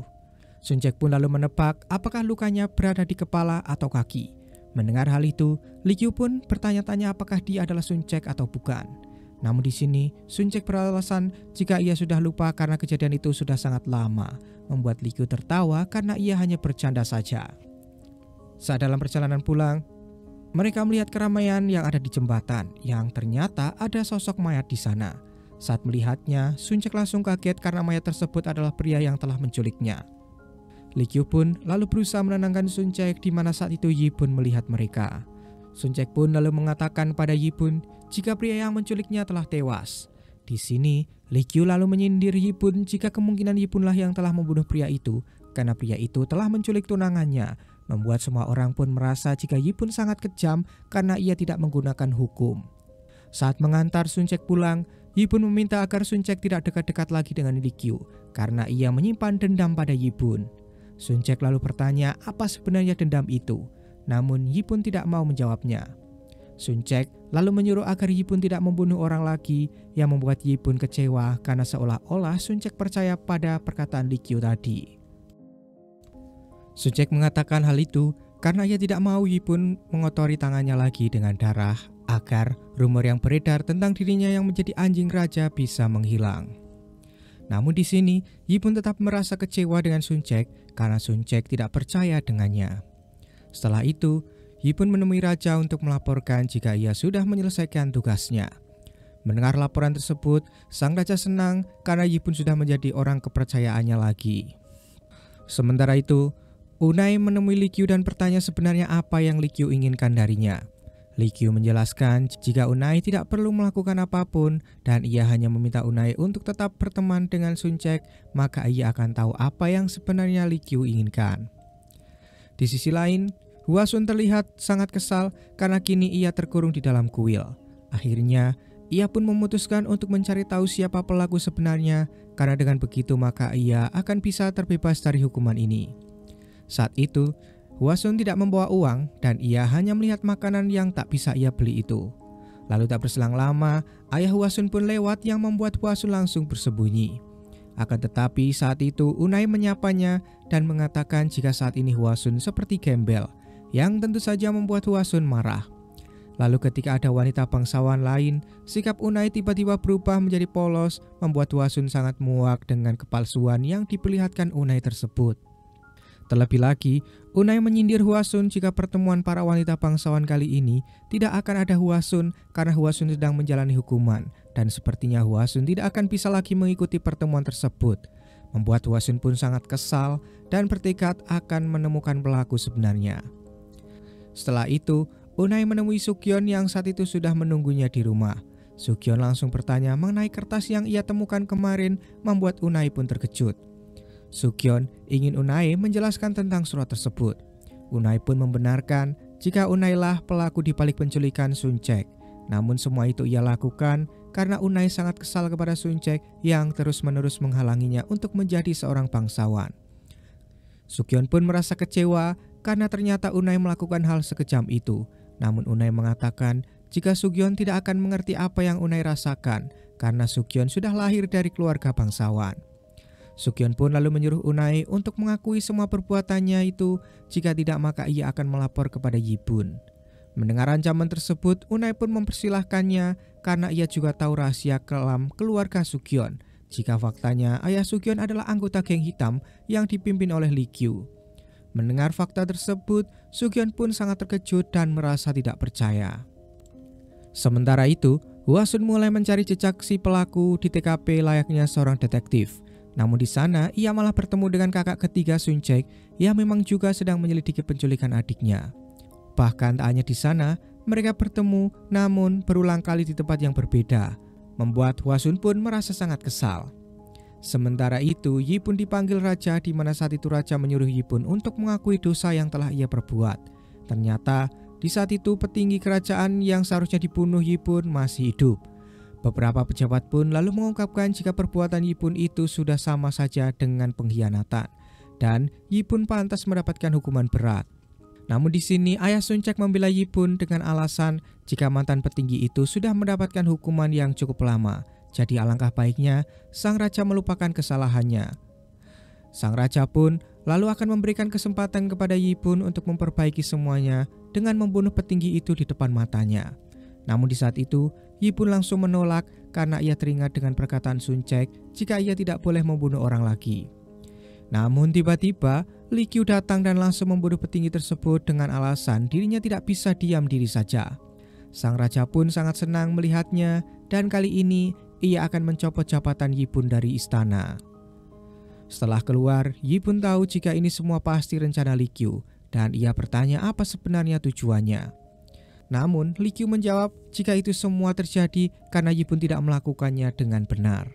Sun Caek pun lalu menebak apakah lukanya berada di kepala atau kaki. Mendengar hal itu, Li Qiu pun bertanya-tanya apakah dia adalah Sun Caek atau bukan. Namun di sini, Sun Caek beralasan jika ia sudah lupa karena kejadian itu sudah sangat lama, membuat Li Qiu tertawa karena ia hanya bercanda saja. Saat dalam perjalanan pulang, mereka melihat keramaian yang ada di jembatan, yang ternyata ada sosok mayat di sana. Saat melihatnya, Sun Caek langsung kaget karena mayat tersebut adalah pria yang telah menculiknya. Li Qiu pun lalu berusaha menenangkan Sun Caek, di mana saat itu Yibun melihat mereka. Sun Caek pun lalu mengatakan pada Yibun jika pria yang menculiknya telah tewas. Di sini, Li Qiu lalu menyindir Yibun jika kemungkinan Yibunlah yang telah membunuh pria itu karena pria itu telah menculik tunangannya, membuat semua orang pun merasa jika Yibun sangat kejam karena ia tidak menggunakan hukum. Saat mengantar Sun Caek pulang, Yibun meminta agar Sun Caek tidak dekat-dekat lagi dengan Li Qiu karena ia menyimpan dendam pada Yibun. Sun Caek lalu bertanya apa sebenarnya dendam itu, namun Yibun tidak mau menjawabnya. Sun Caek lalu menyuruh agar Yibun tidak membunuh orang lagi, yang membuat Yibun kecewa karena seolah-olah Sun Caek percaya pada perkataan Li Qiu tadi. Sun Caek mengatakan hal itu karena ia tidak mau Yibun mengotori tangannya lagi dengan darah, agar rumor yang beredar tentang dirinya yang menjadi anjing raja bisa menghilang. Namun di sini, Yibun tetap merasa kecewa dengan Sun Caek karena Sun Caek tidak percaya dengannya. Setelah itu, Yibun menemui raja untuk melaporkan jika ia sudah menyelesaikan tugasnya. Mendengar laporan tersebut, sang raja senang karena Yibun sudah menjadi orang kepercayaannya lagi. Sementara itu, Unai menemui Li Qiu dan bertanya sebenarnya apa yang Li Qiu inginkan darinya. Li Qiu menjelaskan jika Unai tidak perlu melakukan apapun dan ia hanya meminta Unai untuk tetap berteman dengan Sun Caek, maka ia akan tahu apa yang sebenarnya Li Qiu inginkan. Di sisi lain, Hua Sun terlihat sangat kesal karena kini ia terkurung di dalam kuil. Akhirnya, ia pun memutuskan untuk mencari tahu siapa pelaku sebenarnya, karena dengan begitu maka ia akan bisa terbebas dari hukuman ini. Saat itu, Hua Sun tidak membawa uang dan ia hanya melihat makanan yang tak bisa ia beli itu. Lalu tak berselang lama, ayah Hua Sun pun lewat yang membuat Hua Sun langsung bersembunyi. Akan tetapi saat itu Unai menyapanya dan mengatakan jika saat ini Hua Sun seperti gembel, yang tentu saja membuat Hua Sun marah. Lalu ketika ada wanita bangsawan lain, sikap Unai tiba-tiba berubah menjadi polos, membuat Hua Sun sangat muak dengan kepalsuan yang diperlihatkan Unai tersebut. Terlebih lagi, Unai menyindir Hwasun jika pertemuan para wanita bangsawan kali ini tidak akan ada Hwasun karena Hwasun sedang menjalani hukuman dan sepertinya Hwasun tidak akan bisa lagi mengikuti pertemuan tersebut. Membuat Hwasun pun sangat kesal dan bertekad akan menemukan pelaku sebenarnya. Setelah itu, Unai menemui Sugyeon yang saat itu sudah menunggunya di rumah. Sugyeon langsung bertanya mengenai kertas yang ia temukan kemarin, membuat Unai pun terkejut. Sugyeon ingin Unai menjelaskan tentang surat tersebut. Unai pun membenarkan jika Unai lah pelaku di balik penculikan Suncheok. Namun semua itu ia lakukan karena Unai sangat kesal kepada Suncheok yang terus-menerus menghalanginya untuk menjadi seorang bangsawan. Sugyeon pun merasa kecewa karena ternyata Unai melakukan hal sekejam itu. Namun Unai mengatakan jika Sugyeon tidak akan mengerti apa yang Unai rasakan karena Sugyeon sudah lahir dari keluarga bangsawan. Sugyeon pun lalu menyuruh Unai untuk mengakui semua perbuatannya itu, jika tidak maka ia akan melapor kepada Yibun. Mendengar ancaman tersebut, Unai pun mempersilahkannya karena ia juga tahu rahasia kelam keluarga Sugyeon, jika faktanya ayah Sugyeon adalah anggota geng hitam yang dipimpin oleh Lee Kyu. Mendengar fakta tersebut, Sugyeon pun sangat terkejut dan merasa tidak percaya. Sementara itu, Hwasun mulai mencari jejak si pelaku di TKP layaknya seorang detektif. Namun di sana ia malah bertemu dengan kakak ketiga Suncheok yang memang juga sedang menyelidiki penculikan adiknya. Bahkan tak hanya di sana, mereka bertemu namun berulang kali di tempat yang berbeda, membuat Hwasun pun merasa sangat kesal. Sementara itu, Yibun dipanggil raja di mana saat itu raja menyuruh Yibun untuk mengakui dosa yang telah ia perbuat. Ternyata di saat itu petinggi kerajaan yang seharusnya dibunuh Yibun masih hidup. Beberapa pejabat pun lalu mengungkapkan jika perbuatan Yibun itu sudah sama saja dengan pengkhianatan dan Yibun pantas mendapatkan hukuman berat. Namun di sini ayah Suncheok membela Yibun dengan alasan jika mantan petinggi itu sudah mendapatkan hukuman yang cukup lama, jadi alangkah baiknya sang raja melupakan kesalahannya. Sang raja pun lalu akan memberikan kesempatan kepada Yibun untuk memperbaiki semuanya dengan membunuh petinggi itu di depan matanya. Namun di saat itu, Yibun langsung menolak karena ia teringat dengan perkataan Suncheok jika ia tidak boleh membunuh orang lagi. Namun tiba-tiba, Lee Kyu datang dan langsung membunuh petinggi tersebut dengan alasan dirinya tidak bisa diam diri saja. Sang raja pun sangat senang melihatnya dan kali ini ia akan mencopot jabatan Yibun dari istana. Setelah keluar, Yibun tahu jika ini semua pasti rencana Lee Kyu dan ia bertanya apa sebenarnya tujuannya. Namun, Lee Kyu menjawab jika itu semua terjadi karena Yibun tidak melakukannya dengan benar.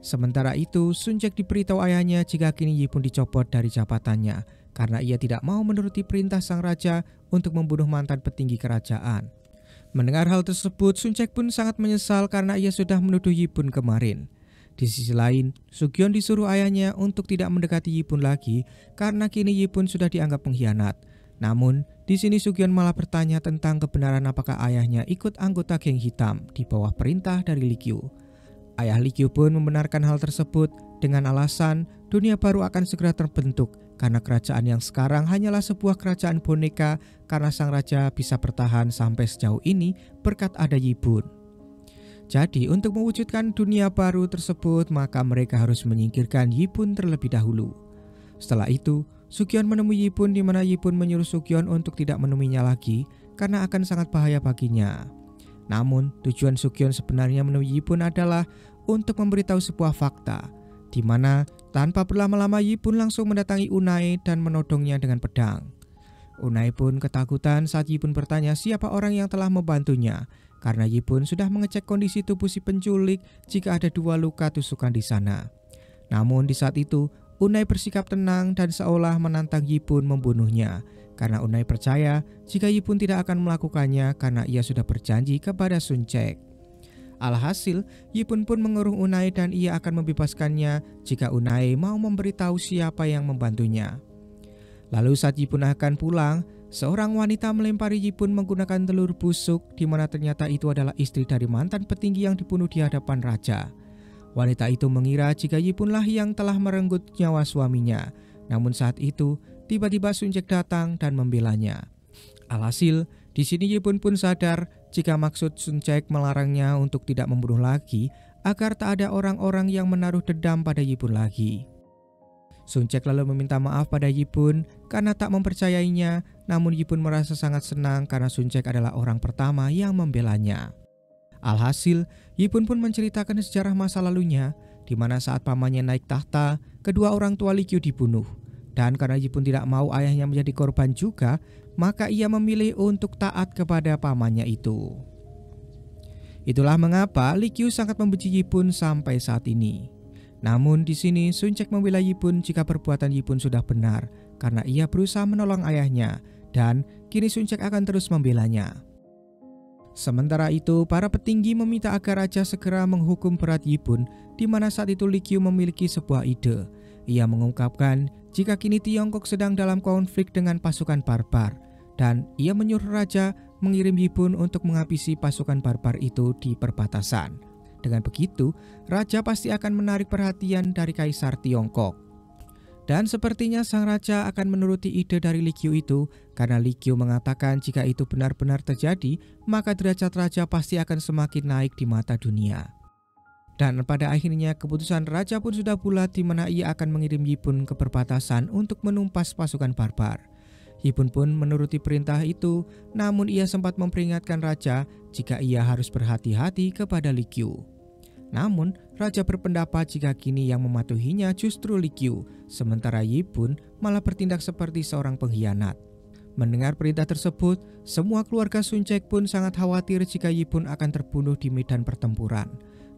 Sementara itu, Suncheok diberitahu ayahnya jika kini Yibun dicopot dari jabatannya karena ia tidak mau menuruti perintah sang raja untuk membunuh mantan petinggi kerajaan. Mendengar hal tersebut, Suncheok pun sangat menyesal karena ia sudah menuduh Yibun kemarin. Di sisi lain, Sugyeon disuruh ayahnya untuk tidak mendekati Yibun lagi karena kini Yibun sudah dianggap pengkhianat. Namun, di sini Sugyeon malah bertanya tentang kebenaran apakah ayahnya ikut anggota geng hitam di bawah perintah dari Lee Kyu. Ayah Lee Kyu pun membenarkan hal tersebut dengan alasan dunia baru akan segera terbentuk karena kerajaan yang sekarang hanyalah sebuah kerajaan boneka karena sang raja bisa bertahan sampai sejauh ini berkat ada Yibun. Jadi untuk mewujudkan dunia baru tersebut maka mereka harus menyingkirkan Yibun terlebih dahulu. Setelah itu, Sugyeon menemui Yibun di mana Yibun menyuruh Sugyeon untuk tidak menemuinya lagi karena akan sangat bahaya baginya. Namun, tujuan Sugyeon sebenarnya menemui Yibun adalah untuk memberitahu sebuah fakta, di mana tanpa berlama-lama Yibun langsung mendatangi Unai dan menodongnya dengan pedang. Unai pun ketakutan saat Yibun bertanya siapa orang yang telah membantunya, karena Yibun sudah mengecek kondisi tubuh si penculik jika ada 2 luka tusukan di sana. Namun di saat itu, Unai bersikap tenang dan seolah menantang Yibun membunuhnya karena Unai percaya jika Yibun tidak akan melakukannya karena ia sudah berjanji kepada Suncheok. Alhasil, Yibun pun mengurung Unai dan ia akan membebaskannya jika Unai mau memberitahu siapa yang membantunya. Lalu saat Yibun akan pulang, seorang wanita melempari Yibun menggunakan telur busuk di mana ternyata itu adalah istri dari mantan petinggi yang dibunuh di hadapan raja. Wanita itu mengira jika Yibun lah yang telah merenggut nyawa suaminya. Namun saat itu, tiba-tiba Suncheok datang dan membelanya. Alhasil, di sini Yibun pun sadar jika maksud Suncheok melarangnya untuk tidak membunuh lagi agar tak ada orang-orang yang menaruh dendam pada Yibun lagi. Sun Cek lalu meminta maaf pada Yipun karena tak mempercayainya, namun Yipun merasa sangat senang karena Sun Cek adalah orang pertama yang membelanya. Alhasil, Yipun pun menceritakan sejarah masa lalunya, di mana saat pamannya naik tahta, kedua orang tua Li Qiu dibunuh. Dan karena Yipun tidak mau ayahnya menjadi korban juga, maka ia memilih untuk taat kepada pamannya itu. Itulah mengapa Li Qiu sangat membenci Yipun sampai saat ini. Namun di sini Sun Cek membela Yipun jika perbuatan Yipun sudah benar, karena ia berusaha menolong ayahnya, dan kini Sun Cek akan terus membelanya. Sementara itu, para petinggi meminta agar raja segera menghukum berat Yipun, di mana saat itu Li Qiu memiliki sebuah ide. Ia mengungkapkan jika kini Tiongkok sedang dalam konflik dengan pasukan barbar, dan ia menyuruh raja mengirim Yipun untuk menghabisi pasukan barbar itu di perbatasan. Dengan begitu, raja pasti akan menarik perhatian dari kaisar Tiongkok. Dan sepertinya sang raja akan menuruti ide dari Li Qiu itu, karena Li Qiu mengatakan jika itu benar-benar terjadi, maka derajat raja pasti akan semakin naik di mata dunia. Dan pada akhirnya keputusan raja pun sudah bulat, di mana ia akan mengirim Yipun ke perbatasan untuk menumpas pasukan barbar. Yipun pun menuruti perintah itu, namun ia sempat memperingatkan raja jika ia harus berhati-hati kepada Li Qiu. Namun, raja berpendapat jika kini yang mematuhinya justru Li Qiu, sementara Yipun malah bertindak seperti seorang pengkhianat. Mendengar perintah tersebut, semua keluarga Sun Cek pun sangat khawatir jika Yipun akan terbunuh di medan pertempuran.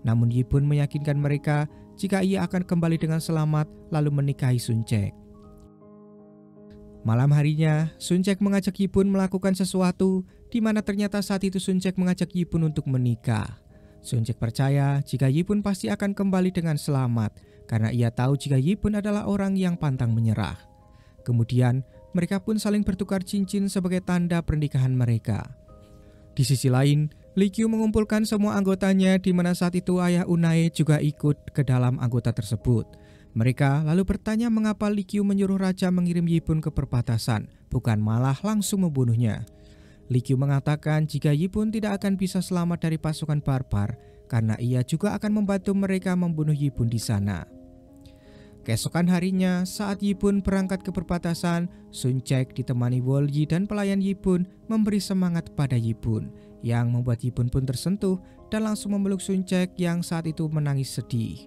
Namun Yipun meyakinkan mereka jika ia akan kembali dengan selamat lalu menikahi Sun Cek. Malam harinya, Sun Cek mengajak Yipun melakukan sesuatu, di mana ternyata saat itu Sun Cek mengajak Yipun untuk menikah. Sun Cek percaya jika Yipun pasti akan kembali dengan selamat, karena ia tahu jika Yipun adalah orang yang pantang menyerah. Kemudian, mereka pun saling bertukar cincin sebagai tanda pernikahan mereka. Di sisi lain, Li Qiu mengumpulkan semua anggotanya, di mana saat itu ayah Unai juga ikut ke dalam anggota tersebut. Mereka lalu bertanya mengapa Li Qiu menyuruh raja mengirim Yipun ke perbatasan, bukan malah langsung membunuhnya. Li Qiu mengatakan jika Yipun tidak akan bisa selamat dari pasukan barbar, karena ia juga akan membantu mereka membunuh Yipun di sana. Keesokan harinya, saat Yipun berangkat ke perbatasan, Sun Cek ditemani Wolyi dan pelayan Yipun memberi semangat pada Yipun, yang membuat Yipun pun tersentuh dan langsung memeluk Sun Cek yang saat itu menangis sedih.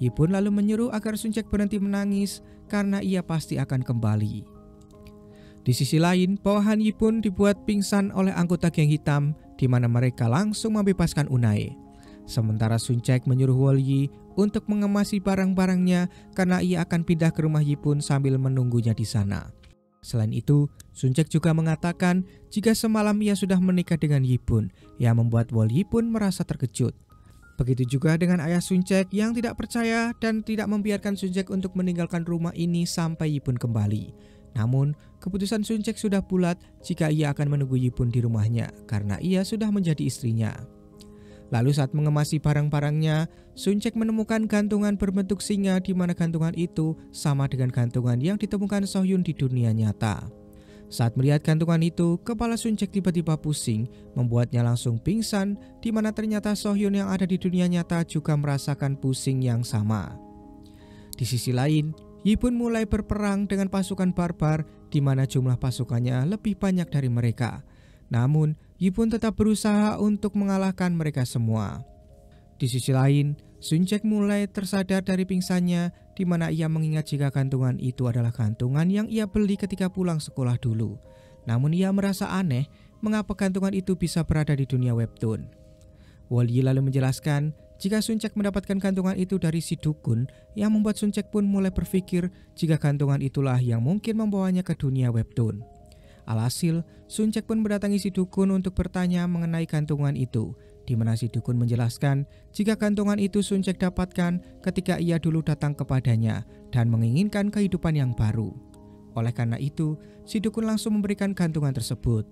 Yipun lalu menyuruh agar Sun Cek berhenti menangis karena ia pasti akan kembali. Di sisi lain, bawahan Yipun dibuat pingsan oleh anggota geng hitam, di mana mereka langsung membebaskan Unai. Sementara Sun Cek menyuruh Wolyi untuk mengemasi barang-barangnya karena ia akan pindah ke rumah Yipun sambil menunggunya di sana. Selain itu, Sun Cek juga mengatakan jika semalam ia sudah menikah dengan Yipun, yang membuat Wolyi pun merasa terkejut. Begitu juga dengan ayah Sun Cek yang tidak percaya dan tidak membiarkan Sun Cek untuk meninggalkan rumah ini sampai Yipun kembali. Namun, keputusan Sun Cek sudah bulat jika ia akan menunggu Yipun di rumahnya karena ia sudah menjadi istrinya. Lalu saat mengemasi barang-barangnya, Sun Cek menemukan gantungan berbentuk singa, di mana gantungan itu sama dengan gantungan yang ditemukan Sohyun di dunia nyata. Saat melihat gantungan itu, kepala Sun Cek tiba-tiba pusing, membuatnya langsung pingsan, di mana ternyata Sohyun yang ada di dunia nyata juga merasakan pusing yang sama. Di sisi lain, Yipun mulai berperang dengan pasukan barbar, di mana jumlah pasukannya lebih banyak dari mereka. Namun, Yipun tetap berusaha untuk mengalahkan mereka semua. Di sisi lain, Sun Cek mulai tersadar dari pingsannya, di mana ia mengingat jika gantungan itu adalah gantungan yang ia beli ketika pulang sekolah dulu. Namun ia merasa aneh mengapa gantungan itu bisa berada di dunia webtoon. Wolyi lalu menjelaskan jika Sun Cek mendapatkan gantungan itu dari si dukun, yang membuat Sun Cek pun mulai berpikir jika gantungan itulah yang mungkin membawanya ke dunia webtoon. Alhasil, Sun Cek pun mendatangi si dukun untuk bertanya mengenai gantungan itu, di mana si dukun menjelaskan jika gantungan itu Sun Cek dapatkan ketika ia dulu datang kepadanya dan menginginkan kehidupan yang baru. Oleh karena itu, si dukun langsung memberikan gantungan tersebut.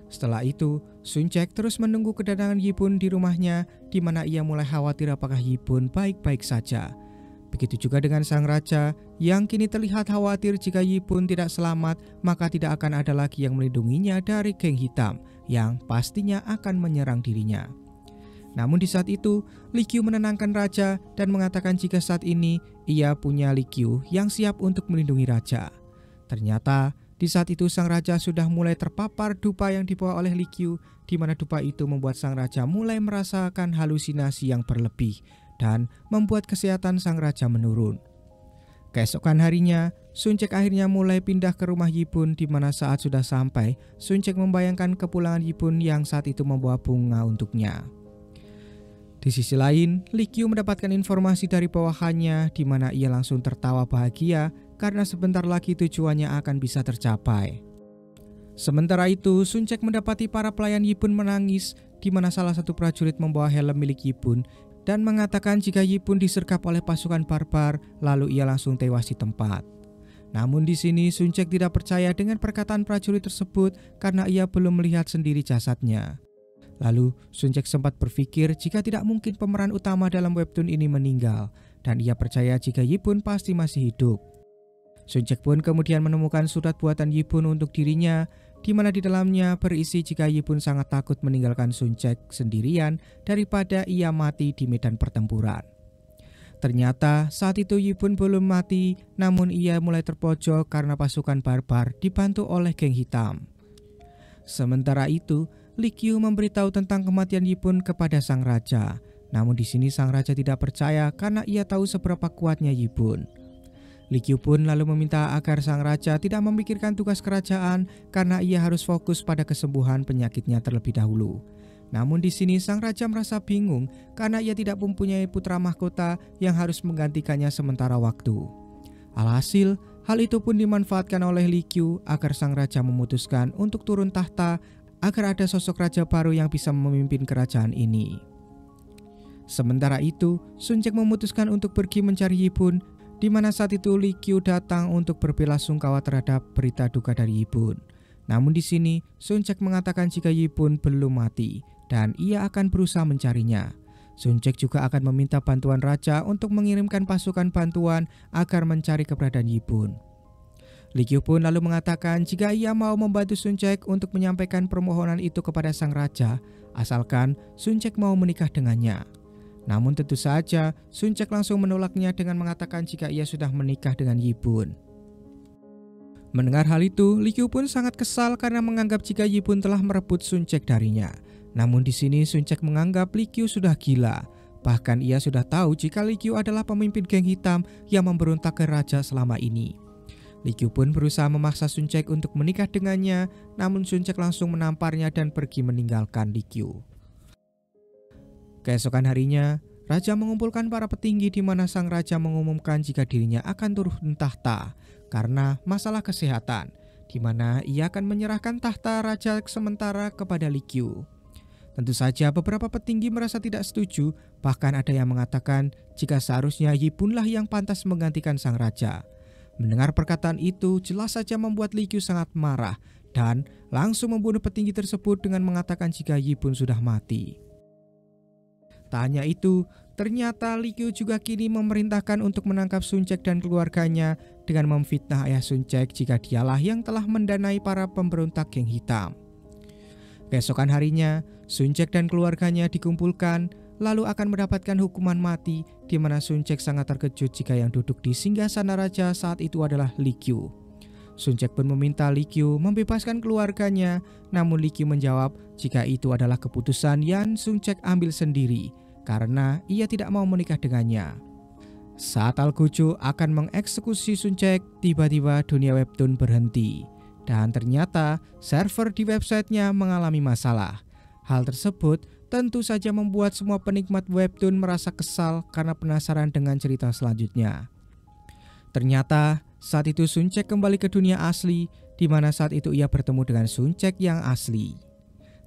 Setelah itu, Sun Cek terus menunggu kedatangan Yipun di rumahnya, di mana ia mulai khawatir apakah Yipun baik-baik saja. Begitu juga dengan sang raja, yang kini terlihat khawatir jika Yipun tidak selamat, maka tidak akan ada lagi yang melindunginya dari geng hitam, yang pastinya akan menyerang dirinya. Namun di saat itu, Li Qiu menenangkan raja dan mengatakan jika saat ini ia punya Li Qiu yang siap untuk melindungi raja. Ternyata di saat itu sang raja sudah mulai terpapar dupa yang dibawa oleh Li Qiu, di mana dupa itu membuat sang raja mulai merasakan halusinasi yang berlebih dan membuat kesehatan sang raja menurun. Keesokan harinya, Sun Cek akhirnya mulai pindah ke rumah Yi Bun, di mana saat sudah sampai, Sun Cek membayangkan kepulangan Yi Bun yang saat itu membawa bunga untuknya. Di sisi lain, Li Qiu mendapatkan informasi dari bawahannya, di mana ia langsung tertawa bahagia karena sebentar lagi tujuannya akan bisa tercapai. Sementara itu, Sun Cek mendapati para pelayan Yi Bun menangis, di mana salah satu prajurit membawa helm milik Yi Bun dan mengatakan jika Yi Bun disergap oleh pasukan barbar, lalu ia langsung tewas di tempat. Namun di sini Sun Cek tidak percaya dengan perkataan prajurit tersebut karena ia belum melihat sendiri jasadnya. Lalu Sun Cek sempat berpikir jika tidak mungkin pemeran utama dalam webtoon ini meninggal, dan ia percaya jika Yi Bun pasti masih hidup. Sun Cek pun kemudian menemukan surat buatan Yi Bun untuk dirinya, di mana di dalamnya berisi jika Yi Bun sangat takut meninggalkan Sun Cek sendirian daripada ia mati di medan pertempuran. Ternyata saat itu Yi Bun belum mati, namun ia mulai terpojok karena pasukan barbar dibantu oleh geng hitam. Sementara itu, Li Qiu memberitahu tentang kematian Yi Bun kepada sang raja. Namun di sini sang raja tidak percaya karena ia tahu seberapa kuatnya Yi Bun. Li Qiu pun lalu meminta agar sang raja tidak memikirkan tugas kerajaan karena ia harus fokus pada kesembuhan penyakitnya terlebih dahulu. Namun di sini sang raja merasa bingung karena ia tidak mempunyai putra mahkota yang harus menggantikannya sementara waktu. Alhasil, hal itu pun dimanfaatkan oleh Li Qiu agar sang raja memutuskan untuk turun tahta agar ada sosok raja baru yang bisa memimpin kerajaan ini. Sementara itu, Sun Cek memutuskan untuk pergi mencari Yi Bun, di mana saat itu Li Qiu datang untuk berbelasungkawa terhadap berita duka dari Yi Bun. Namun di sini Sun Cek mengatakan jika Yi Bun belum mati dan ia akan berusaha mencarinya. Sun Cek juga akan meminta bantuan raja untuk mengirimkan pasukan bantuan agar mencari keberadaan Yi Bun. Li Qiu pun lalu mengatakan jika ia mau membantu Sun Cek untuk menyampaikan permohonan itu kepada sang raja, asalkan Sun Cek mau menikah dengannya. Namun tentu saja Sun Cek langsung menolaknya dengan mengatakan jika ia sudah menikah dengan Yi Bun. Mendengar hal itu, Li Qiu pun sangat kesal karena menganggap jika Yi Bun telah merebut Sun Cek darinya. Namun di sini Sun Cek menganggap Li Qiu sudah gila. Bahkan ia sudah tahu jika Li Qiu adalah pemimpin geng hitam yang memberontak ke raja selama ini. Li Qiu pun berusaha memaksa Sun Cek untuk menikah dengannya, namun Sun Cek langsung menamparnya dan pergi meninggalkan Li Qiu. Keesokan harinya, raja mengumpulkan para petinggi di mana sang raja mengumumkan jika dirinya akan turun tahta karena masalah kesehatan, di mana ia akan menyerahkan tahta raja sementara kepada Li Qiu. Tentu saja beberapa petinggi merasa tidak setuju, bahkan ada yang mengatakan jika seharusnya Yi Bun lah yang pantas menggantikan sang raja. Mendengar perkataan itu jelas saja membuat Li Qiu sangat marah dan langsung membunuh petinggi tersebut dengan mengatakan jika Yi Bun sudah mati. Tak hanya itu, ternyata Li Qiu juga kini memerintahkan untuk menangkap Sun Cek dan keluarganya dengan memfitnah ayah Sun Cek jika dialah yang telah mendanai para pemberontak geng hitam. Keesokan harinya, Sun Cek dan keluarganya dikumpulkan, lalu akan mendapatkan hukuman mati, di mana Sun Cek sangat terkejut jika yang duduk di singgasana raja saat itu adalah Li Qiu. Sun Cek pun meminta Li Qiu membebaskan keluarganya, namun Li Qiu menjawab jika itu adalah keputusan yang Sun Cek ambil sendiri, karena ia tidak mau menikah dengannya. Saat Al-Gojo akan mengeksekusi Sun Cek, tiba-tiba dunia webtoon berhenti. Dan ternyata server di websitenya mengalami masalah. Hal tersebut tentu saja membuat semua penikmat webtoon merasa kesal karena penasaran dengan cerita selanjutnya. Ternyata saat itu Sun Cek kembali ke dunia asli, di mana saat itu ia bertemu dengan Sun Cek yang asli.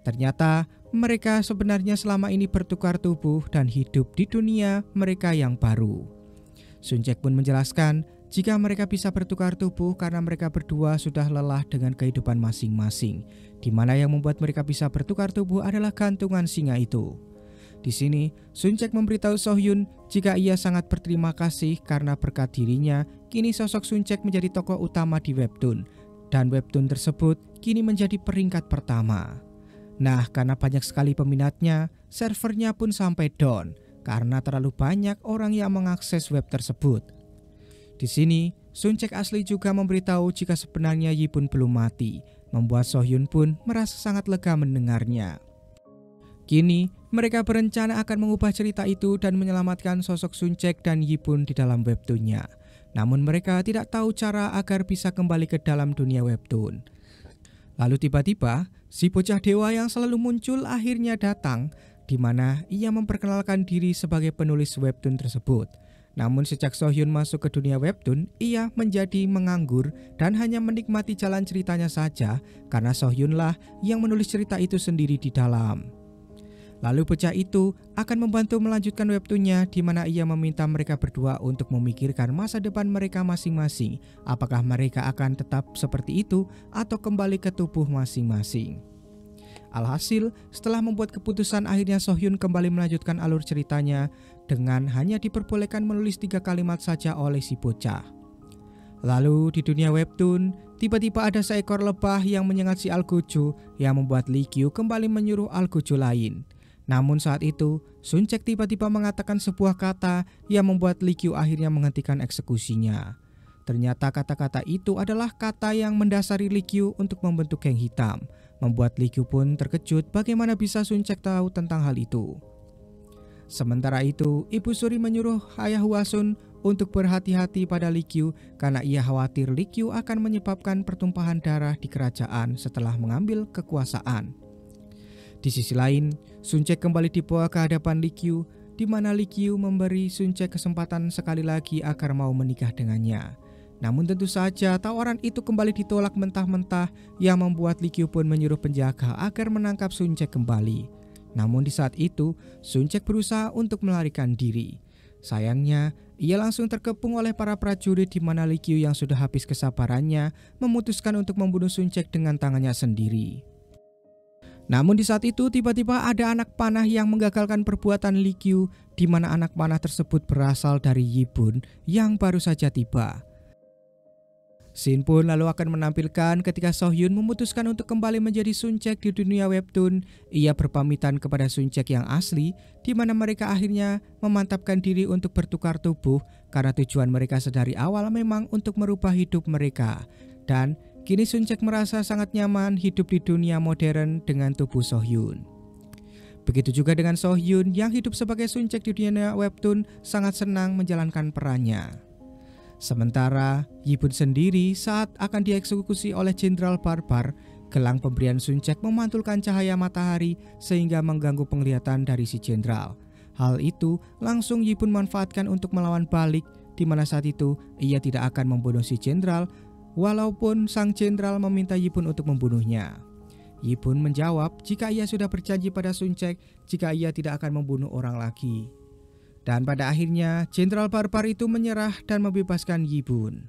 Ternyata mereka sebenarnya selama ini bertukar tubuh dan hidup di dunia mereka yang baru. Sun Cek pun menjelaskan jika mereka bisa bertukar tubuh karena mereka berdua sudah lelah dengan kehidupan masing-masing, di mana yang membuat mereka bisa bertukar tubuh adalah gantungan singa itu. Di sini, Sun Cek memberitahu Sohyun jika ia sangat berterima kasih karena berkat dirinya, kini sosok Sun Cek menjadi tokoh utama di webtoon, dan webtoon tersebut kini menjadi peringkat pertama. Nah, karena banyak sekali peminatnya, servernya pun sampai down karena terlalu banyak orang yang mengakses web tersebut. Di sini, Sun Cek asli juga memberitahu jika sebenarnya Yibun belum mati, membuat Sohyun pun merasa sangat lega mendengarnya. Kini, mereka berencana akan mengubah cerita itu dan menyelamatkan sosok Sun Cek dan Yibun di dalam webtoonnya. Namun mereka tidak tahu cara agar bisa kembali ke dalam dunia webtoon. Lalu tiba-tiba, si bocah dewa yang selalu muncul akhirnya datang, di mana ia memperkenalkan diri sebagai penulis webtoon tersebut. Namun sejak Sohyun masuk ke dunia webtoon, ia menjadi menganggur dan hanya menikmati jalan ceritanya saja karena Sohyunlah yang menulis cerita itu sendiri di dalam. Lalu bocah itu akan membantu melanjutkan webtoonnya, di mana ia meminta mereka berdua untuk memikirkan masa depan mereka masing-masing. Apakah mereka akan tetap seperti itu atau kembali ke tubuh masing-masing. Alhasil, setelah membuat keputusan, akhirnya Sohyun kembali melanjutkan alur ceritanya dengan hanya diperbolehkan menulis 3 kalimat saja oleh si bocah. Lalu di dunia webtoon, tiba-tiba ada seekor lebah yang menyengat si Al-Gojo yang membuat Lee Kyu kembali menyuruh Al-Gojo lain. Namun saat itu, Sun Cek tiba-tiba mengatakan sebuah kata yang membuat Lee Kyu akhirnya menghentikan eksekusinya. Ternyata kata-kata itu adalah kata yang mendasari Lee Kyu untuk membentuk geng hitam. Membuat Lee Kyu pun terkejut bagaimana bisa Sun Cek tahu tentang hal itu. Sementara itu, Ibu Suri menyuruh Ayah Hwasun untuk berhati-hati pada Lee Kyu karena ia khawatir Lee Kyu akan menyebabkan pertumpahan darah di kerajaan setelah mengambil kekuasaan. Di sisi lain, Sun Cek kembali dibawa ke hadapan Lee Kyu, di mana Lee Kyu memberi Sun Cek kesempatan sekali lagi agar mau menikah dengannya. Namun tentu saja tawaran itu kembali ditolak mentah-mentah yang membuat Lee Kyu pun menyuruh penjaga agar menangkap Sun Cek kembali. Namun di saat itu, Sun Cek berusaha untuk melarikan diri. Sayangnya, ia langsung terkepung oleh para prajurit, di mana Lee Kyu yang sudah habis kesabarannya memutuskan untuk membunuh Sun Cek dengan tangannya sendiri. Namun di saat itu tiba-tiba ada anak panah yang menggagalkan perbuatan Lee Kyu, di mana anak panah tersebut berasal dari Yibun yang baru saja tiba. Scene pun lalu akan menampilkan ketika Sohyun memutuskan untuk kembali menjadi Sun Cek di dunia webtoon. Ia berpamitan kepada Sun Cek yang asli, di mana mereka akhirnya memantapkan diri untuk bertukar tubuh karena tujuan mereka sedari awal memang untuk merubah hidup mereka. Dan kini Sun Cek merasa sangat nyaman hidup di dunia modern dengan tubuh Sohyun. Begitu juga dengan Sohyun yang hidup sebagai Sun Cek di dunia webtoon sangat senang menjalankan perannya. Sementara Yibun sendiri saat akan dieksekusi oleh Jenderal Barbar, gelang pemberian Sun Cek memantulkan cahaya matahari sehingga mengganggu penglihatan dari si jenderal. Hal itu langsung Yibun manfaatkan untuk melawan balik, di mana saat itu ia tidak akan membunuh si jenderal walaupun sang jenderal meminta Yibun untuk membunuhnya. Yibun menjawab jika ia sudah berjanji pada Sun Cek jika ia tidak akan membunuh orang lagi. Dan pada akhirnya Jenderal Barbar itu menyerah dan membebaskan Yibun.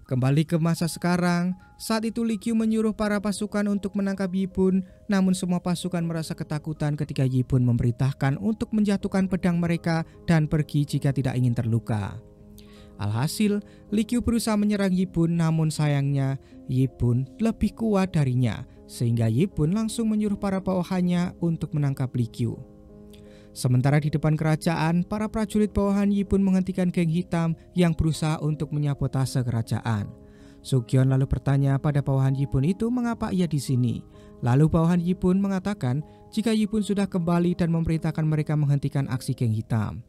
Kembali ke masa sekarang, saat itu Lee Kyu menyuruh para pasukan untuk menangkap Yibun, namun semua pasukan merasa ketakutan ketika Yibun memerintahkan untuk menjatuhkan pedang mereka dan pergi jika tidak ingin terluka. Alhasil, Lee Kyu berusaha menyerang Yibun, namun sayangnya Yibun lebih kuat darinya, sehingga Yibun langsung menyuruh para bawahannya untuk menangkap Lee Kyu. Sementara di depan kerajaan, para prajurit bawahan Yibun menghentikan geng hitam yang berusaha untuk menyabotase kerajaan. Sugyeon lalu bertanya pada bawahan Yibun itu mengapa ia di sini. Lalu bawahan Yibun mengatakan jika Yibun sudah kembali dan memerintahkan mereka menghentikan aksi geng hitam.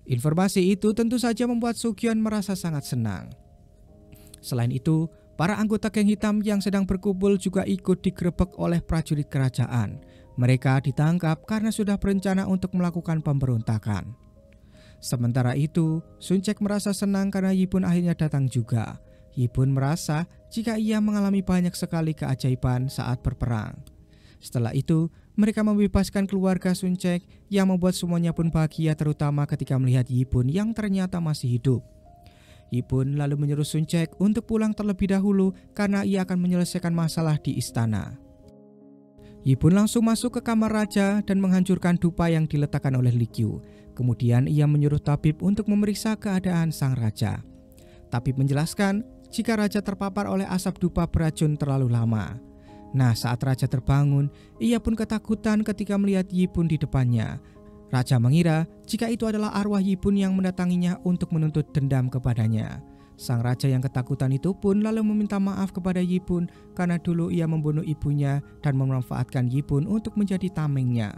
Informasi itu tentu saja membuat Sugyeon merasa sangat senang. Selain itu, para anggota geng hitam yang sedang berkumpul juga ikut digerebek oleh prajurit kerajaan. Mereka ditangkap karena sudah berencana untuk melakukan pemberontakan. Sementara itu, Sun Cek merasa senang karena Yibun akhirnya datang juga. Yibun merasa jika ia mengalami banyak sekali keajaiban saat berperang. Setelah itu, mereka membebaskan keluarga Sun Cek yang membuat semuanya pun bahagia, terutama ketika melihat Yibun yang ternyata masih hidup. Yibun lalu menyuruh Sun Cek untuk pulang terlebih dahulu karena ia akan menyelesaikan masalah di istana. Yibun langsung masuk ke kamar raja dan menghancurkan dupa yang diletakkan oleh Lee Kyu. Kemudian ia menyuruh tabib untuk memeriksa keadaan sang raja. Tabib menjelaskan jika raja terpapar oleh asap dupa beracun terlalu lama. Nah, saat raja terbangun, ia pun ketakutan ketika melihat Yipun di depannya. Raja mengira jika itu adalah arwah Yipun yang mendatanginya untuk menuntut dendam kepadanya. Sang raja yang ketakutan itu pun lalu meminta maaf kepada Yipun karena dulu ia membunuh ibunya dan memanfaatkan Yipun untuk menjadi tamengnya.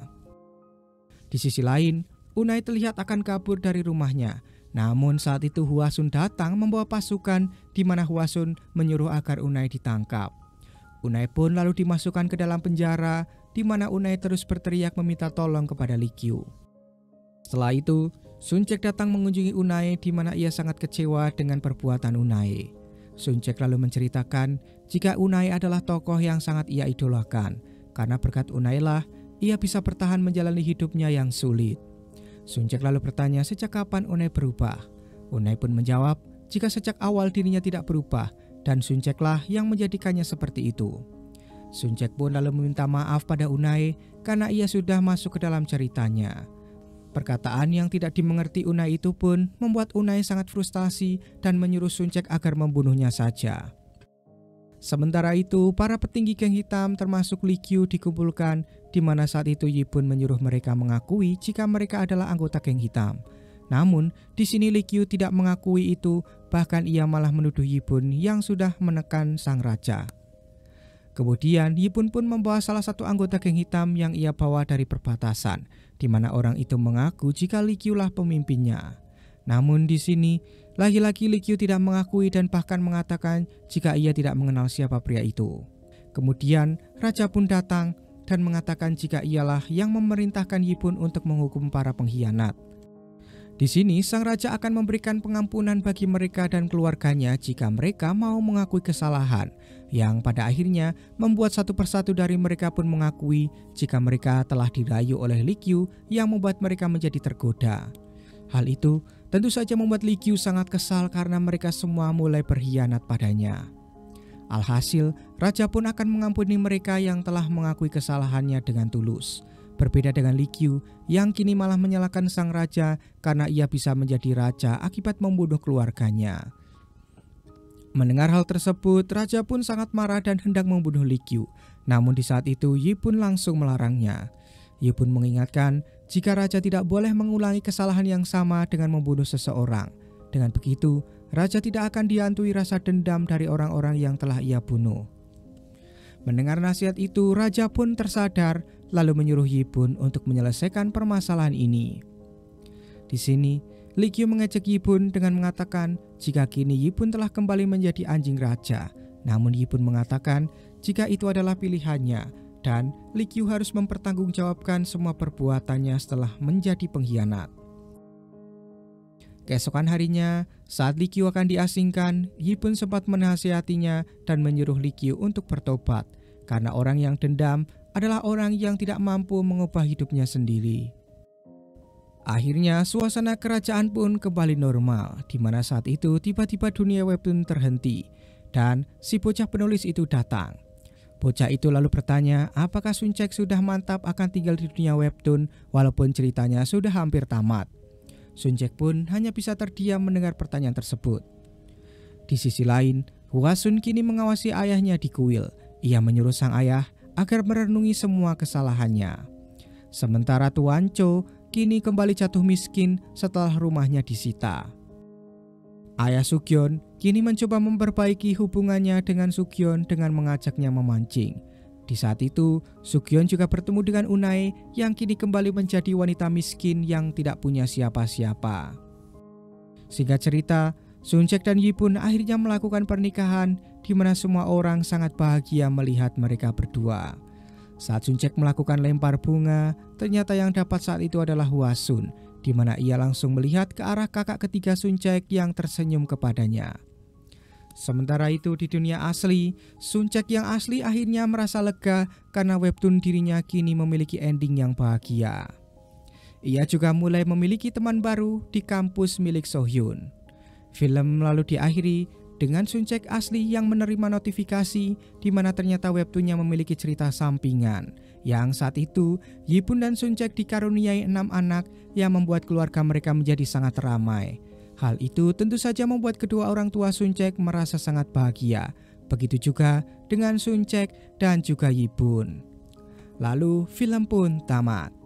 Di sisi lain, Unai terlihat akan kabur dari rumahnya. Namun saat itu Hwasun datang membawa pasukan di mana Hwasun menyuruh agar Unai ditangkap. Unai pun lalu dimasukkan ke dalam penjara di mana Unai terus berteriak meminta tolong kepada Likyu. Setelah itu, Sun-cek datang mengunjungi Unai di mana ia sangat kecewa dengan perbuatan Unai. Sun-cek lalu menceritakan jika Unai adalah tokoh yang sangat ia idolakan, karena berkat Unai lah ia bisa bertahan menjalani hidupnya yang sulit. Sun-cek lalu bertanya sejak kapan Unai berubah. Unai pun menjawab jika sejak awal dirinya tidak berubah dan Sun-cek lah yang menjadikannya seperti itu. Sun-cek pun lalu meminta maaf pada Unai karena ia sudah masuk ke dalam ceritanya. Perkataan yang tidak dimengerti Unai itu pun membuat Unai sangat frustasi dan menyuruh Sun-cek agar membunuhnya saja. Sementara itu, para petinggi geng hitam termasuk Likyu dikumpulkan di mana saat itu Yipun menyuruh mereka mengakui jika mereka adalah anggota geng hitam. Namun, di sini Likyu tidak mengakui itu, bahkan ia malah menuduh Yipun yang sudah menekan sang raja. Kemudian Yipun pun membawa salah satu anggota geng hitam yang ia bawa dari perbatasan, di mana orang itu mengaku jika Likyu lah pemimpinnya. Namun di sini, lagi-lagi Likyu tidak mengakui dan bahkan mengatakan jika ia tidak mengenal siapa pria itu. Kemudian raja pun datang dan mengatakan jika ialah yang memerintahkan Yipun untuk menghukum para pengkhianat. Di sini sang raja akan memberikan pengampunan bagi mereka dan keluarganya jika mereka mau mengakui kesalahan, yang pada akhirnya membuat satu persatu dari mereka pun mengakui jika mereka telah dirayu oleh Likyu yang membuat mereka menjadi tergoda. Hal itu tentu saja membuat Likyu sangat kesal karena mereka semua mulai berkhianat padanya. Alhasil, raja pun akan mengampuni mereka yang telah mengakui kesalahannya dengan tulus. Berbeda dengan Likyu yang kini malah menyalahkan sang raja karena ia bisa menjadi raja akibat membunuh keluarganya. Mendengar hal tersebut, raja pun sangat marah dan hendak membunuh Likyu. Namun di saat itu Yipun langsung melarangnya. Yipun mengingatkan jika raja tidak boleh mengulangi kesalahan yang sama dengan membunuh seseorang. Dengan begitu, raja tidak akan dihantui rasa dendam dari orang-orang yang telah ia bunuh. Mendengar nasihat itu, raja pun tersadar lalu menyuruh Yipun untuk menyelesaikan permasalahan ini. Di sini, Likyu mengejek Yipun dengan mengatakan jika kini Yipun telah kembali menjadi anjing raja. Namun Yipun mengatakan jika itu adalah pilihannya dan Likyu harus mempertanggungjawabkan semua perbuatannya setelah menjadi pengkhianat. Keesokan harinya, saat Likyu akan diasingkan, Yipun sempat menasihatinya dan menyuruh Likyu untuk bertobat, karena orang yang dendam adalah orang yang tidak mampu mengubah hidupnya sendiri. Akhirnya, suasana kerajaan pun kembali normal, di mana saat itu tiba-tiba dunia webtoon terhenti, dan si bocah penulis itu datang. Bocah itu lalu bertanya apakah Sun-cek sudah mantap akan tinggal di dunia webtoon walaupun ceritanya sudah hampir tamat. Sun-cek pun hanya bisa terdiam mendengar pertanyaan tersebut. Di sisi lain, Hwasun kini mengawasi ayahnya di kuil. Ia menyuruh sang ayah agar merenungi semua kesalahannya. Sementara Tuan Cho kini kembali jatuh miskin setelah rumahnya disita. Ayah Sugyeon kini mencoba memperbaiki hubungannya dengan Sugyeon dengan mengajaknya memancing. Di saat itu, Sugyeon juga bertemu dengan Unai yang kini kembali menjadi wanita miskin yang tidak punya siapa-siapa. Singkat cerita, Sun-cek dan Yipun akhirnya melakukan pernikahan di mana semua orang sangat bahagia melihat mereka berdua. Saat Sun-cek melakukan lempar bunga, ternyata yang dapat saat itu adalah Hwasun, di mana ia langsung melihat ke arah kakak ketiga Sun-cek yang tersenyum kepadanya. Sementara itu di dunia asli, Sun-cek yang asli akhirnya merasa lega karena webtoon dirinya kini memiliki ending yang bahagia. Ia juga mulai memiliki teman baru di kampus milik Sohyun. Film lalu diakhiri dengan Sun-cek asli yang menerima notifikasi di mana ternyata webtoonnya memiliki cerita sampingan. Yang saat itu, Yipun dan Sun-cek dikaruniai 6 anak yang membuat keluarga mereka menjadi sangat ramai. Hal itu tentu saja membuat kedua orang tua Sun-cek merasa sangat bahagia. Begitu juga dengan Sun Cek dan juga Yi Bun. Lalu film pun tamat.